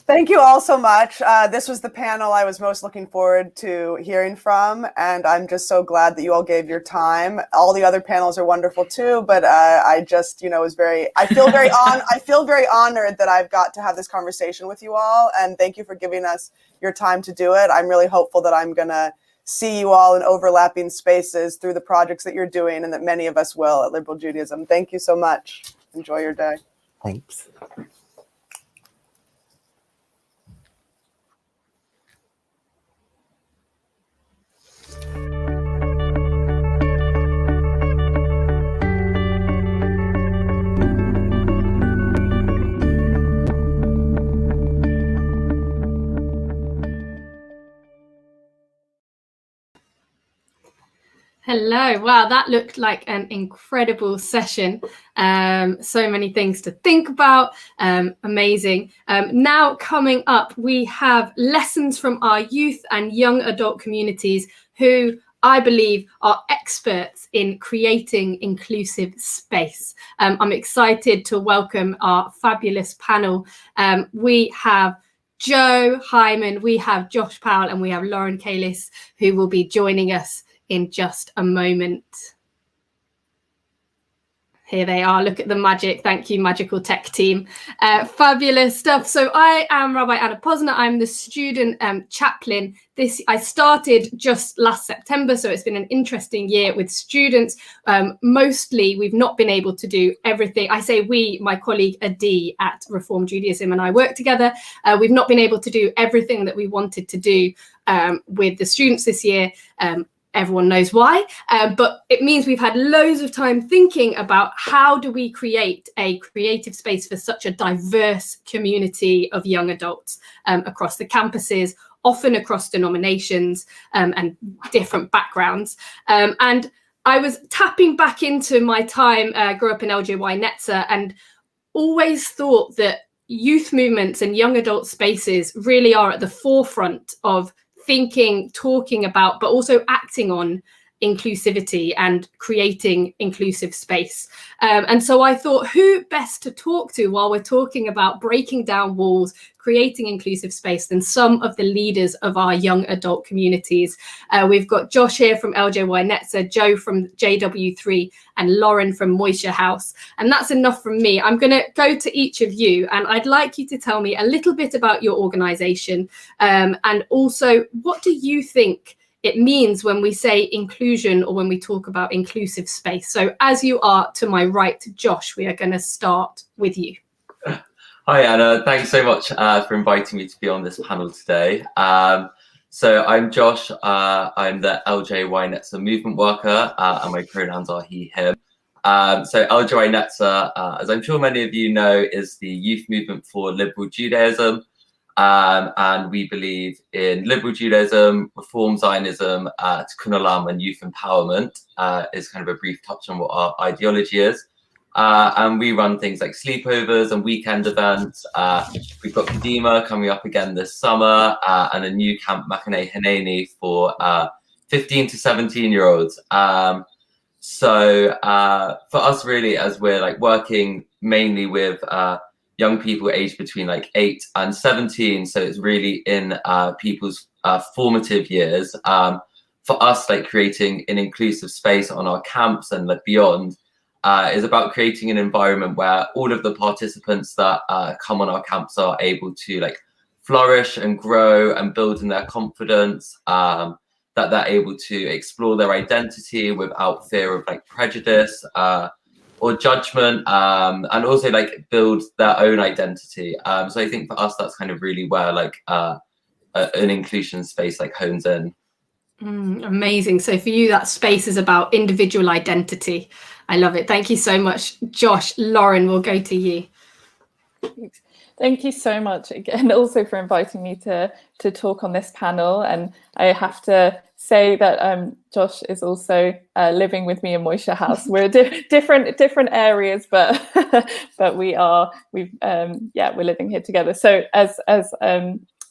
Thank you all so much. This was the panel I was most looking forward to hearing from, and I'm just so glad that you all gave your time. All the other panels are wonderful too, but I just, I feel very honored that I've got to have this conversation with you all, and thank you for giving us your time to do it. I'm really hopeful that I'm gonna see you all in overlapping spaces through the projects that you're doing, and that many of us will at Liberal Judaism. Thank you so much. Enjoy your day. Thanks. Hello. Wow, that looked like an incredible session. So many things to think about. Amazing. Now coming up, we have lessons from our youth and young adult communities who I believe are experts in creating inclusive space. I'm excited to welcome our fabulous panel. We have Joe Hyman, we have Josh Powell, and we have Lauren Kalis, who will be joining us in just a moment. Here they are. Look at the magic. Thank you, magical tech team. Fabulous stuff. So I am Rabbi Anna Posner. I'm the student chaplain. I started just last September, so it's been an interesting year with students. Mostly, we've not been able to do everything. I say we, my colleague Adi at Reform Judaism and I work together. We've not been able to do everything that we wanted to do with the students this year. Everyone knows why, but it means we've had loads of time thinking about how do we create a creative space for such a diverse community of young adults across the campuses, often across denominations and different backgrounds. And I was tapping back into my time, grew up in LJY Netzer, and always thought that youth movements and young adult spaces really are at the forefront of thinking, talking about, but also acting on inclusivity and creating inclusive space. And so I thought, who best to talk to while we're talking about breaking down walls, creating inclusive space, than some of the leaders of our young adult communities. We've got Josh here from LJY Netzer, Joe from JW3, and Lauren from Moishe House. And that's enough from me. I'm going to go to each of you, and I'd like you to tell me a little bit about your organization, and also, what do you think it means when we say inclusion or when we talk about inclusive space. So as you are to my right, Josh, we are going to start with you. Hi, Anna. Thanks so much for inviting me to be on this panel today. So I'm Josh. I'm the LJY Netzer movement worker, and my pronouns are he, him. So LJY Netzer, as I'm sure many of you know, is the youth movement for liberal Judaism. And we believe in liberal Judaism, Reform Zionism, Tikkun Olam, and youth empowerment is kind of a brief touch on what our ideology is. And we run things like sleepovers and weekend events. We've got Kadima coming up again this summer, and a new camp, Machane Haneni, for 15 to 17-year-olds. So for us, really, as we're like working mainly with young people aged between like 8 and 17, so it's really in people's formative years. For us, like creating an inclusive space on our camps and like beyond, is about creating an environment where all of the participants that come on our camps are able to like flourish and grow and build in their confidence, that they're able to explore their identity without fear of like prejudice or judgment, and also like build their own identity. So I think for us, that's kind of really where like an inclusion space like hones in. Amazing. So for you, that space is about individual identity. I love it. Thank you so much, Josh. Lauren, we'll go to you. Thank you so much again, also for inviting me to talk on this panel. And I have to say that Josh is also living with me in Moishe House. We're different areas, but we're living here together. So as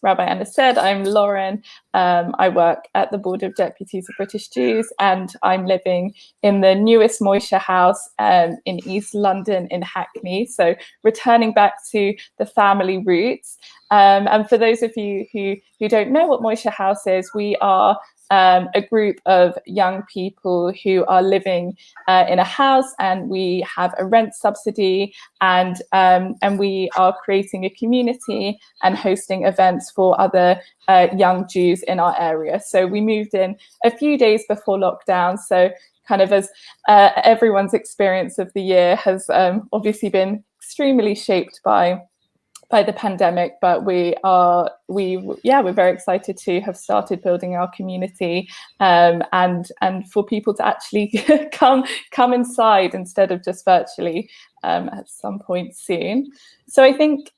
Rabbi Anna said, I'm Lauren. I work at the Board of Deputies of British Jews, and I'm living in the newest Moishe House in East London in Hackney. So returning back to the family roots. And for those of you who don't know what Moishe House is, we are a group of young people who are living in a house, and we have a rent subsidy, and we are creating a community and hosting events for other young Jews in our area. So we moved in a few days before lockdown. So kind of as everyone's experience of the year has obviously been extremely shaped by the pandemic, but we're very excited to have started building our community, and for people to actually come inside instead of just virtually at some point soon. So I think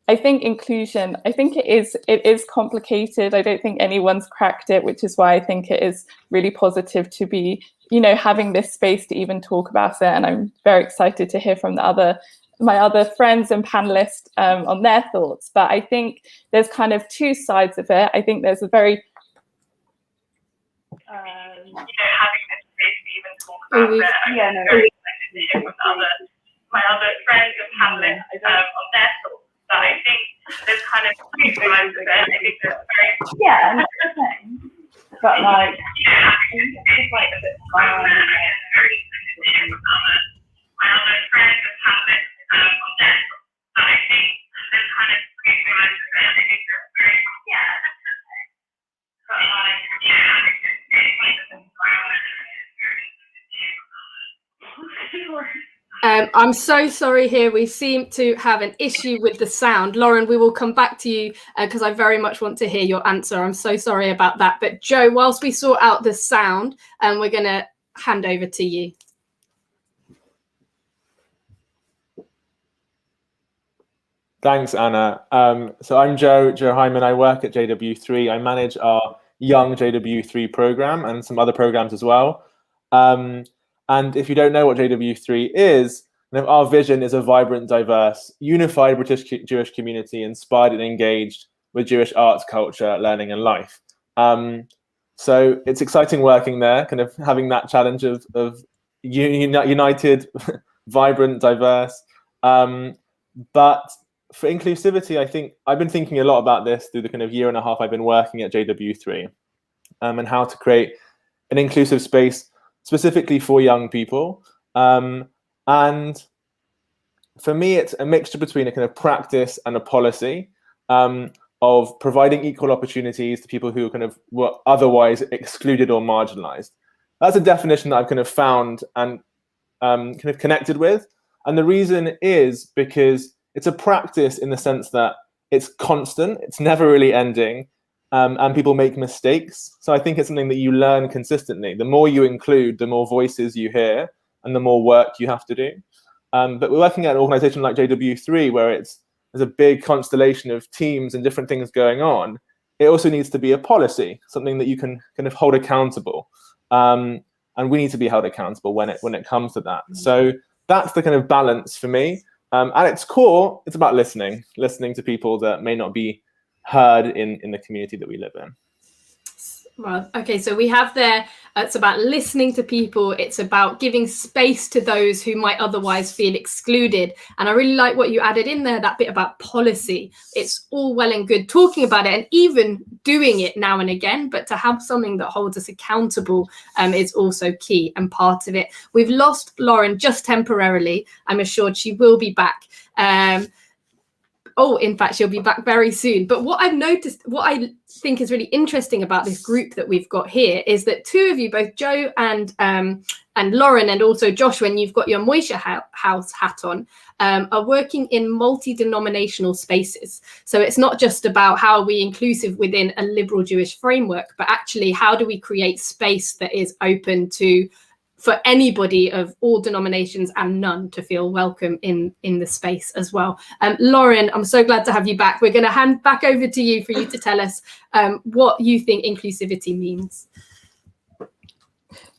inclusion, I think it is complicated. I don't think anyone's cracked it, which is why I think it is really positive to be, having this space to even talk about it. And I'm very excited to hear from my other friends and panelists on their thoughts. But I think there's kind of two sides of it. I think there's a very having this space to even talk about it. I'm very excited to hear from my other friends and panelists on their thoughts. But I think there's kind of two sides of it. I think there's very but like it's like a bit fun. I'm very excited to hear from my other friends and panelists on their thoughts. But I think there's kind of two sides of it. I think there's very but like it's like a bit fun. I'm so sorry here. We seem to have an issue with the sound. Lauren, we will come back to you because I very much want to hear your answer. I'm so sorry about that. But Joe, whilst we sort out the sound, we're going to hand over to you. Thanks, Anna. So I'm Joe Hyman. I work at JW3. I manage our Young JW3 program and some other programs as well. And if you don't know what JW3 is, our vision is a vibrant, diverse, unified British Jewish community inspired and engaged with Jewish arts, culture, learning, and life. So it's exciting working there, kind of having that challenge of united, vibrant, diverse. But for inclusivity, I think I've been thinking a lot about this through the kind of year and a half I've been working at JW3, and how to create an inclusive space specifically for young people. And for me, it's a mixture between a kind of practice and a policy. of providing equal opportunities to people who kind of were otherwise excluded or marginalized. That's a definition that I've kind of found and kind of connected with. And the reason is because it's a practice in the sense that it's constant, it's never really ending, and people make mistakes. So I think it's something that you learn consistently. The more you include, the more voices you hear, and the more work you have to do. But we're working at an organization like JW3, where there's a big constellation of teams and different things going on. It also needs to be a policy, something that you can kind of hold accountable. And we need to be held accountable when it comes to that. So that's the kind of balance for me. At its core, it's about listening to people that may not be heard in the community that we live in. Well, okay, so we have there, it's about listening to people. It's about giving space to those who might otherwise feel excluded. And I really like what you added in there, that bit about policy. It's all well and good talking about it and even doing it now and again, but to have something that holds us accountable is also key and part of it. We've lost Lauren just temporarily. I'm assured she will be back. In fact, she'll be back very soon. But what I've noticed, what I think is really interesting about this group that we've got here is that two of you, both Joe and Lauren, and also Josh, when you've got your Moishe House hat on, are working in multi-denominational spaces. So it's not just about how are we inclusive within a liberal Jewish framework, but actually how do we create space that is open for anybody of all denominations and none to feel welcome in the space as well. Lauren, I'm so glad to have you back. We're going to hand back over to you for you to tell us what you think inclusivity means.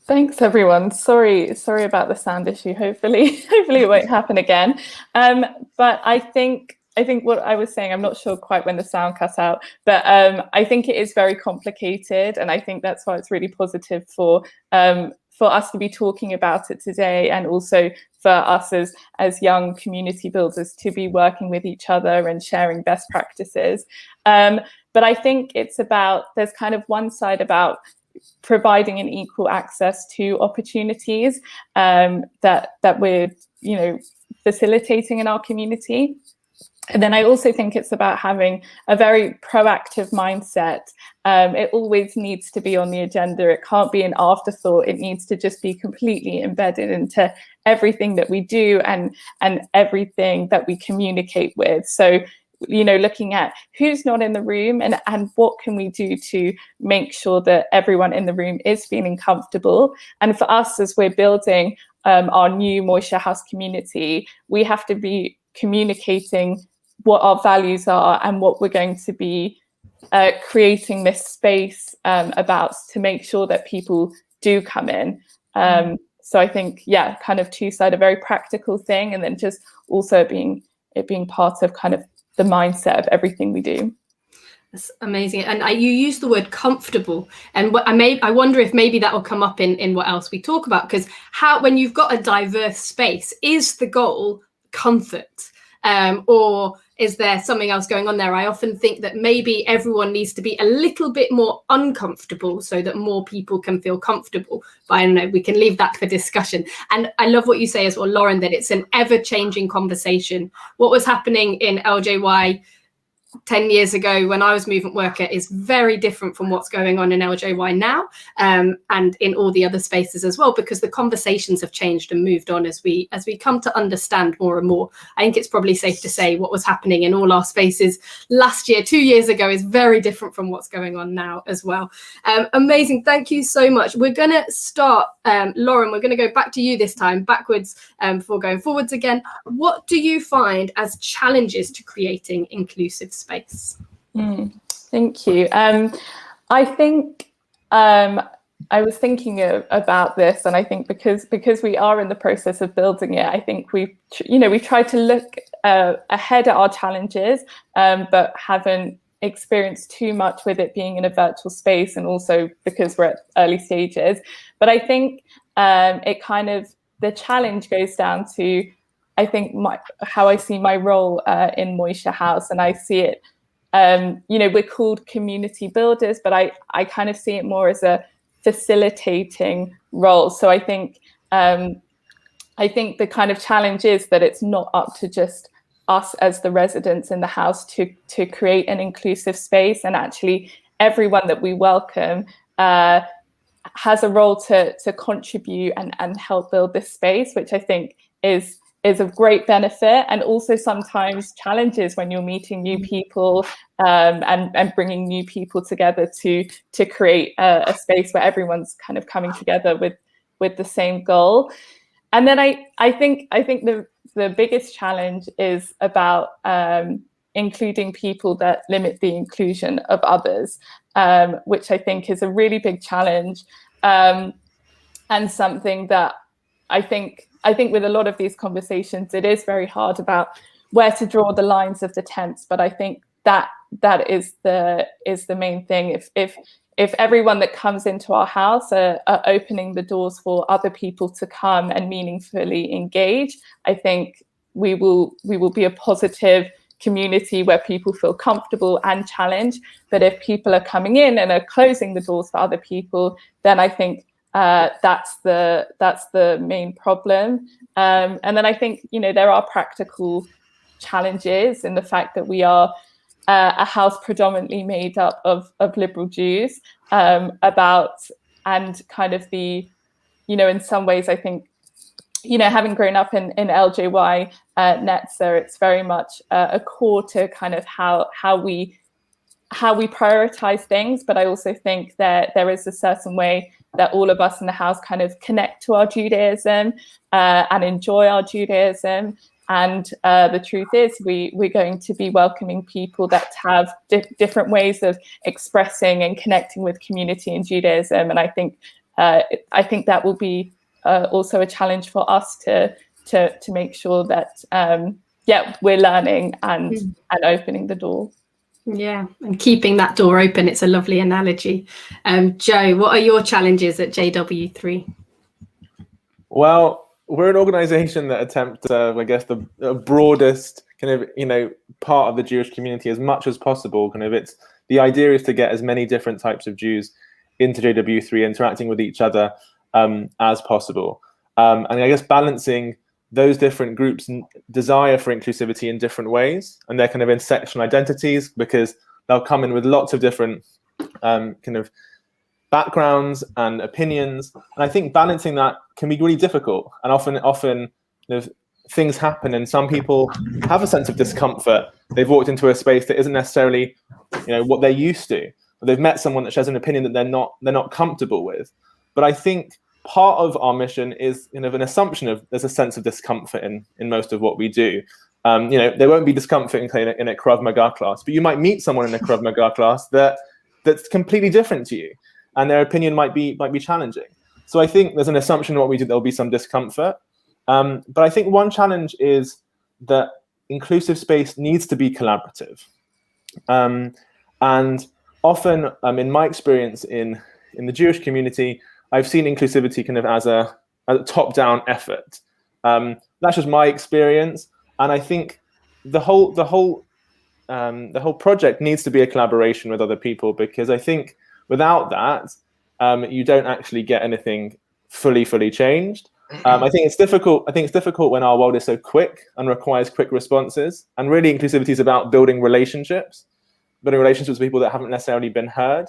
Thanks, everyone. Sorry about the sound issue. Hopefully it won't happen again. But I think what I was saying, I'm not sure quite when the sound cut out, but I think it is very complicated, and I think that's why it's really positive for us to be talking about it today, and also for us as young community builders to be working with each other and sharing best practices. But I think there's kind of one side about providing an equal access to opportunities that we're facilitating in our community. And then I also think it's about having a very proactive mindset. It always needs to be on the agenda. It can't be an afterthought. It needs to just be completely embedded into everything that we do and everything that we communicate with. So, looking at who's not in the room and what can we do to make sure that everyone in the room is feeling comfortable. And for us, as we're building our new Moishe House community, we have to be communicating what our values are and what we're going to be creating this space about, to make sure that people do come in. So I think, kind of two-sided, a very practical thing, and then just also being part of kind of the mindset of everything we do. That's amazing. And you use the word comfortable, and I wonder if maybe that will come up in what else we talk about, because when you've got a diverse space, is the goal comfort? Or is there something else going on there? I often think that maybe everyone needs to be a little bit more uncomfortable so that more people can feel comfortable. But I don't know, we can leave that for discussion. And I love what you say as well, Lauren, that it's an ever-changing conversation. What was happening in LJY 10 years ago when I was movement worker is very different from what's going on in LJY now, and in all the other spaces as well, because the conversations have changed and moved on as we come to understand more and more. I think it's probably safe to say what was happening in all our spaces last year, 2 years ago, is very different from what's going on now as well. Amazing. Thank you so much. We're going to start, Lauren, we're going to go back to you this time, backwards before going forwards again. What do you find as challenges to creating inclusive space? Thank you. I think I was thinking about this, and I think because we are in the process of building it, I think we've tried to look ahead at our challenges, but haven't experienced too much with it being in a virtual space, and also because we're at early stages. But I think the challenge goes down to, I think, how I see my role in Moishe House, and I see it, we're called community builders, but I kind of see it more as a facilitating role. So I think the kind of challenge is that it's not up to just us as the residents in the house to create an inclusive space, and actually everyone that we welcome has a role to contribute and help build this space, which I think is of great benefit, and also sometimes challenges when you're meeting new people and bringing new people together to create a space where everyone's kind of coming together with the same goal. And then I think the biggest challenge is about including people that limit the inclusion of others, which I think is a really big challenge, and something that I think with a lot of these conversations, it is very hard about where to draw the lines of the tents. But I think that is the main thing. If everyone that comes into our house are opening the doors for other people to come and meaningfully engage, I think we will be a positive community where people feel comfortable and challenged. But if people are coming in and are closing the doors for other people, then I think that's the main problem. And then I think, there are practical challenges in the fact that we are a house predominantly made up of liberal Jews, and kind of the, in some ways, I think, having grown up in LJY Netzer, it's very much a core to kind of how we prioritize things. But I also think that there is a certain way that all of us in the house kind of connect to our Judaism and enjoy our Judaism. And the truth is, we're going to be welcoming people that have different ways of expressing and connecting with community in Judaism. And I think that will be also a challenge for us to make sure that we're learning and opening the door. Yeah, and keeping that door open. It's a lovely analogy. Joe, what are your challenges at JW3? Well, we're an organization that attempts, I guess, the broadest kind of, part of the Jewish community as much as possible. The idea is to get as many different types of Jews into JW3, interacting with each other as possible. And I guess balancing those different groups' desire for inclusivity in different ways, and their kind of intersectional identities, because they'll come in with lots of different kind of backgrounds and opinions. And I think balancing that can be really difficult. And often things happen, and some people have a sense of discomfort. They've walked into a space that isn't necessarily, what they're used to. Or they've met someone that shares an opinion that they're not comfortable with. But I think part of our mission is an assumption of there's a sense of discomfort in most of what we do. There won't be discomfort in a Krav Maga class, but you might meet someone in a Krav Maga class that's completely different to you, and their opinion might be challenging. So I think there's an assumption in what we do, there'll be some discomfort. But I think one challenge is that inclusive space needs to be collaborative. And often, in my experience in the Jewish community, I've seen inclusivity kind of as a top-down effort. That's just my experience, and I think the whole project needs to be a collaboration with other people, because I think without that, you don't actually get anything fully changed. I think it's difficult. I think it's difficult when our world is so quick and requires quick responses. And really, inclusivity is about building relationships with people that haven't necessarily been heard.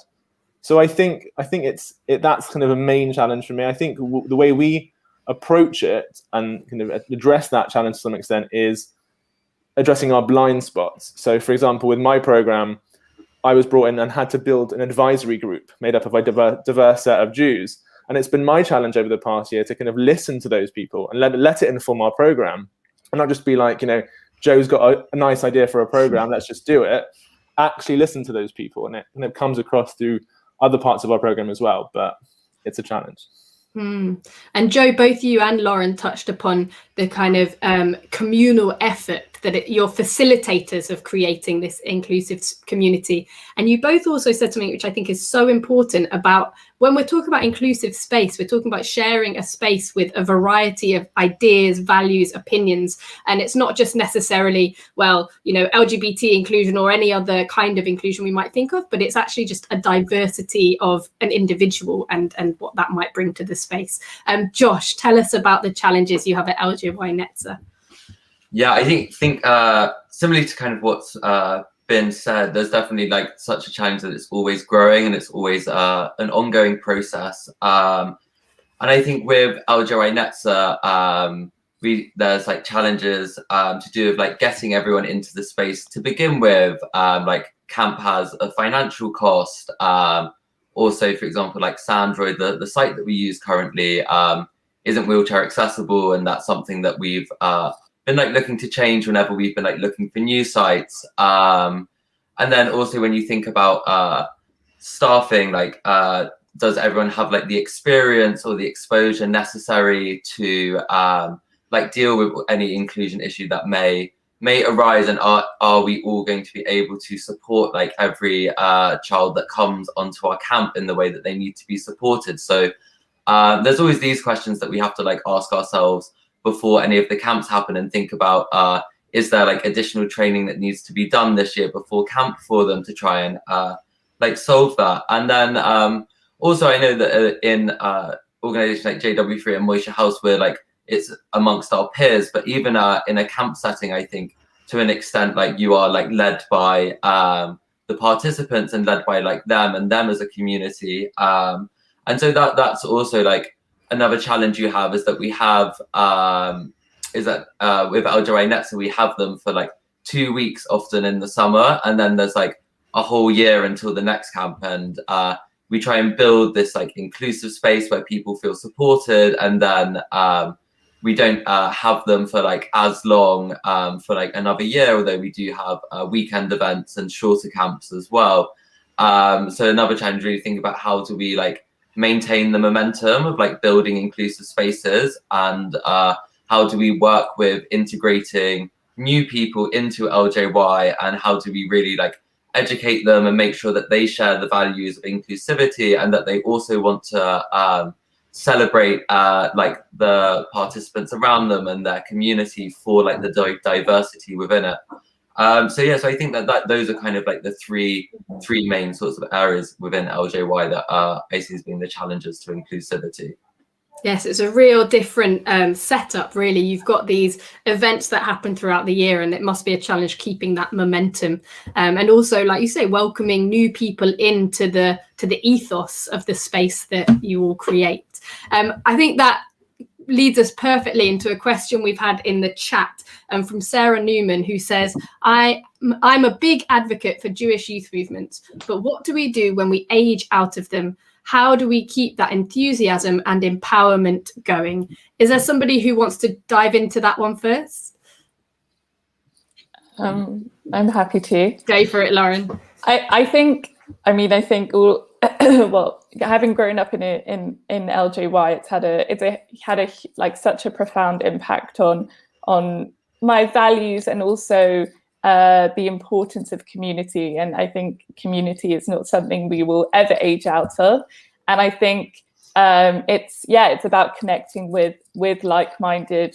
So I think that's kind of a main challenge for me. I think the way we approach it and kind of address that challenge to some extent is addressing our blind spots. So, for example, with my program, I was brought in and had to build an advisory group made up of a diverse set of Jews. And it's been my challenge over the past year to kind of listen to those people and let it inform our program, and not just be like, Joe's got a nice idea for a program, let's just do it. Actually listen to those people, and it comes across through other parts of our program as well, but it's a challenge. And Joe, both you and Lauren touched upon the kind of communal effort that you're facilitators of creating this inclusive community. And you both also said something which I think is so important about when we're talking about inclusive space, we're talking about sharing a space with a variety of ideas, values, opinions. And it's not just necessarily, LGBT inclusion or any other kind of inclusion we might think of, but it's actually just a diversity of an individual and what that might bring to the space. Josh, tell us about the challenges you have at LJY Netzer. Yeah, I think similarly to kind of what's been said, there's definitely like such a challenge that it's always growing and it's always an ongoing process. And I think with LJY Netzer, there's like challenges to do with like getting everyone into the space to begin with. Like camp has a financial cost. Also, for example, like Sandroid, the site that we use currently isn't wheelchair accessible, and that's something that we've been like looking to change whenever we've been like looking for new sites. And then also when you think about staffing, like does everyone have like the experience or the exposure necessary to like deal with any inclusion issue that may arise, and are we all going to be able to support like every child that comes onto our camp in the way that they need to be supported? So there's always these questions that we have to like ask ourselves before any of the camps happen, and think about is there like additional training that needs to be done this year before camp for them to try and like solve that. And then also I know that in organizations like JW3 and Moishe House, we're like, it's amongst our peers, but even in a camp setting, I think to an extent, like you are like led by the participants and led by like them as a community. And so that's also like another challenge you have, is that we have with LJY Netzer, we have them for like 2 weeks often in the summer, and then there's like a whole year until the next camp, and we try and build this like inclusive space where people feel supported, and then we don't have them for like as long for like another year, although we do have weekend events and shorter camps as well. So another challenge, really think about how do we like maintain the momentum of like building inclusive spaces, and how do we work with integrating new people into LJY, and how do we really like educate them and make sure that they share the values of inclusivity, and that they also want to celebrate like the participants around them and their community for like the diversity within it. So yeah, so I think that those are kind of like the three main sorts of areas within LJY that I see as being the challenges to inclusivity. Yes, it's a real different setup, really. You've got these events that happen throughout the year, and it must be a challenge keeping that momentum. And also, like you say, welcoming new people into the ethos of the space that you all create. I think that leads us perfectly into a question we've had in the chat from Sarah Newman, who says, I'm a big advocate for Jewish youth movements, but what do we do when we age out of them? How do we keep that enthusiasm and empowerment going? Is there somebody who wants to dive into that one first? I'm happy to. Go for it, Lauren. I think all, well, having grown up in LJY, it's had a like such a profound impact on my values, and also the importance of community. And I think community is not something we will ever age out of. And I think it's about connecting with like-minded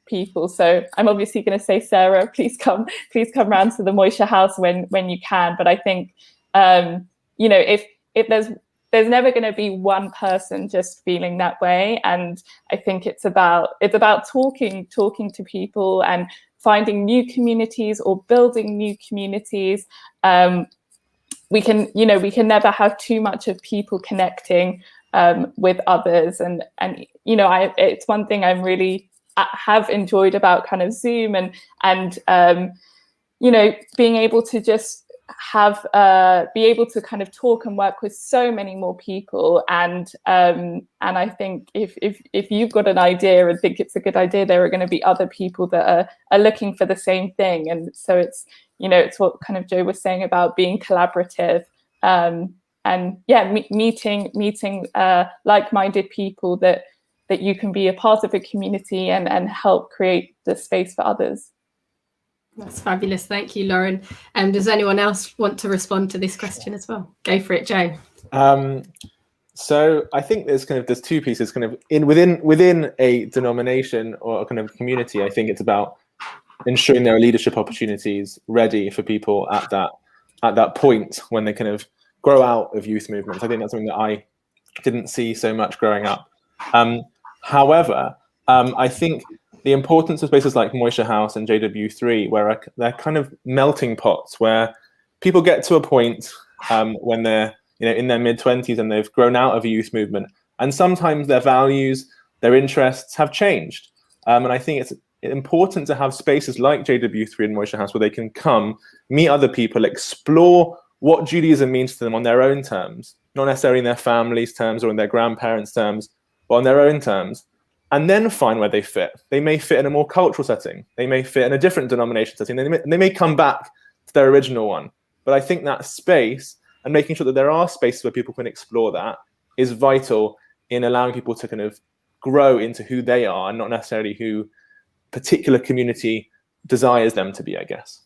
people. So I'm obviously going to say, Sarah, please come round to the Moishe House when you can. But I think if there's never going to be one person just feeling that way, and I think it's about talking to people and finding new communities or building new communities. We can never have too much of people connecting with others, and it's one thing I'm really have enjoyed about kind of Zoom and being able to just be able to kind of talk and work with so many more people, and I think if you've got an idea and think it's a good idea, there are going to be other people that are looking for the same thing. And so it's what kind of Joe was saying about being collaborative, meeting like-minded people that you can be a part of a community and help create the space for others. That's fabulous. Thank you, Lauren. Does anyone else want to respond to this question as well? Go for it, Joe. So I think there's two pieces kind of within a denomination or a kind of community. I think it's about ensuring there are leadership opportunities ready for people at that point when they kind of grow out of youth movements. I think that's something that I didn't see so much growing up. However, I think the importance of spaces like Moishe House and JW3, where they're kind of melting pots, where people get to a point when they're in their mid-20s and they've grown out of a youth movement, and sometimes their values, their interests have changed. And I think it's important to have spaces like JW3 and Moishe House where they can come, meet other people, explore what Judaism means to them on their own terms, not necessarily in their family's terms or in their grandparents' terms, but on their own terms, and then find where they fit. They may fit in a more cultural setting. They may fit in a different denomination setting. They may come back to their original one. But I think that space and making sure that there are spaces where people can explore that is vital in allowing people to kind of grow into who they are and not necessarily who particular community desires them to be, I guess.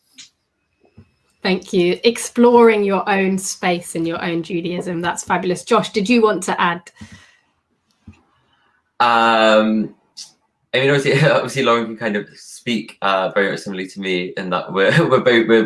Thank you. Exploring your own space in your own Judaism. That's fabulous. Josh, did you want to add? I mean, obviously, Lauren can kind of speak very much similarly to me in that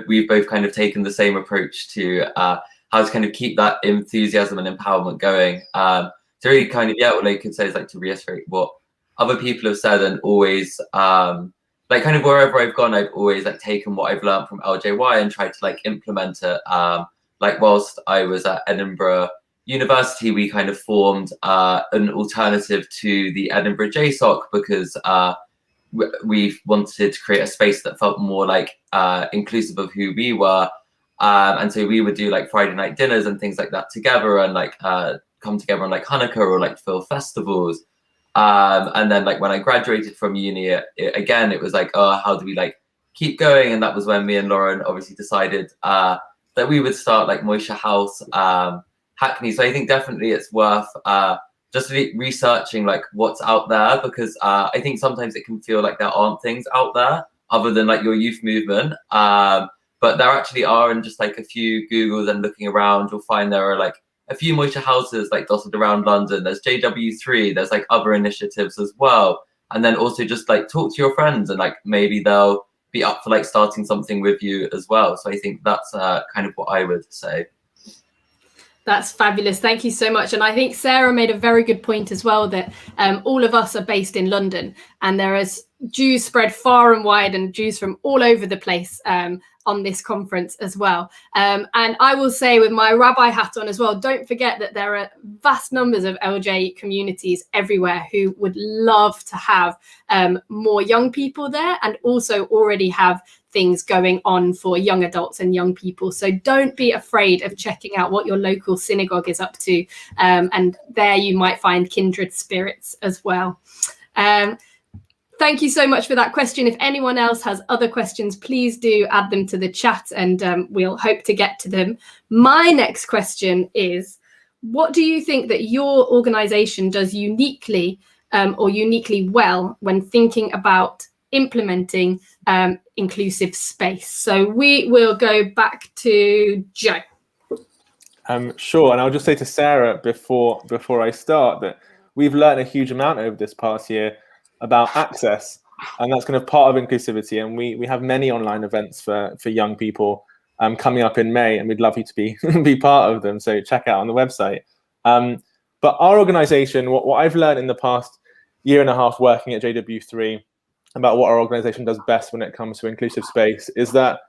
we've both kind of taken the same approach to how to kind of keep that enthusiasm and empowerment going. So really kind of, what I could say is like to reiterate what other people have said, and always like kind of wherever I've gone, I've always like taken what I've learned from LJY and tried to like implement it. Like whilst I was at Edinburgh University, we kind of formed an alternative to the Edinburgh JSOC because we wanted to create a space that felt more like inclusive of who we were. And so we would do like Friday night dinners and things like that together, and like come together on like Hanukkah or like film festivals. And then like when I graduated from uni, it was like, oh, how do we like keep going? And that was when me and Lauren obviously decided that we would start like Moishe House Hackney. So I think definitely it's worth just researching like what's out there, because I think sometimes it can feel like there aren't things out there other than like your youth movement. But there actually are, and just like a few Googles and looking around, you'll find there are like a few Moishe houses like dotted around London. There's JW3, there's like other initiatives as well. And then also just like talk to your friends, and like maybe they'll be up for like starting something with you as well. So I think that's kind of what I would say. That's fabulous. Thank you so much. And I think Sarah made a very good point as well, that all of us are based in London, and there is Jews spread far and wide, and Jews from all over the place on this conference as well. And I will say, with my rabbi hat on as well, don't forget that there are vast numbers of LJ communities everywhere who would love to have more young people there, and also already have things going on for young adults and young people. So don't be afraid of checking out what your local synagogue is up to. And there you might find kindred spirits as well. Thank you so much for that question. If anyone else has other questions, please do add them to the chat, and we'll hope to get to them. My next question is, what do you think that your organization does uniquely or uniquely well when thinking about implementing inclusive space? So we will go back to Joe. Sure, and I'll just say to Sarah before I start that we've learned a huge amount over this past year about access, and that's kind of part of inclusivity. And we have many online events for young people coming up in May, and we'd love you to be part of them. So check out on the website. But our organization, what I've learned in the past year and a half working at JW3 about what our organization does best when it comes to inclusive space is that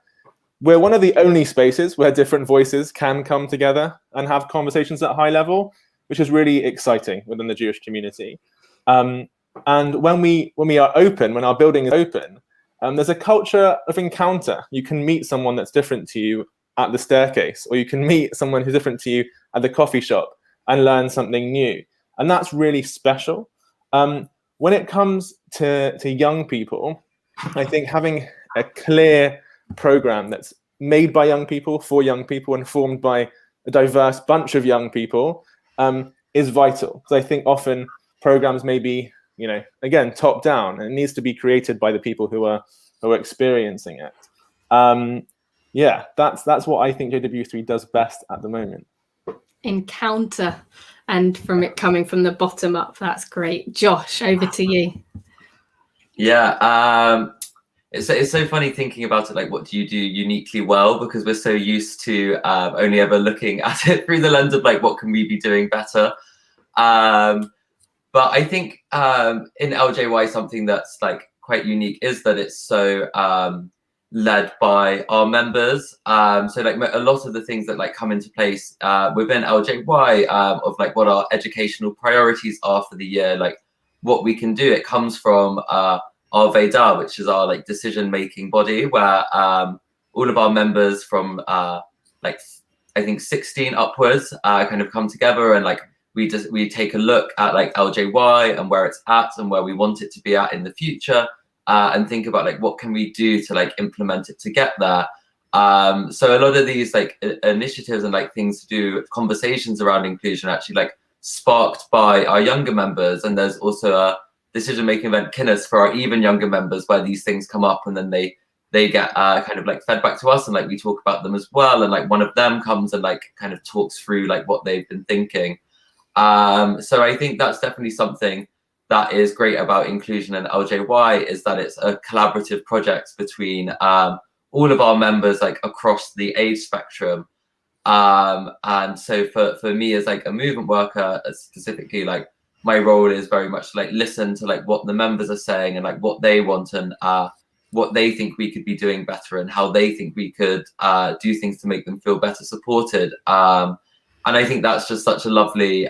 we're one of the only spaces where different voices can come together and have conversations at high level, which is really exciting within the Jewish community. And when we are open, when our building is open, there's a culture of encounter. You can meet someone that's different to you at the staircase, or you can meet someone who's different to you at the coffee shop and learn something new. And that's really special. When it comes to young people, I think having a clear program that's made by young people, for young people, and formed by a diverse bunch of young people is vital. So I think often programs may be, again, top down, and it needs to be created by the people who are experiencing it. That's what I think JW3 does best at the moment. Encounter, and from it coming from the bottom up. That's great. Josh, over to you. Yeah, it's so funny thinking about it, like what do you do uniquely well, because we're so used to only ever looking at it through the lens of like what can we be doing better. But I think in LJY, something that's like quite unique is that it's so led by our members. So like a lot of the things that like come into place within LJY of like what our educational priorities are for the year, like what we can do, it comes from our Veda, which is our like decision-making body, where all of our members from like I think 16 upwards kind of come together, and like we take a look at like LJY and where it's at and where we want it to be at in the future, and think about like what can we do to like implement it to get there. So a lot of these like initiatives and like things to do, conversations around inclusion, actually like sparked by our younger members. And there's also a decision-making event, Kinnis, for our even younger members, where these things come up and then they get kind of like fed back to us, and like we talk about them as well. And like one of them comes and like kind of talks through like what they've been thinking. So I think that's definitely something that is great about inclusion and LJY, is that it's a collaborative project between all of our members like across the age spectrum. And so for me as like a movement worker, specifically, like my role is very much like listen to like what the members are saying and like what they want, and what they think we could be doing better, and how they think we could do things to make them feel better supported. And I think that's just such a lovely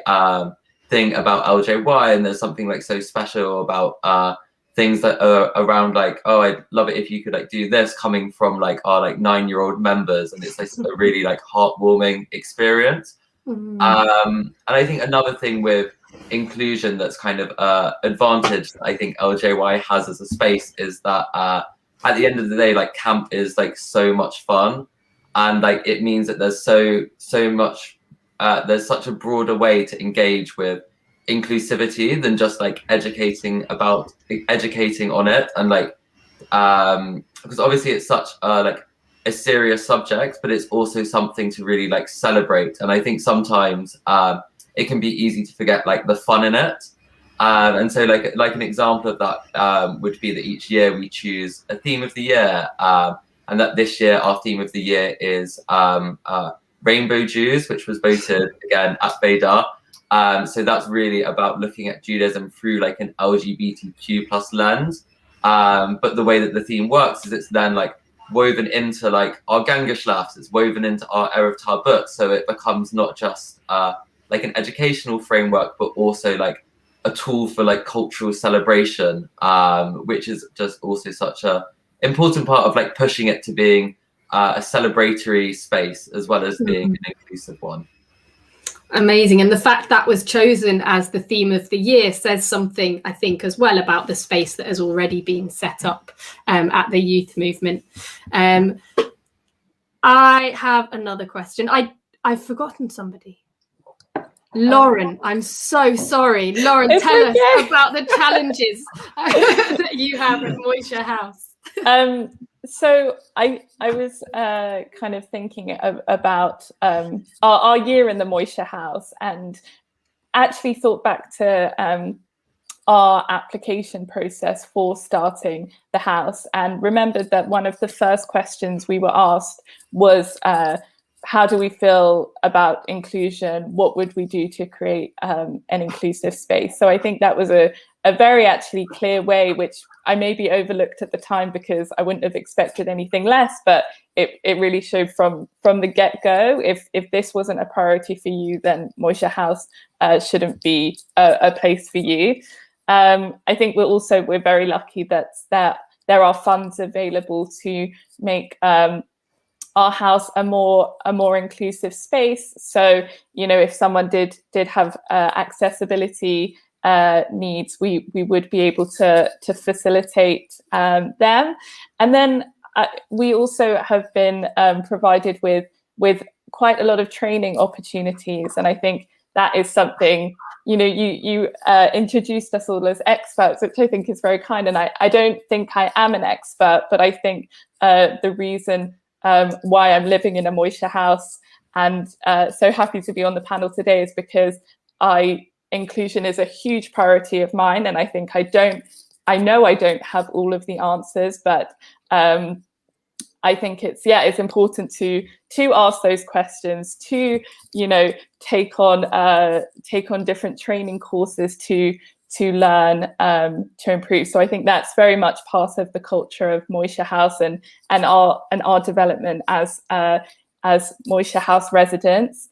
thing about LJY. And there's something like so special about things that are around like, oh, I'd love it if you could like do this, coming from like our like 9-year-old members. And it's like a really like heartwarming experience. And I think another thing with inclusion that's kind of advantage I think LJY has as a space is that at the end of the day, like camp is like so much fun, and like it means that there's so much there's such a broader way to engage with inclusivity than just like educating on it. And like because obviously it's such like a serious subject, but it's also something to really like celebrate. And I think sometimes it can be easy to forget like the fun in it. And so like an example of that would be that each year we choose a theme of the year, and that this year our theme of the year is Rainbow Jews, which was voted again at Veda. So that's really about looking at Judaism through like an LGBTQ+ lens. But the way that the theme works is it's then like woven into like our Gangeshlafs, it's woven into our Erev Tarbut, so it becomes not just like an educational framework, but also like a tool for like cultural celebration, which is just also such a important part of like pushing it to being a celebratory space as well as being an inclusive one. Amazing. And the fact that was chosen as the theme of the year says something, I think, as well about the space that has already been set up at the youth movement. I have another question. I've forgotten somebody. Lauren, I'm so sorry. Lauren, tell us about the challenges that you have at Moishe House. So I was kind of thinking about our year in the Moishe House, and actually thought back to our application process for starting the house, and remembered that one of the first questions we were asked was, how do we feel about inclusion? What would we do to create an inclusive space? So I think that was a very actually clear way, which I maybe overlooked at the time because I wouldn't have expected anything less, but it really showed from the get-go, if this wasn't a priority for you, then Moishe House shouldn't be a place for you. I think we're very lucky that there are funds available to make our house a more inclusive space. So, you know, if someone did have accessibility needs, we would be able to facilitate them. And then we also have been provided with quite a lot of training opportunities, and I think that is something, you know, you introduced us all as experts, which I think is very kind, and I don't think I am an expert, but I think the reason why I'm living in a Moishe House and so happy to be on the panel today is because inclusion is a huge priority of mine, and I think I know I don't have all of the answers, but I think it's important to ask those questions, to, you know, take on different training courses to to learn, to improve. So I think that's very much part of the culture of Moishe House and our development as Moishe House residents.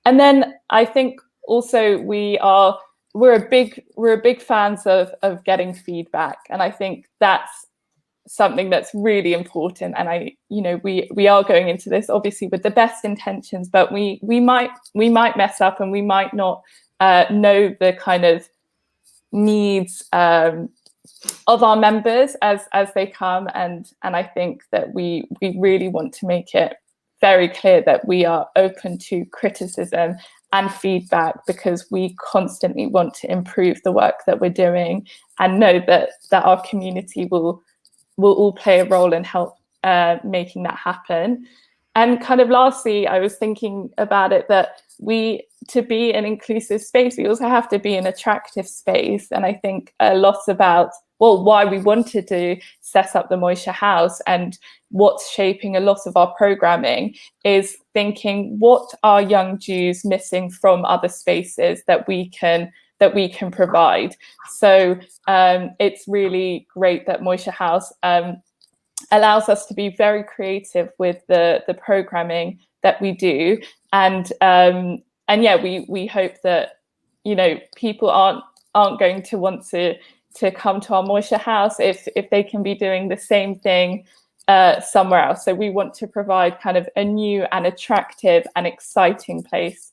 And then I think also we're big fans of getting feedback, and I think that's something that's really important. And we are going into this obviously with the best intentions, but we might mess up, and we might not know the kind of needs of our members as they come, and I think that we really want to make it very clear that we are open to criticism and feedback, because we constantly want to improve the work that we're doing, and know that our community will all play a role in help making that happen. And kind of lastly, I was thinking about it that to be an inclusive space, we also have to be an attractive space. And I think a lot about, why we wanted to set up the Moishe House and what's shaping a lot of our programming is thinking, what are young Jews missing from other spaces that we can provide? So it's really great that Moishe House allows us to be very creative with the programming that we do, and yeah, we hope that people aren't going to want to come to our Moishe House if they can be doing the same thing somewhere else. So we want to provide kind of a new and attractive and exciting place.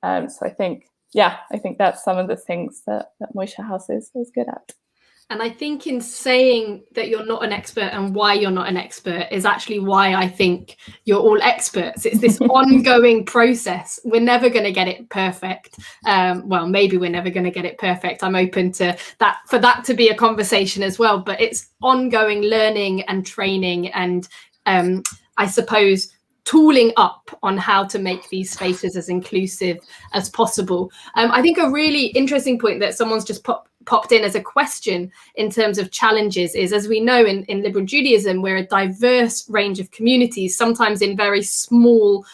So I think that's some of the things that Moishe House is good at. And I think in saying that you're not an expert and why you're not an expert is actually why I think you're all experts. It's this ongoing process. We're never going to get it perfect. Well, maybe we're never going to get it perfect. I'm open to that, for that to be a conversation as well. But it's ongoing learning and training and I suppose tooling up on how to make these spaces as inclusive as possible. I think a really interesting point that someone's just popped in as a question in terms of challenges is, as we know in liberal Judaism, we're a diverse range of communities, sometimes in very small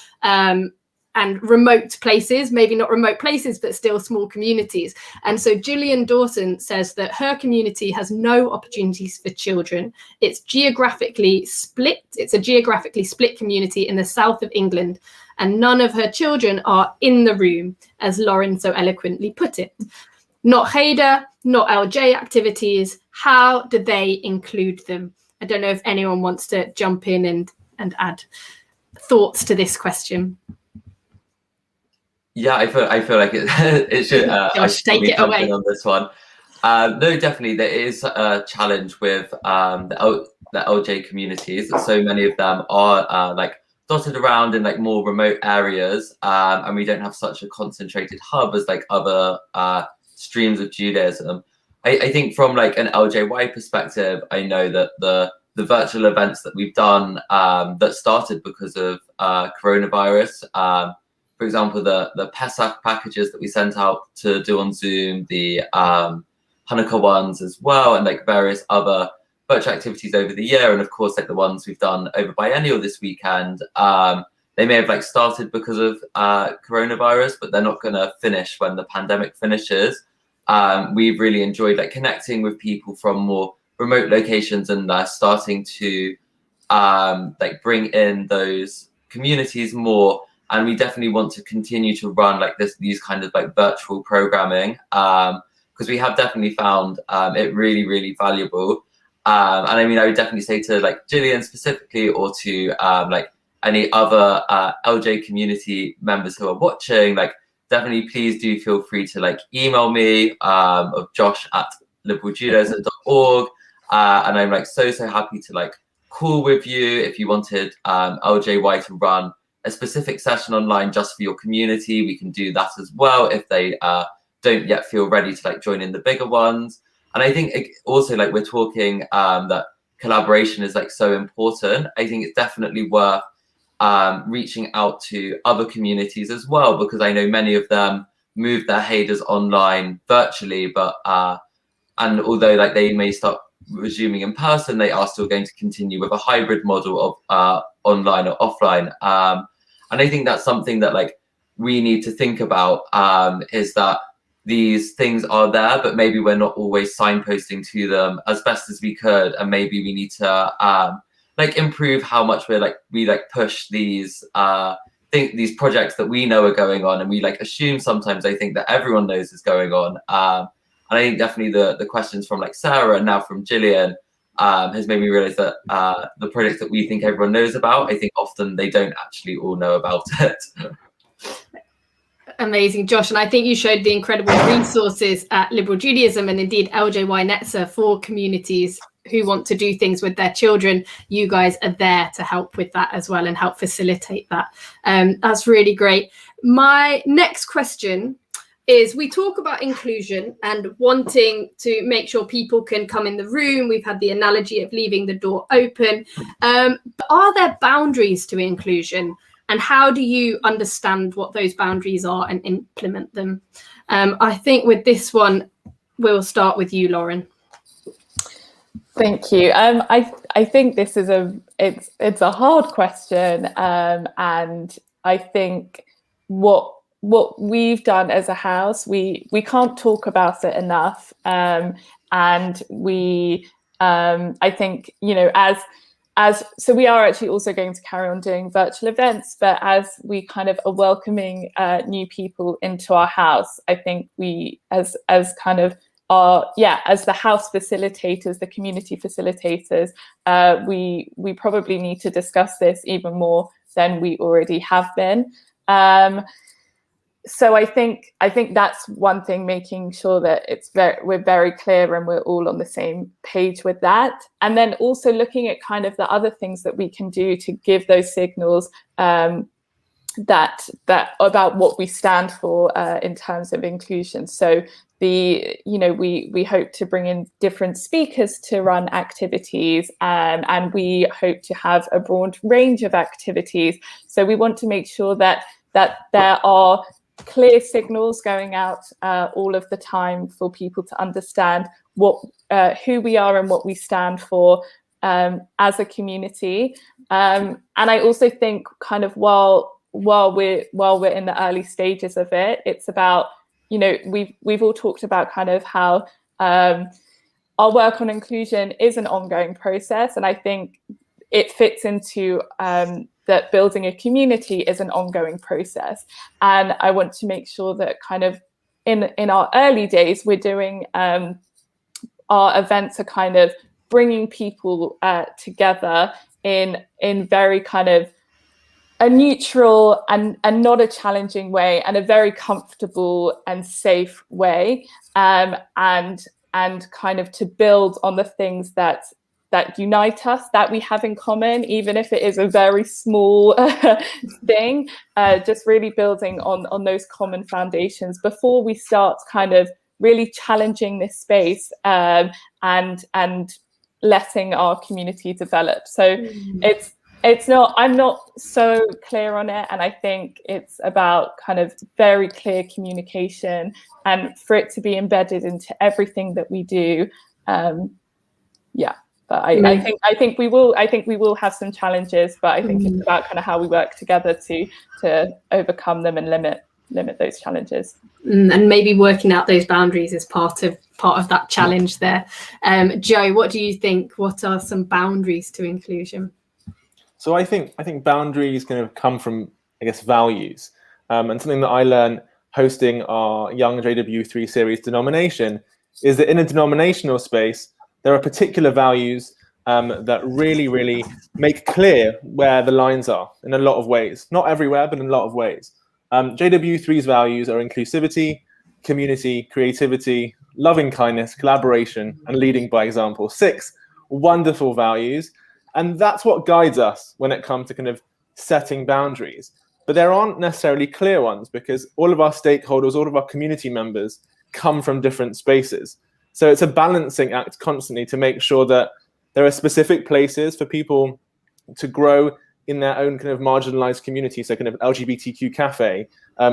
and remote places, maybe not remote places, but still small communities. And so Gillian Dawson says that her community has no opportunities for children. It's geographically split. It's a geographically split community in the south of England, and none of her children are in the room, as Lauren so eloquently put it. Not Hader, not LJ activities. How do they include them? I don't know if anyone wants to jump in and add thoughts to this question. Yeah, I feel like it should. Josh, take it away on this one. No, definitely there is a challenge with the LJ communities. So many of them are like dotted around in like more remote areas, and we don't have such a concentrated hub as like other streams of Judaism. I think from like an LJY perspective, I know that the virtual events that we've done that started because of coronavirus, for example, the Pesach packages that we sent out to do on Zoom, the Hanukkah ones as well, and like various other virtual activities over the year, and of course like the ones we've done over Biennial this weekend, they may have like started because of coronavirus, but they're not going to finish when the pandemic finishes. We've really enjoyed like connecting with people from more remote locations and starting to like bring in those communities more. And we definitely want to continue to run like these kind of like virtual programming, because we have definitely found it really, really valuable. And I mean, I would definitely say to like Gillian specifically, or to like any other LJ community members who are watching, like definitely please do feel free to like email me of josh@liberaljudaism.org, and I'm like so happy to like call with you if you wanted LJY to run a specific session online just for your community. We can do that as well if they don't yet feel ready to like join in the bigger ones. And I think also like we're talking that collaboration is like so important. I think it's definitely worth reaching out to other communities as well, because I know many of them move their Haders online virtually, but and although like they may start resuming in person, they are still going to continue with a hybrid model of online or offline. And I think that's something that like we need to think about, is that these things are there, but maybe we're not always signposting to them as best as we could, and maybe we need to like improve how much we push these these projects that we know are going on, and we like assume sometimes I think that everyone knows is going on. And I think definitely the questions from like Sarah and now from Gillian has made me realize that the projects that we think everyone knows about, I think often they don't actually all know about it. Amazing, Josh. And I think you showed the incredible resources at Liberal Judaism and indeed LJY Netzer for communities who want to do things with their children. You guys are there to help with that as well and help facilitate that. That's really great. My next question is, we talk about inclusion and wanting to make sure people can come in the room. We've had the analogy of leaving the door open. But are there boundaries to inclusion? And how do you understand what those boundaries are and implement them? I think with this one, we'll start with you, Lauren. Thank you. I think this is it's a hard question, and I think what we've done as a house, we can't talk about it enough, and we I think, you know, so we are actually also going to carry on doing virtual events, but as we kind of are welcoming new people into our house, I think we as kind of as the house facilitators, the community facilitators, we probably need to discuss this even more than we already have been. So I think that's one thing, making sure that we're very clear and we're all on the same page with that. And then also looking at kind of the other things that we can do to give those signals that about what we stand for in terms of inclusion. So we hope to bring in different speakers to run activities, and we hope to have a broad range of activities. So we want to make sure that there are clear signals going out all of the time for people to understand who we are and what we stand for as a community. And I also think kind of while we're in the early stages of it, it's about, you know, we've all talked about kind of how our work on inclusion is an ongoing process, and I think it fits into that building a community is an ongoing process. And I want to make sure that kind of in our early days, we're doing our events are kind of bringing people together in very kind of a neutral and not a challenging way, and a very comfortable and safe way, and kind of to build on the things that unite us, that we have in common, even if it is a very small thing, just really building on those common foundations before we start kind of really challenging this space and letting our community develop. So I'm not so clear on it, and I think it's about kind of very clear communication and for it to be embedded into everything that we do. But I think we will have some challenges, but I think it's about kind of how we work together to overcome them and limit those challenges. And maybe working out those boundaries is part of that challenge there. Joe, what do you think? What are some boundaries to inclusion? So I think boundaries kind of come from, I guess, values, and something that I learned hosting our Young JW3 series denomination is that in a denominational space, there are particular values that really, really make clear where the lines are in a lot of ways. Not everywhere, but in a lot of ways. JW3's values are inclusivity, community, creativity, loving kindness, collaboration, and leading by example. 6 wonderful values. And that's what guides us when it comes to kind of setting boundaries. But there aren't necessarily clear ones, because all of our stakeholders, all of our community members come from different spaces. So it's a balancing act constantly to make sure that there are specific places for people to grow in their own kind of marginalized community. So kind of LGBTQ Cafe,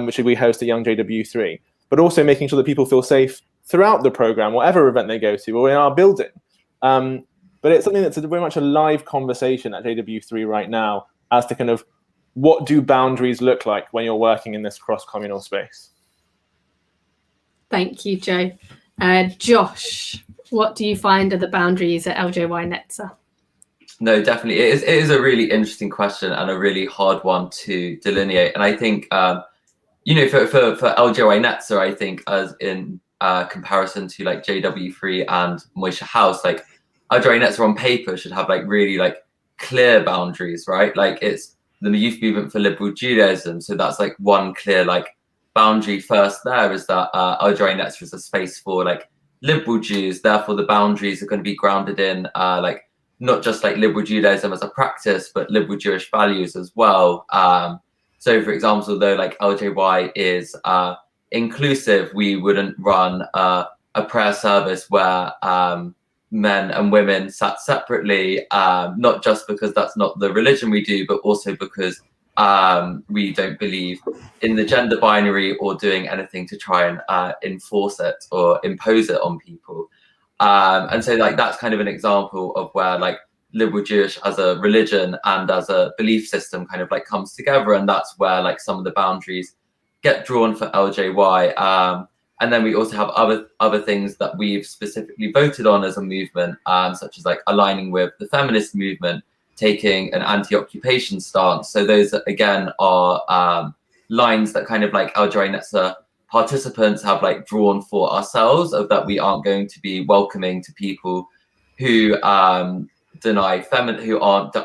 which we host at Young JW3, but also making sure that people feel safe throughout the program, whatever event they go to, or in our building. But it's something that's very much a live conversation at JW3 right now as to kind of what do boundaries look like when you're working in this cross-communal space. Thank you, Joe. Josh, what do you find are the boundaries at LJY Netzer? No, definitely. It is a really interesting question and a really hard one to delineate. And I think, you know, for LJY Netzer, I think as in comparison to like JW3 and Moishe House, like LJY Netzer on paper should have like really like clear boundaries, right? Like it's the youth movement for liberal Judaism. So that's like one clear like boundary first there is that LJY Netzer is a space for like liberal Jews. Therefore, the boundaries are going to be grounded in like not just like liberal Judaism as a practice, but liberal Jewish values as well. So, for example, though like LJY is inclusive, we wouldn't run a prayer service where men and women sat separately, not just because that's not the religion we do, but also because we don't believe in the gender binary or doing anything to try and enforce it or impose it on people. And so like that's kind of an example of where like liberal Jewish as a religion and as a belief system kind of like comes together, and that's where like some of the boundaries get drawn for LJY. And then we also have other things that we've specifically voted on as a movement, such as like aligning with the feminist movement, taking an anti-occupation stance. So those again are lines that kind of like LJY Netzer participants have like drawn for ourselves, of that we aren't going to be welcoming to people who deny who aren't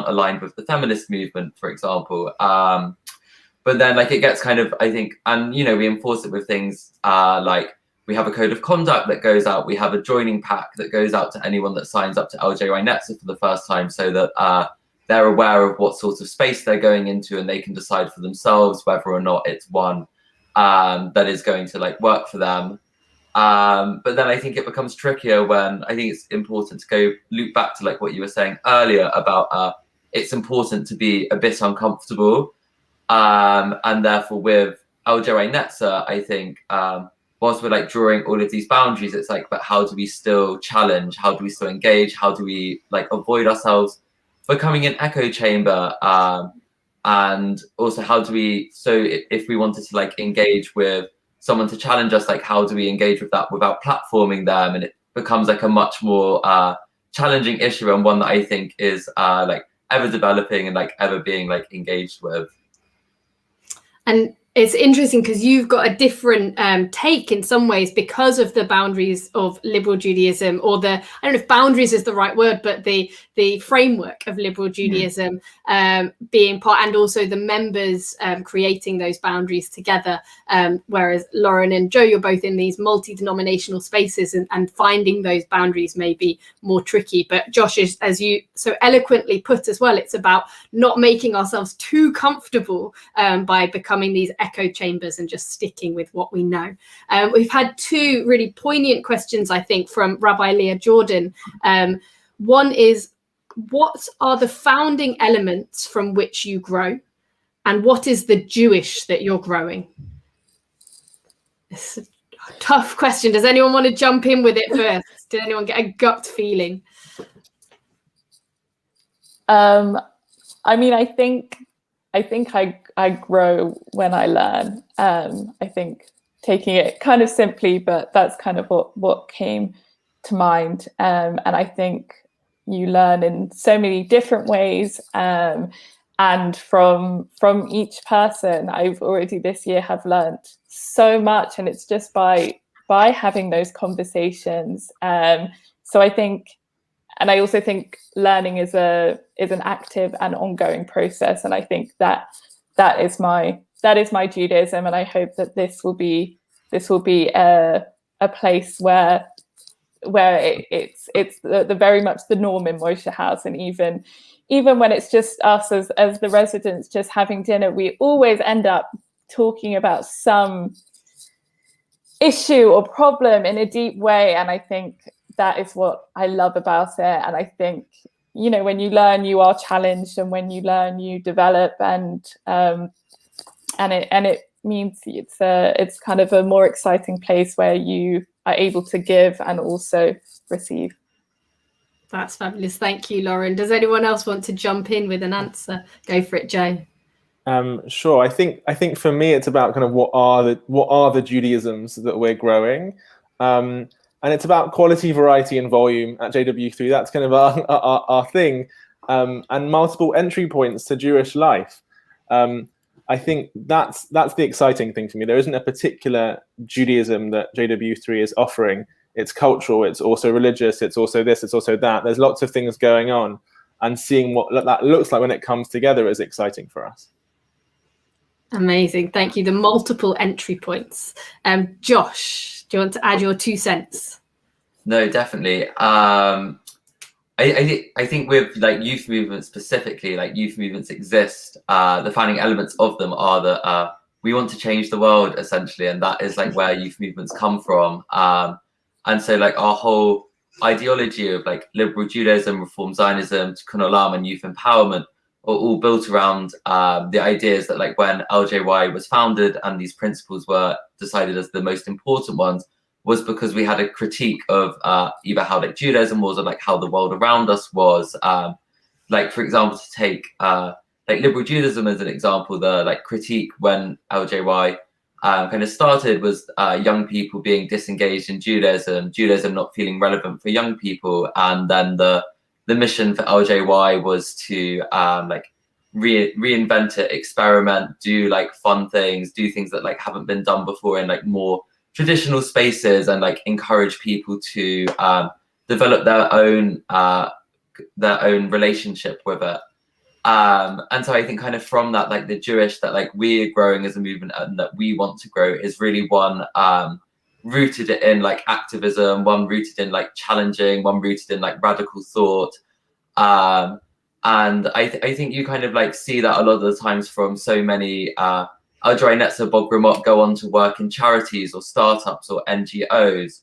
aligned with the feminist movement, for example. But then like it gets kind of, I think, and you know, we enforce it with things like we have a code of conduct that goes out, we have a joining pack that goes out to anyone that signs up to LJY Netzer for the first time, so that they're aware of what sort of space they're going into, and they can decide for themselves whether or not it's one that is going to like work for them. But then I think it becomes trickier when I think it's important to go loop back to like what you were saying earlier about it's important to be a bit uncomfortable. And therefore with LJY Netzer, I think whilst we're like drawing all of these boundaries, it's like, but how do we still challenge? How do we still engage? How do we like avoid ourselves becoming an echo chamber? And also how do we, so if we wanted to like engage with someone to challenge us, like how do we engage with that without platforming them? And it becomes like a much more challenging issue, and one that I think is like ever developing and like ever being like engaged with. And it's interesting because you've got a different take in some ways because of the boundaries of liberal Judaism, or the, I don't know if boundaries is the right word, but the framework of liberal Judaism being part, and also the members creating those boundaries together. Whereas Lauren and Joe, you're both in these multi-denominational spaces, and finding those boundaries may be more tricky. But Josh, as you so eloquently put as well, it's about not making ourselves too comfortable by becoming these echo chambers and just sticking with what we know. We've had two really poignant questions, I think, from Rabbi Leah Jordan. One is, what are the founding elements from which you grow, and what is the Jewish that you're growing? It's a tough question. Does anyone want to jump in with it first? Did anyone get a gut feeling? I mean, I think I grow when I learn. I think taking it kind of simply, but that's kind of what came to mind. And I think you learn in so many different ways. And from each person, I've already this year have learned so much, and it's just by having those conversations. So I think, and I also think learning is an active and ongoing process, and I think that is my Judaism, and I hope that this will be a place where it's the very much the norm in Moishe House, and even when it's just us as the residents just having dinner, we always end up talking about some issue or problem in a deep way, and I think that is what I love about it. And I think, you know, when you learn, you are challenged, and when you learn, you develop, and it means it's kind of a more exciting place where you are able to give and also receive. That's fabulous. Thank you, Lauren. Does anyone else want to jump in with an answer? Go for it, Joe. Sure. I think for me it's about kind of what are the Judaisms that we're growing, and it's about quality, variety, and volume at JW3. That's kind of our thing, and multiple entry points to Jewish life. I think that's the exciting thing for me. There isn't a particular Judaism that JW3 is offering. It's cultural. It's also religious. It's also this. It's also that. There's lots of things going on, and seeing what that looks like when it comes together is exciting for us. Amazing. Thank you. The multiple entry points. Josh, do you want to add your 2 cents? No, definitely. I think with like youth movements specifically, like youth movements exist. The founding elements of them are that we want to change the world essentially, and that is like where youth movements come from. And so like our whole ideology of like liberal Judaism, Reform Zionism, Tikkun Olam, and youth empowerment are all built around the ideas that like when LJY was founded and these principles were decided as the most important ones, was because we had a critique of either how like Judaism was or like how the world around us was. Like for example, to take like liberal Judaism as an example, the like critique when LJY kind of started was young people being disengaged in Judaism not feeling relevant for young people, and then the mission for LJY was to like reinvent it, experiment, do like fun things, do things that like haven't been done before in like more traditional spaces, and like encourage people to develop their own relationship with it. And so I think kind of from that, like the Jewish that like we're growing as a movement and that we want to grow is really one rooted in like activism, one rooted in like challenging, one rooted in like radical thought. And I think you kind of like see that a lot of the times from so many LJY Netzer Bob Ramot go on to work in charities or startups or NGOs.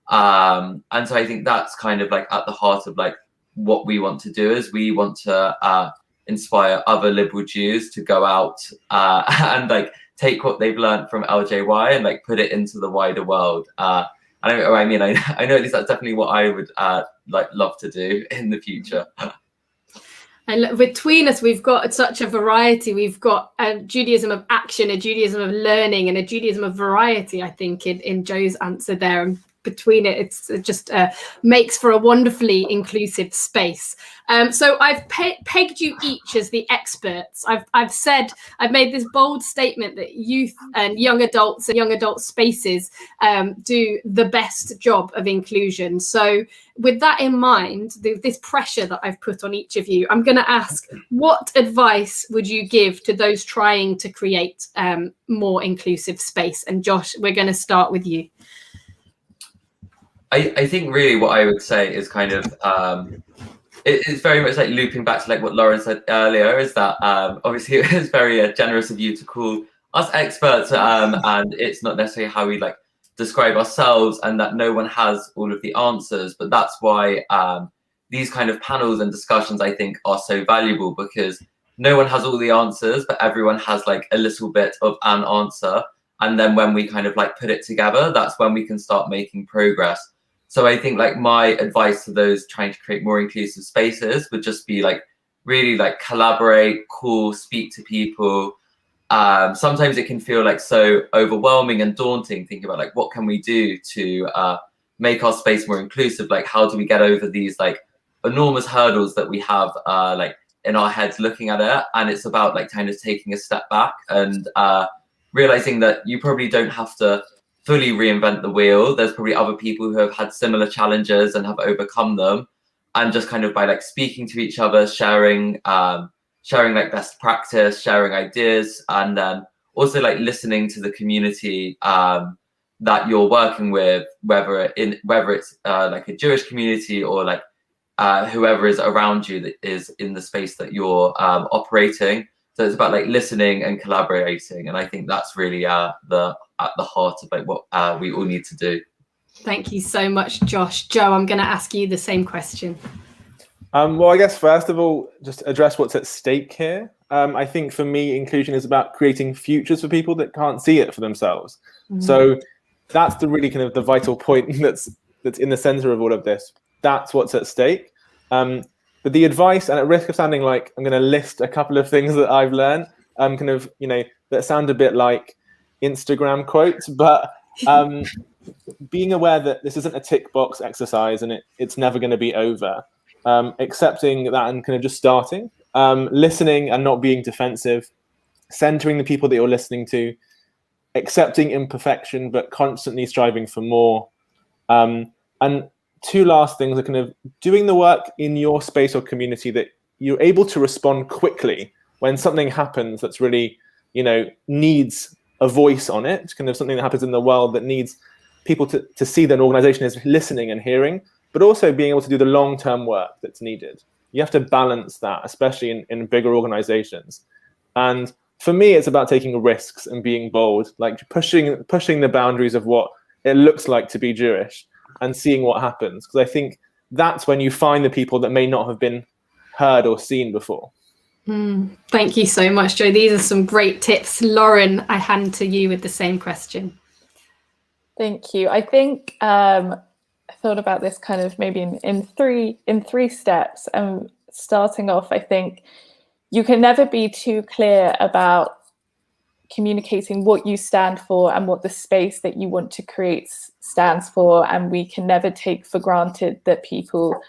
And so I think that's kind of like at the heart of like what we want to do is we want to inspire other liberal Jews to go out and like take what they've learned from LJY and like put it into the wider world. I know at least that's definitely what I would like love to do in the future. And between us, we've got such a variety. We've got a Judaism of action, a Judaism of learning, and a Judaism of variety, I think, in Joe's answer there. And between it just makes for a wonderfully inclusive space. So I've pegged you each as the experts. I've made this bold statement that youth and young adults and young adult spaces do the best job of inclusion. So with that in mind, this pressure that I've put on each of you, I'm going to ask, what advice would you give to those trying to create more inclusive space? And Josh, we're going to start with you. I think really what I would say is kind of it's very much like looping back to like what Lauren said earlier, is that obviously it was very generous of you to call us experts, and it's not necessarily how we like describe ourselves, and that no one has all of the answers. But that's why these kind of panels and discussions I think are so valuable, because no one has all the answers, but everyone has like a little bit of an answer. And then when we kind of like put it together, that's when we can start making progress. So I think like my advice to those trying to create more inclusive spaces would just be like really like collaborate, call, speak to people. Sometimes it can feel like so overwhelming and daunting, thinking about like what can we do to make our space more inclusive? Like how do we get over these like enormous hurdles that we have like in our heads looking at it? And it's about like kind of taking a step back and realizing that you probably don't have to fully reinvent the wheel. There's probably other people who have had similar challenges and have overcome them, and just kind of by like speaking to each other, sharing like best practice, sharing ideas, and then also like listening to the community that you're working with, whether it's like a Jewish community or like whoever is around you that is in the space that you're operating. So it's about like listening and collaborating, and I think that's really at the heart of like what we all need to do. Thank you so much, Josh. Joe, I'm going to ask you the same question. Well, I guess first of all, just address what's at stake here. I think for me, inclusion is about creating futures for people that can't see it for themselves. Mm-hmm. So that's the really kind of the vital point that's in the center of all of this. That's what's at stake. But the advice, and at risk of sounding like I'm going to list a couple of things that I've learned, kind of, that sound a bit like Instagram quotes, but being aware that this isn't a tick box exercise and it's never going to be over. Accepting that and kind of just starting, listening and not being defensive, centering the people that you're listening to, accepting imperfection, but constantly striving for more. And two last things are kind of doing the work in your space or community that you're able to respond quickly when something happens that's really, needs a voice on it, kind of something that happens in the world that needs people to see that an organization is listening and hearing, but also being able to do the long-term work that's needed. You have to balance that, especially in bigger organizations. And for me, it's about taking risks and being bold, like pushing the boundaries of what it looks like to be Jewish and seeing what happens. Because I think that's when you find the people that may not have been heard or seen before. Thank you so much, Joe. These are some great tips. Lauren, I hand to you with the same question. Thank you. I think I thought about this kind of maybe in three steps. Starting off, I think you can never be too clear about communicating what you stand for and what the space that you want to create stands for. And we can never take for granted that people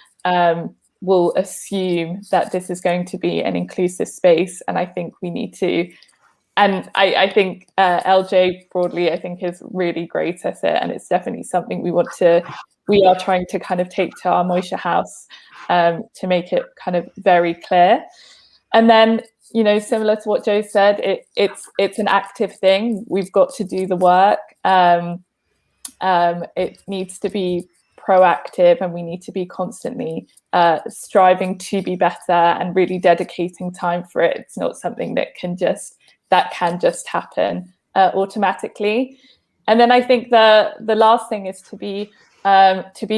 will assume that this is going to be an inclusive space. And I think we need to, and I think LJ broadly, I think is really great at it. And it's definitely something we are trying to kind of take to our Moishe house to make it kind of very clear. And then, similar to what Joe said, it's an active thing. We've got to do the work. It needs to be proactive, and we need to be constantly striving to be better and really dedicating time for it. It's not something that can just happen automatically. And then I think the last thing is to be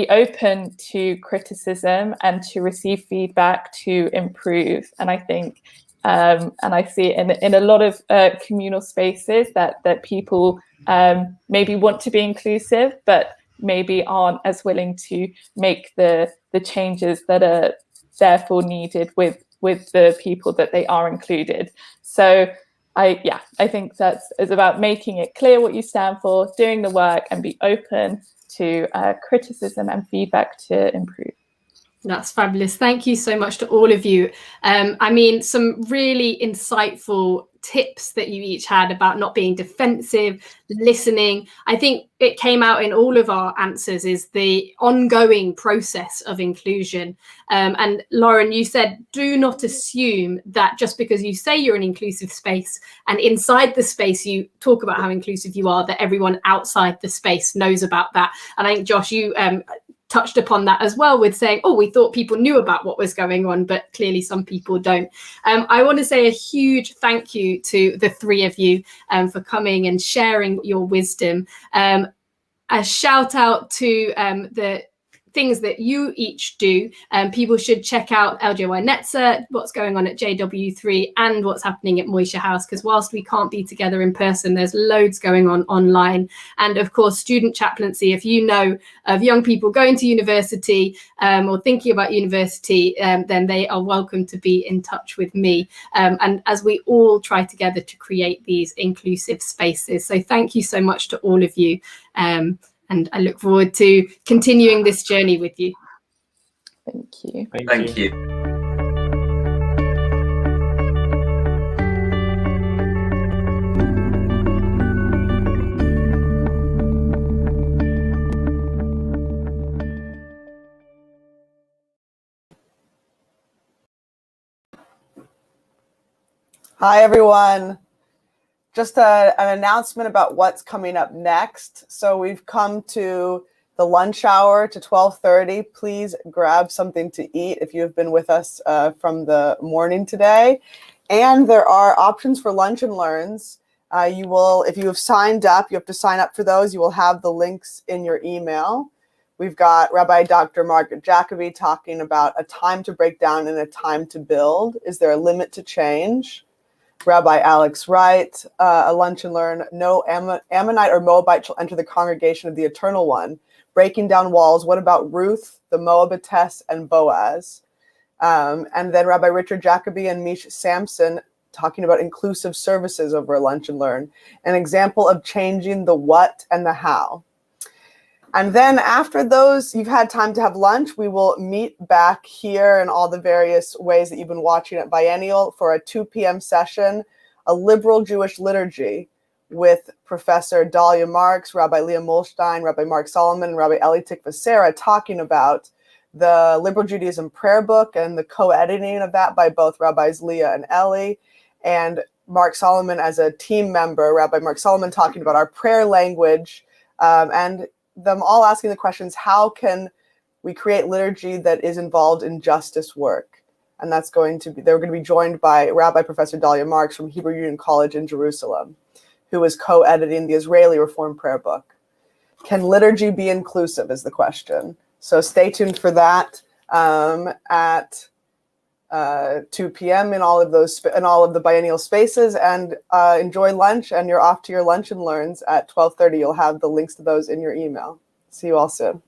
open to criticism and to receive feedback to improve. And I think and I see it in a lot of communal spaces that people maybe want to be inclusive, but maybe aren't as willing to make the changes that are therefore needed with the people that they are included. So I think it's about making it clear what you stand for, doing the work, and be open to criticism and feedback to improve. That's fabulous. Thank you so much to all of you. Some really insightful tips that you each had about not being defensive, listening. I think it came out in all of our answers is the ongoing process of inclusion. And Lauren, you said, do not assume that just because you say you're an inclusive space and inside the space you talk about how inclusive you are, that everyone outside the space knows about that. And I think, Josh, you touched upon that as well with saying, we thought people knew about what was going on, but clearly some people don't. I want to say a huge thank you to the three of you for coming and sharing your wisdom. A shout out to the things that you each do. People should check out LJY Netzer, what's going on at JW3 and what's happening at Moishe House, because whilst we can't be together in person, there's loads going on online. And of course, student chaplaincy, if you know of young people going to university or thinking about university, then they are welcome to be in touch with me. And as we all try together to create these inclusive spaces. So thank you so much to all of you. And I look forward to continuing this journey with you. Thank you. Thank you. Hi, everyone. Just an announcement about what's coming up next. So we've come to the lunch hour to 12:30. Please grab something to eat if you have been with us from the morning today. And there are options for lunch and learns. If you have signed up, you have to sign up for those. You will have the links in your email. We've got Rabbi Dr. Margaret Jacoby talking about a time to break down and a time to build. Is there a limit to change? Rabbi Alex Wright, a lunch and learn, no Ammonite or Moabite shall enter the congregation of the Eternal One. Breaking down walls, what about Ruth, the Moabitess, and Boaz? And then Rabbi Richard Jacoby and Mish Sampson talking about inclusive services over lunch and learn, an example of changing the what and the how. And then after those, you've had time to have lunch, we will meet back here in all the various ways that you've been watching at Biennial for a 2 p.m. session, a liberal Jewish liturgy with Professor Dalia Marks, Rabbi Leah Molstein, Rabbi Mark Solomon, and Rabbi Eli Tikvasera, talking about the Liberal Judaism prayer book and the co-editing of that by both Rabbis Leah and Eli, and Mark Solomon as a team member, Rabbi Mark Solomon talking about our prayer language, and them all asking the questions, how can we create liturgy that is involved in justice work? And that's going to be, they're going to be joined by Rabbi Professor Dalia Marks from Hebrew Union College in Jerusalem, who is co-editing the Israeli Reform Prayer Book. Can liturgy be inclusive is the question. So stay tuned for that at 2 p.m. in all of the Biennial spaces, and enjoy lunch, and you're off to your lunch and learns at 12:30. You'll have the links to those in your email. See you all soon.